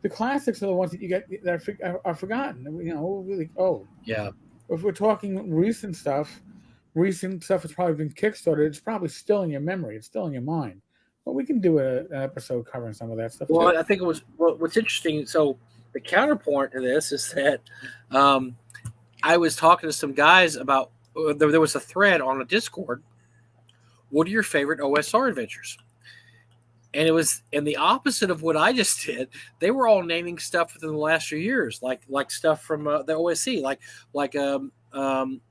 the classics are the ones that you get that are forgotten. Really. Oh, yeah. If we're talking recent stuff has probably been kickstarted. It's probably still in your memory. It's still in your mind. But we can do an episode covering some of that stuff. Well, too. I think it was. Well, what's interesting. So the counterpoint to this is that I was talking to some guys about. There was a thread on a Discord. What are your favorite OSR adventures? And it was in the opposite of what I just did. They were all naming stuff within the last few years, like stuff from the OSC, like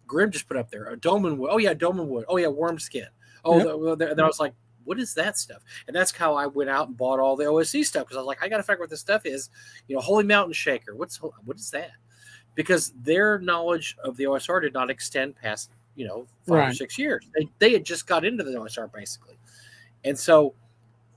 Grim just put up there. Domanwood. Oh yeah, Domanwood. Oh yeah, Wormskin. Oh, then I was like, what is that stuff? And that's how I went out and bought all the OSC stuff, because I was like, I got to figure out what this stuff is. Holy Mountain Shaker. What is that? because their knowledge of the OSR did not extend past 5 Right. or 6 years. They had just got into the OSR basically, and so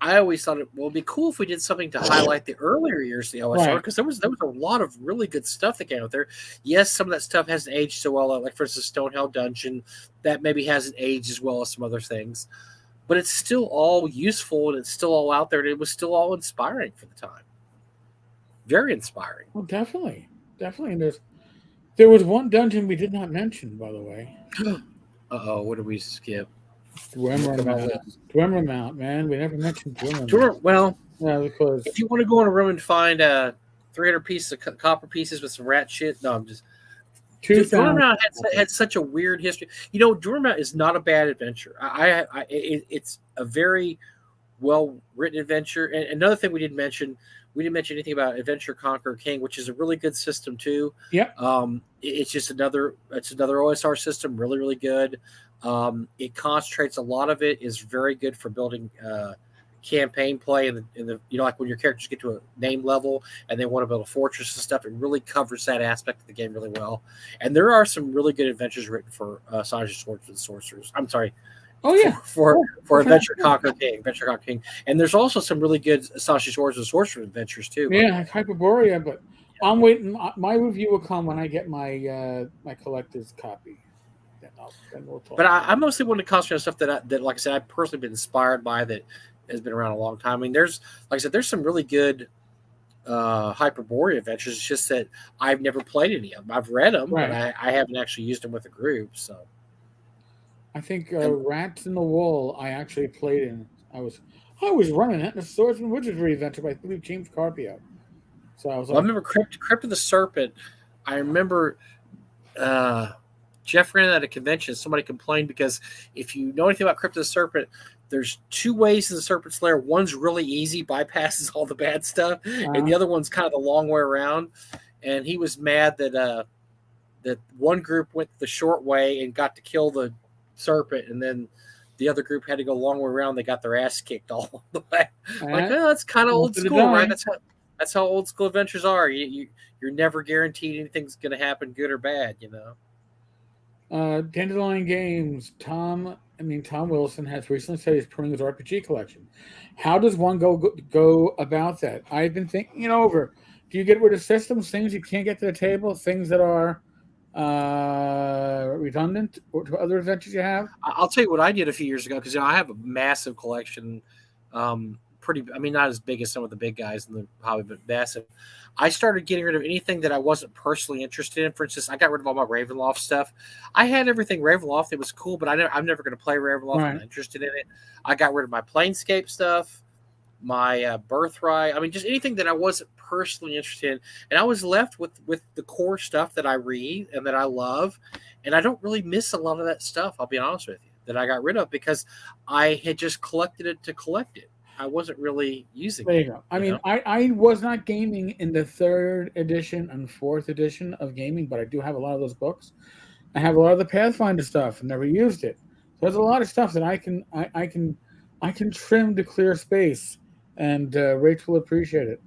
I always thought it would be cool if we did something to highlight the earlier years of the OSR, because there was a lot of really good stuff that came out there. Yes, some of that stuff hasn't aged so well, like for instance Stonehell Dungeon, that maybe hasn't aged as well as some other things, but it's still all useful and it's still all out there, and it was still all inspiring for the time. Very inspiring. Well, definitely. And there was one dungeon we did not mention, by the way. What did we skip? Dwemer Mount, man. We never mentioned Dwemer Mount. Well, yeah, because if you want to go in a room and find 300 pieces of copper pieces with some rat shit, no, I'm just. Dwemer Mount had such a weird history. Dwemer Mount is not a bad adventure. It's a very well written adventure. And another thing we didn't mention anything about Adventure Conqueror King, which is a really good system too. Yeah. It's just another OSR system, really, really good. It concentrates, a lot of it is very good for building campaign play in the like when your characters get to a name level and they want to build a fortress and stuff. It really covers that aspect of the game really well. And there are some really good adventures written for Astonishing Swords and Sorcerers. I'm sorry. Oh yeah, for Adventure Conqueror King, and there's also some really good Astonishing Swords and Sorcerers adventures too. Yeah, Hyperborea, but I'm waiting. My review will come when I get my my collector's copy. Then we'll talk. But I mostly want to concentrate on stuff that, like I said, I've personally been inspired by, that has been around a long time. I mean, there's some really good Hyperborea adventures. It's just that I've never played any of them. I've read them, but I haven't actually used them with a group. So I think Rats in the Wall I actually played in. I was running it in a Swordsman Wizardry adventure by, I believe, James Carpio. So I was I remember Crypt of the Serpent. I remember Jeff ran at a convention. Somebody complained because if you know anything about Crypt of the Serpent, there's 2 ways to the Serpent's Lair. One's really easy, bypasses all the bad stuff, and the other one's kind of the long way around. And he was mad that that one group went the short way and got to kill the serpent, and then the other group had to go a long way around. They got their ass kicked all the way. That's kind of old school, right? That's how old school adventures are. You're never guaranteed anything's going to happen, good or bad. Dandelion Games. Tom Wilson has recently said he's pruning his RPG collection. How does one go about that? I've been thinking over. Do you get rid of systems, things you can't get to the table, things that are redundant or to other adventures you have? I'll tell you what I did a few years ago, because I have a massive collection. Not as big as some of the big guys in the hobby, but massive. I started getting rid of anything that I wasn't personally interested in. For instance, I got rid of all my Ravenloft stuff. I had everything Ravenloft. It was cool, but I'm never going to play Ravenloft. I'm not interested in it. I got rid of my Planescape stuff, my Birthright. Just anything that I wasn't personally interested in. And I was left with the core stuff that I read and that I love. And I don't really miss a lot of that stuff, I'll be honest with you, that I got rid of because I had just collected it to collect it. I wasn't really using it. There you go. I was not gaming in the 3rd edition and 4th edition of gaming, but I do have a lot of those books. I have a lot of the Pathfinder stuff and never used it. So there's a lot of stuff that I can trim to clear space, and Rach will appreciate it.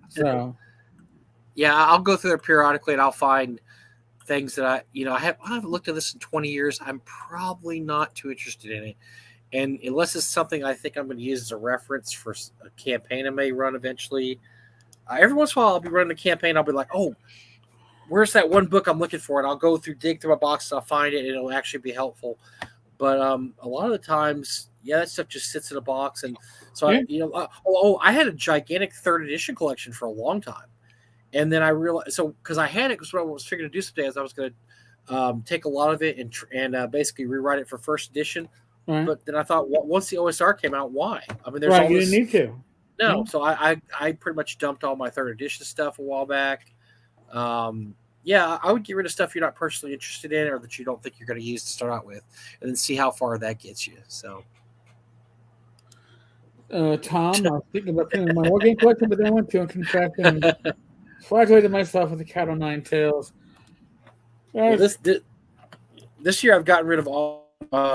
So yeah, I'll go through there periodically and I'll find things that I haven't looked at this in 20 years. I'm probably not too interested in it. And unless it's something I think I'm going to use as a reference for a campaign I may run eventually, every once in a while I'll be running a campaign. I'll be like, oh, where's that one book I'm looking for? And I'll go dig through my boxes. I'll find it, and it'll actually be helpful. But a lot of the times, that stuff just sits in a box. And so, I had a gigantic 3rd edition collection for a long time. And then I realized, because I had it, because what I was figuring to do someday is I was going to take a lot of it and basically rewrite it for 1st edition. Right. But then I thought, once the OSR came out, why? There's all you didn't need to. No, so I pretty much dumped all my 3rd edition stuff a while back. I would get rid of stuff you're not personally interested in or that you don't think you're going to use to start out with, and then see how far that gets you. So, Tom, I was thinking about putting my war game collection, but then I went to and contracting and flagellated myself with a cat o' nine tails. This year I've gotten rid of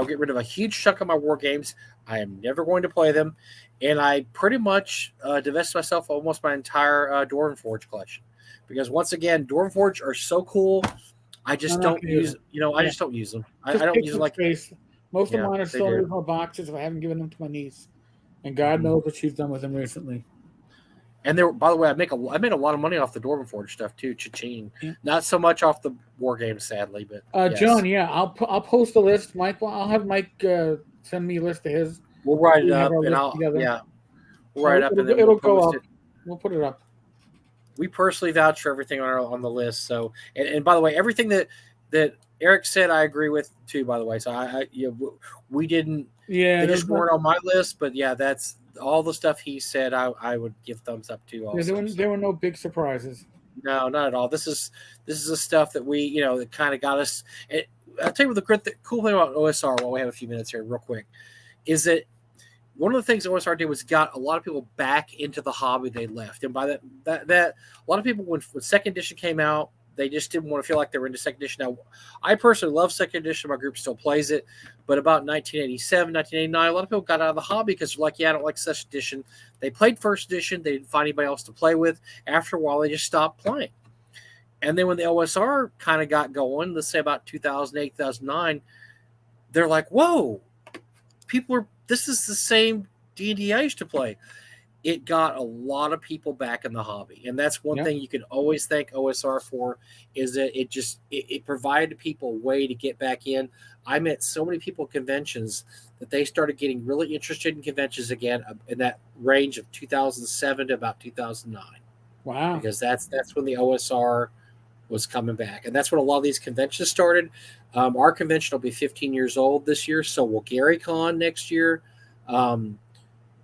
get rid of a huge chunk of my war games. I am never going to play them, and I pretty much divested myself of almost my entire Dwarven Forge collection, because once again, Dwarven Forge are so cool. I just don't use, I just don't use them. I don't use them like space. Most of Yeah, mine are they still in do. original boxes. If I haven't given them to my niece, and God knows what she's done with them recently. And there, by the way, I made a lot of money off the Dwarven Forge stuff too. Cha-ching. Yeah. Not so much off the war games, sadly, but yes. John, yeah, I'll post a list. Mike, I'll have Mike send me a list of his. We'll write it We have up, our and list I'll together. we'll write it up, and then it'll we'll go post up. it. We'll put it up. We personally vouch for everything on the list. So, and by the way, everything that Eric said, I agree with too. By the way, so we didn't. Yeah, they just weren't on my list, but yeah, that's all the stuff he said. I would give thumbs up to. Also, there were no big surprises. No, not at all. This is the stuff that we that kind of got us. I'll tell you what the cool thing about OSR. While we have a few minutes here, real quick, is that one of the things OSR did was got a lot of people back into the hobby they left, and by that a lot of people when second edition came out, they just didn't want to feel like they were into second edition. Now, I personally love second edition. My group still plays it, but about 1987, 1989, a lot of people got out of the hobby because they're like, yeah, I don't like second edition. They played first edition. They didn't find anybody else to play with. After a while, they just stopped playing. And then when the OSR kind of got going, let's say about 2008, 2009, they're like, whoa, this is the same D&D I used to play. It got a lot of people back in the hobby. And that's one thing you can always thank OSR for, is that it provided people a way to get back in. I met so many people at conventions that they started getting really interested in conventions again in that range of 2007 to about 2009. Wow. Because that's when the OSR was coming back. And that's when a lot of these conventions started. Our convention will be 15 years old this year. So will Gary Con next year.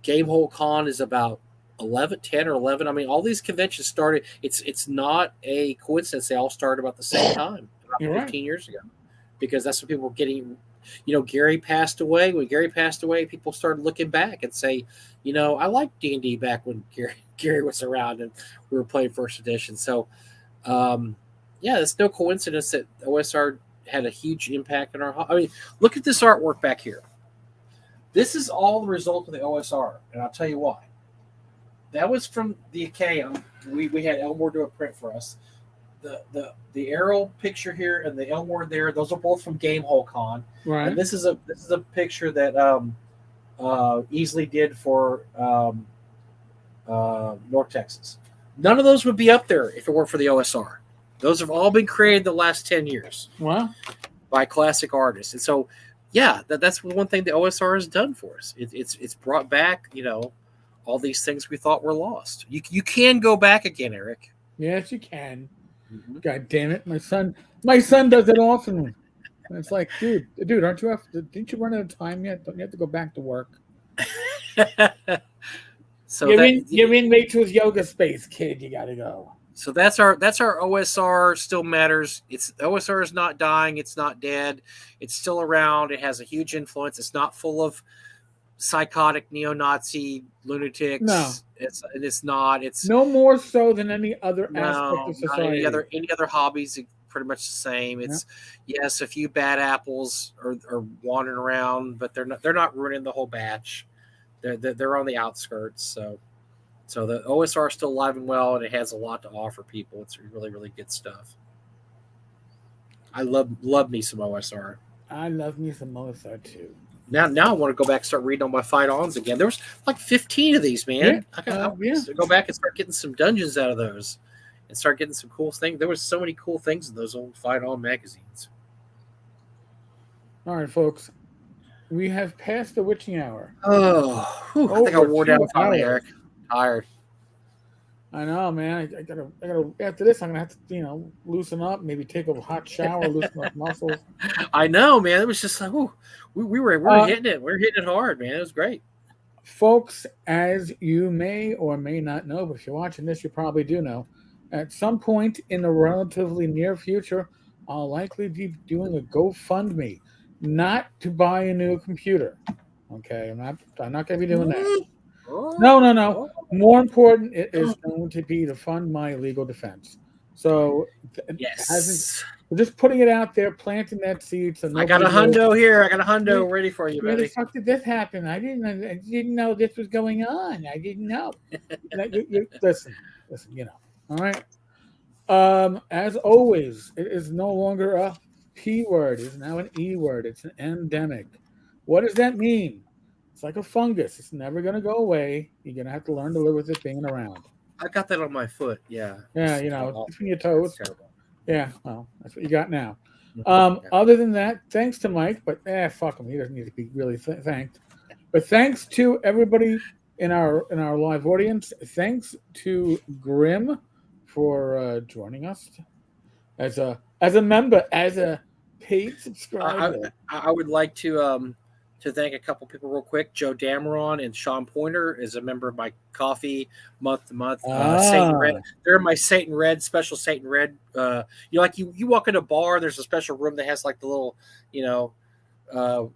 Gamehole Con is about 10 or 11. I mean, all these conventions started. It's not a coincidence. They all started about the same time, about 15 years ago, because that's when people were getting. Gary passed away. When Gary passed away, people started looking back and say, I liked D&D back when Gary was around and we were playing first edition. So, it's no coincidence that OSR had a huge impact on our. I mean, look at this artwork back here. This is all the result of the OSR, and I'll tell you why. That was from the account. We had Elmore do a print for us. The Errol picture here and the Elmore there, those are both from Gamehole Con. Right. And this is a picture that Easily did for North Texas. None of those would be up there if it weren't for the OSR. Those have all been created the last 10 years. Wow. By classic artists. And so that's one thing the OSR has done for us. It's brought back, all these things we thought were lost. You can go back again, Eric. Yes, you can. Mm-hmm. God damn it, my son does it often. And it's like, dude, didn't you run out of time yet? Don't you have to go back to work? So you're in Rachel's yoga space, kid. You gotta go. So that's our OSR still matters. OSR is not dying. It's not dead. It's still around. It has a huge influence. It's not full of psychotic neo-Nazi lunatics. No, it's not. It's no more so than any other aspect of society. Any other hobbies are pretty much the same. It's yes, a few bad apples are wandering around, but they're not ruining the whole batch. They're on the outskirts. So the OSR is still alive and well, and it has a lot to offer people. It's really, really good stuff. I love me some OSR. I love me some OSR too. Now I want to go back and start reading all my fight-ons again. There was like 15 of these, man. I gotta go back and start getting some dungeons out of those and start getting some cool things. There was so many cool things in those old fight-on magazines. All right, folks. We have passed the witching hour. I think I wore down finally, Eric. Tired. I know, man. I gotta. After this, I'm gonna have to, loosen up. Maybe take a hot shower, loosen up muscles. I know, man. It was just like, we were hitting it. We were hitting it hard, man. It was great, folks. As you may or may not know, but if you're watching this, you probably do know. At some point in the relatively near future, I'll likely be doing a GoFundMe, not to buy a new computer. Okay, I'm not gonna be doing that. No. More important, it is going to be to fund my legal defense. So, yes, we're just putting it out there, planting that seed. So I got a hundo here. I got a hundo ready for you, buddy. Where the fuck did this happen? I didn't know this was going on. I didn't know. Listen. All right. As always, it is no longer a P word. It's now an E word. It's an endemic. What does that mean? It's like a fungus. It's never going to go away. You're going to have to learn to live with it being around. I got that on my foot. Yeah. Yeah, it's between your toes. That's terrible. Yeah, well, that's what you got now. Yeah. Other than that, thanks to Mike, but fuck him. He doesn't need to be really thanked. But thanks to everybody in our live audience. Thanks to Grim for joining us as a member, as a paid subscriber. I would like to thank a couple people real quick. Joe Dameron and Sean Pointer is a member of my coffee month to month. Satan Red. They're my Satan Red, special Satan Red. You walk in a bar, there's a special room that has like the little,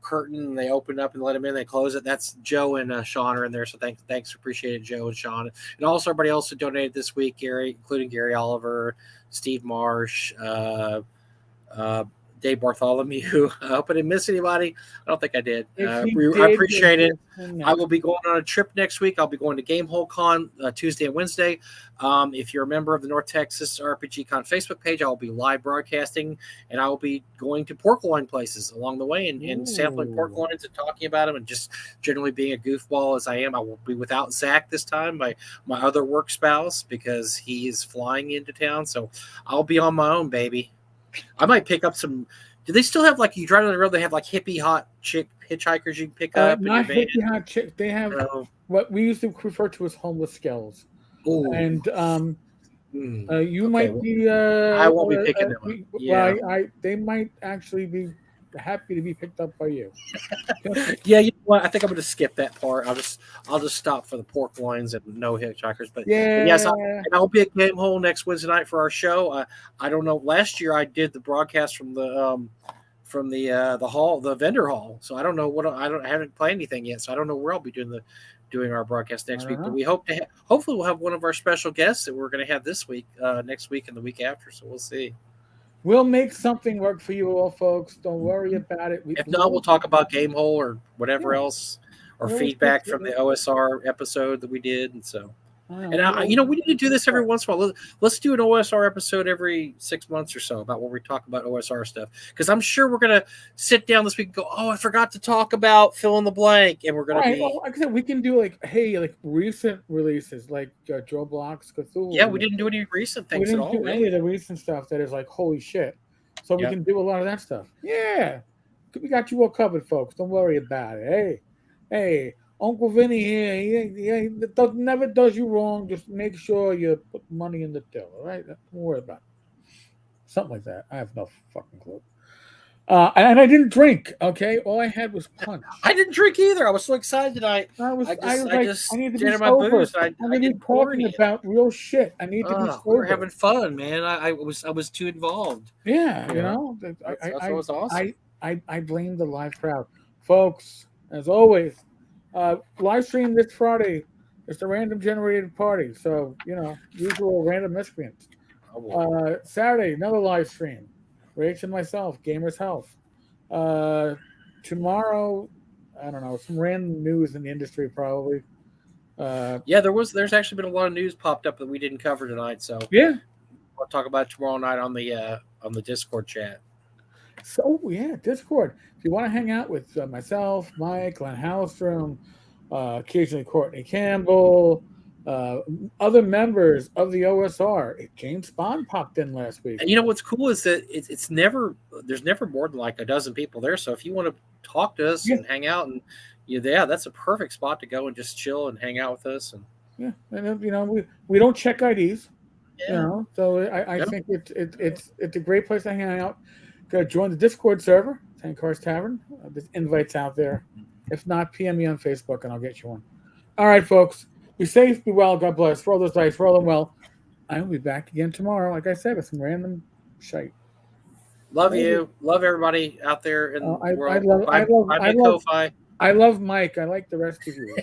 curtain, and they open up and let them in, they close it. That's Joe and Sean are in there. So thanks, appreciate it, Joe and Sean. And also everybody else who donated this week, Gary, including Gary Oliver, Steve Marsh, Dave Bartholomew. I hope I didn't miss anybody. I don't think I did. I appreciate it. I will be going on a trip next week. I'll be going to Gamehole Con Tuesday and Wednesday. If you're a member of the North Texas RPG Con Facebook page, I will be live broadcasting, and I will be going to pork loin places along the way and sampling pork loins and talking about them and just generally being a goofball as I am. I will be without Zach this time, my other work spouse, because he is flying into town. So I'll be on my own, baby. I might pick up some. Do they still have, like, you drive down the road, they have like hippie hot chick hitchhikers you can pick up? Not hippie hot chick. They have what we used to refer to as homeless skells. Ooh. And you might be. I won't be picking them up. Yeah. Well, they might actually be happy to be picked up by you. Yeah, you know what? I think I'm going to skip that part. I'll just stop for the pork loins and no hitchhikers. But yes, I'll be at Gamehole next Wednesday night for our show. I don't know. Last year I did the broadcast from the hall, the vendor hall. So I don't know I haven't played anything yet. So I don't know where I'll be doing our broadcast next week. But we hope to hopefully we'll have one of our special guests that we're going to have this week, next week, and the week after. So we'll see. We'll make something work for you all, folks. Don't worry about it. If not, we'll talk about Gamehole or whatever else, or feedback from the OSR episode that we did. And so, we need to do this every once in a while. Let's do an OSR episode every 6 months or so about where we talk about OSR stuff. Because I'm sure we're going to sit down this week and go, oh, I forgot to talk about fill in the blank. And we're going to be. Well, like I said, we can do recent releases like Joe Block's Cthulhu. Yeah, we didn't do any recent things at all. We didn't do any of the recent stuff that is like, holy shit. So we can do a lot of that stuff. Yeah. We got you all covered, folks. Don't worry about it. Hey. Uncle Vinny here, he never does you wrong. Just make sure you put money in the till, all right? Don't worry about it. Something like that. I have no fucking clue. And I didn't drink, okay? All I had was punch. I didn't drink either. I was so excited tonight. I need to be sober. Booze. I need to be talking about real shit. I need to be sober. We're having fun, man. I was too involved. Yeah, That was awesome. I blame the live crowd. Folks, as always, live stream this Friday. It's a random generated party, so usual random miscreants. Saturday, another live stream. Rach and myself, Gamers Health. Tomorrow, I don't know, some random news in the industry probably. There's actually been a lot of news popped up that we didn't cover tonight. So we'll talk about it tomorrow night on the Discord chat. So Discord. If you want to hang out with myself, Mike, Glenn Hallstrom, occasionally Courtney Campbell, other members of the OSR. James Bond popped in last week. And what's cool is that there's never more than like a dozen people there. So if you want to talk to us and hang out, and that's a perfect spot to go and just chill and hang out with us. And we don't check IDs. So I think it's a great place to hang out. Go join the Discord server, Tenkar's Tavern. There's invites out there. If not, PM me on Facebook and I'll get you one. All right, folks. Be safe, be well, God bless. Roll those dice, roll them well. I will be back again tomorrow, like I said, with some random shite. Love you. Love everybody out there in the world. I love Mike. I like the rest of you.